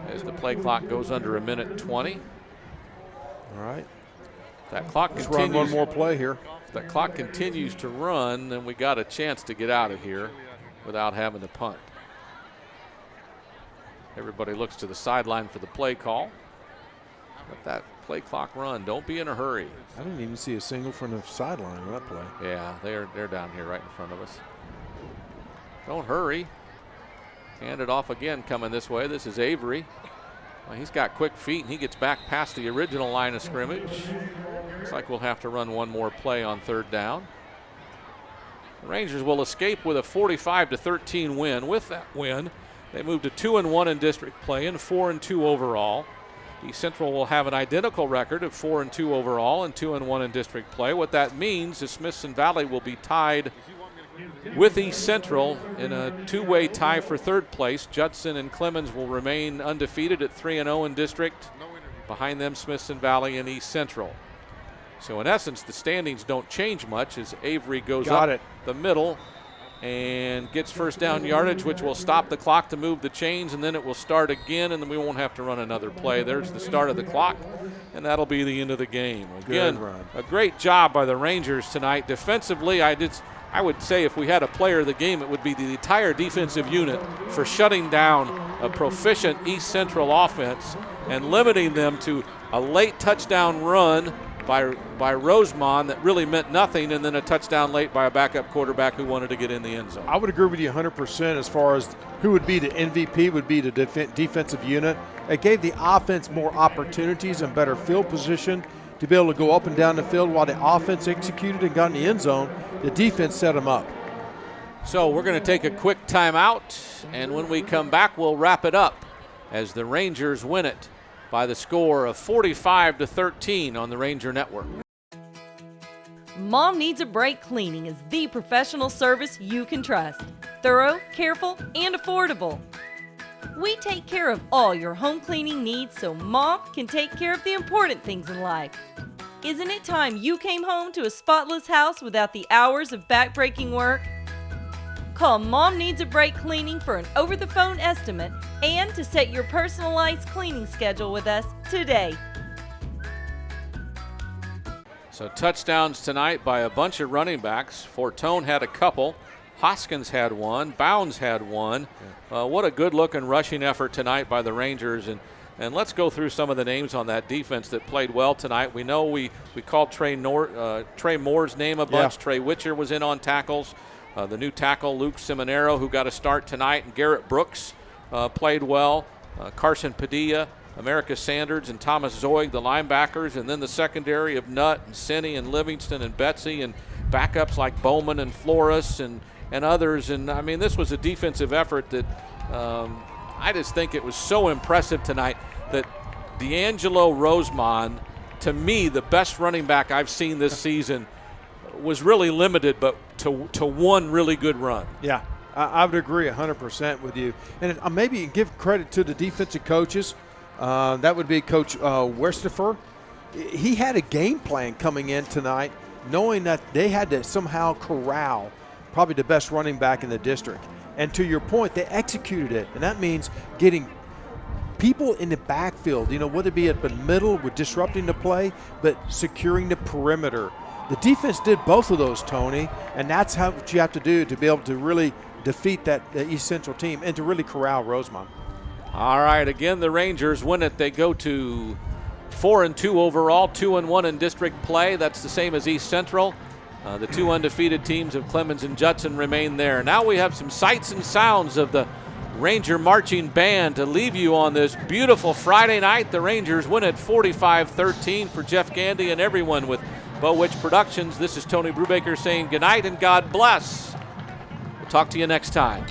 as the play clock goes under 1:20. All right. That clock Let's continues. run one more play here. If that clock continues to run, then we got a chance to get out of here without having to punt. Everybody looks to the sideline for the play call. Let that play clock run. Don't be in a hurry. I didn't even see a single from the sideline on that play. Yeah, they're down here right in front of us. Don't hurry. Hand it off again coming this way. This is Avery. Well, he's got quick feet, and he gets back past the original line of scrimmage. Looks like we'll have to run one more play on 3rd down. The Rangers will escape with a 45-13 win. With that win, they move to 2-1 in district play and 4-2 overall. East Central will have an identical record of 4-2 overall and 2-1 in district play. What that means is Smithson Valley will be tied with East Central in a 2-way tie for 3rd place. Judson and Clemens will remain undefeated at 3-0 in district. Behind them, Smithson Valley and East Central. So in essence, the standings don't change much as Avery goes up the middle and gets 1st down yardage, which will stop the clock to move the chains, and then it will start again, and then we won't have to run another play. There's the start of the clock, and that'll be the end of the game. Again, a great job by the Rangers tonight. Defensively, I would say if we had a player of the game, it would be the entire defensive unit for shutting down a proficient East Central offense and limiting them to a late touchdown run by Rosemond that really meant nothing, and then a touchdown late by a backup quarterback who wanted to get in the end zone. I would agree with you 100% as far as who would be the MVP would be the defensive unit. It gave the offense more opportunities and better field position to be able to go up and down the field while the offense executed and got in the end zone. The defense set them up. So we're going to take a quick timeout, and when we come back, we'll wrap it up as the Rangers win it by the score of 45-13 on the Ranger Network. Mom Needs a Break Cleaning is the professional service you can trust. Thorough, careful, and affordable. We take care of all your home cleaning needs so Mom can take care of the important things in life. Isn't it time you came home to a spotless house without the hours of back-breaking work? Call Mom Needs a Break Cleaning for an over-the-phone estimate and to set your personalized cleaning schedule with us today. So touchdowns tonight by a bunch of running backs. Fortone had a couple. Hoskins had one. Bounds had one. What a good-looking rushing effort tonight by the Rangers. And let's go through some of the names on that defense that played well tonight. We know we called Trey Moore's name a bunch. Yeah. Trey Witcher was in on tackles. The new tackle, Luke Seminaro, who got a start tonight. And Garrett Brooks played well. Carson Padilla, America Sanders, and Thomas Zoig, the linebackers. And then the secondary of Nutt and Sinney and Livingston and Betsy, and backups like Bowman and Flores and others. And, I mean, this was a defensive effort that I just think it was so impressive tonight that D'Angelo Rosemond, to me, the best running back I've seen this season, was really limited, but to one really good run. Yeah, I would agree 100% with you. And maybe give credit to the defensive coaches. That would be Coach Westifer. He had a game plan coming in tonight, knowing that they had to somehow corral probably the best running back in the district. And to your point, they executed it. And that means getting people in the backfield, whether it be at the middle with disrupting the play, but securing the perimeter. The defense did both of those, Tony, and that's what you have to do to be able to really defeat that East Central team and to really corral Rosemont. All right, again, the Rangers win it. They go to 4-2 overall, 2-1 in district play. That's the same as East Central. The two undefeated teams of Clemens and Judson remain there. Now we have some sights and sounds of the Ranger Marching Band to leave you on this beautiful Friday night. The Rangers win it 45-13 for Geff Gandy and everyone with Bow Witch Productions. This is Tony Brubaker saying goodnight and God bless. We'll talk to you next time.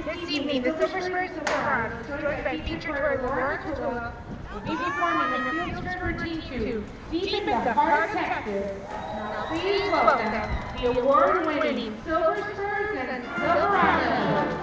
This evening, the Silver Spurs of Florida, joined by featured tour Laura Cola, will be performing in the Field Spur Team 2, deep in the heart of Texas. Now please welcome the award-winning Silver Spurs and Silverados.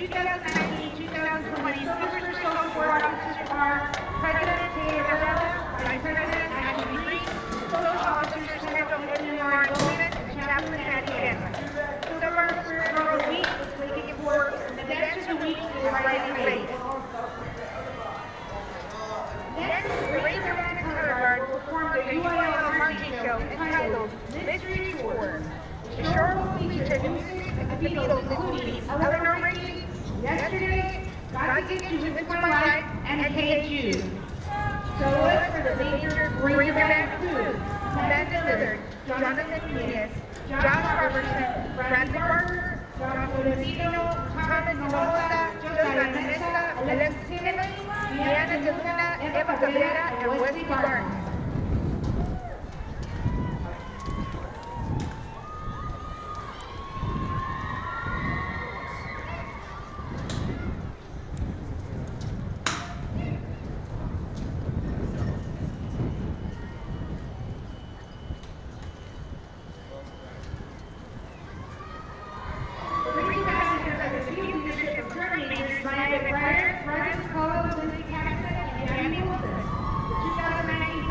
2019-2020 Silver Social Officers are President Taylor, Vice President Ashley Green, Social Officers Central Lauren Goldman, and Chaplain Patty Chandler. Silver Girl of the Week is Lincoln Forbes, and the Dance of the Week is Riley Faith. Next, the Razor Band Color Guard performed a UIL marching show entitled Mystery Tour. The show will feature music and the Beatles, including Eleanor Rigby, Yesterday, God Gets You With My Life, and Hey Jude. Soloists for the Razor Band include Beth Dillard, Jonathan Venus, Josh Robertson, Brandon Barker, John Polizino, Thomas Nola, Josiah Nessa, Alexis Hillary, Deanna DeLuna, Eva Cabrera, and Wesley Barton. Ryan Collins, Lindsay Caxton, and Jamie Wilson. The 2019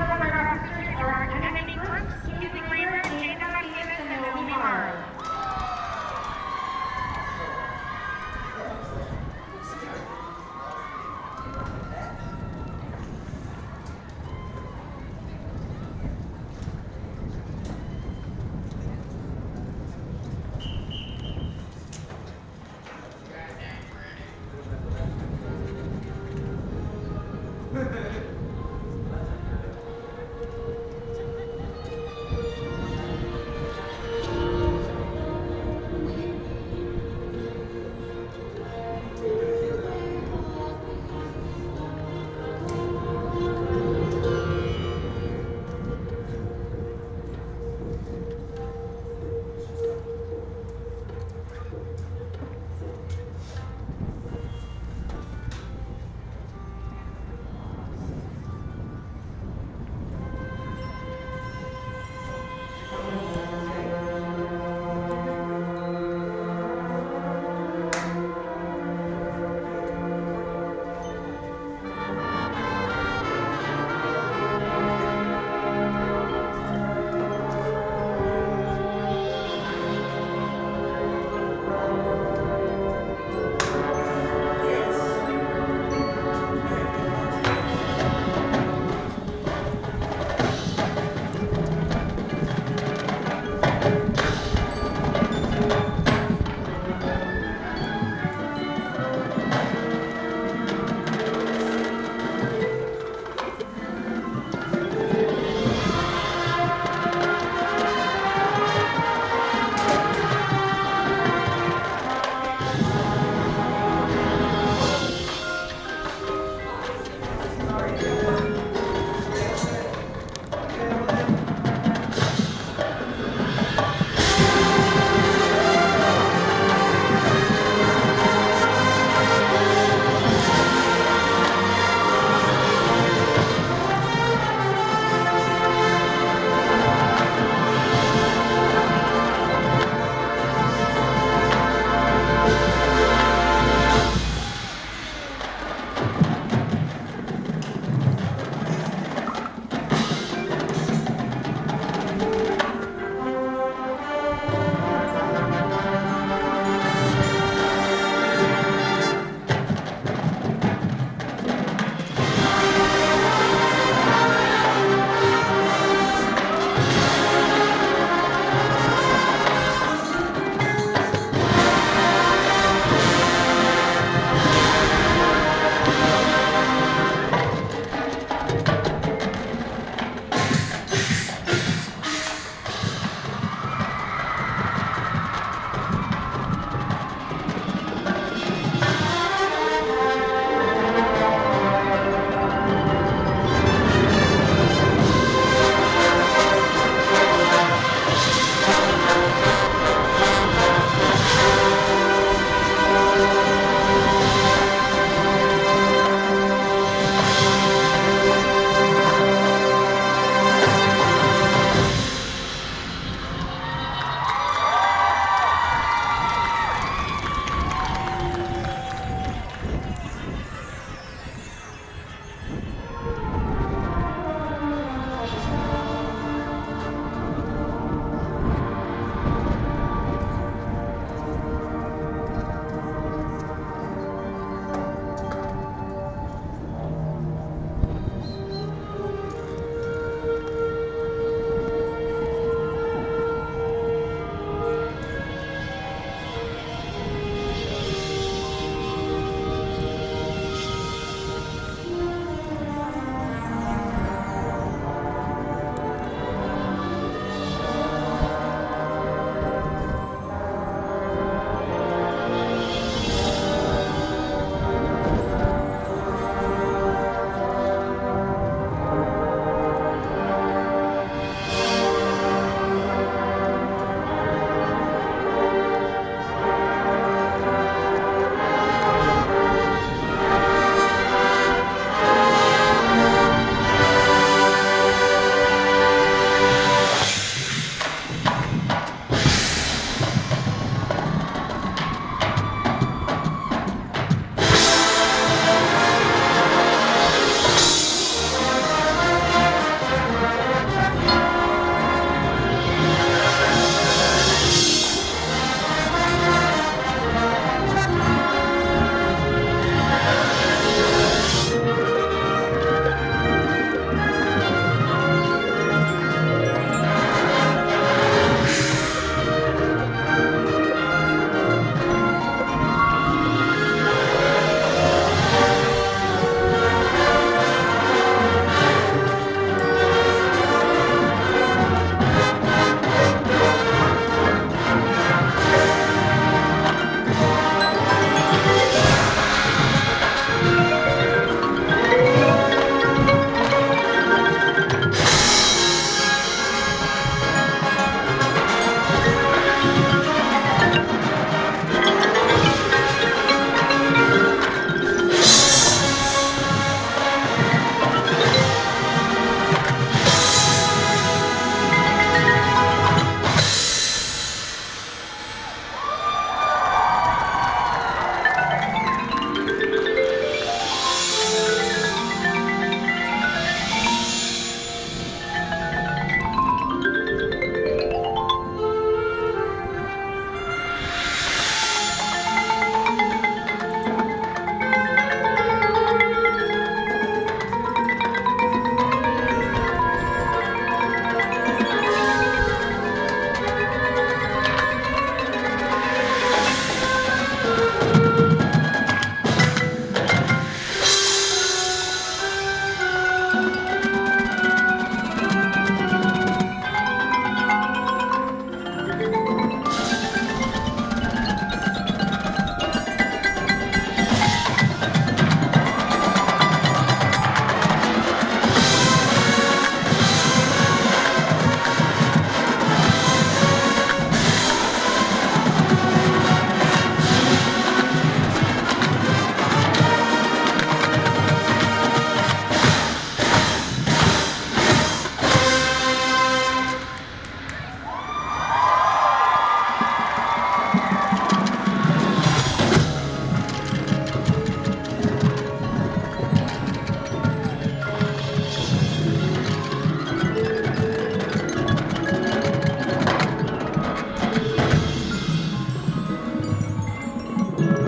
Bye.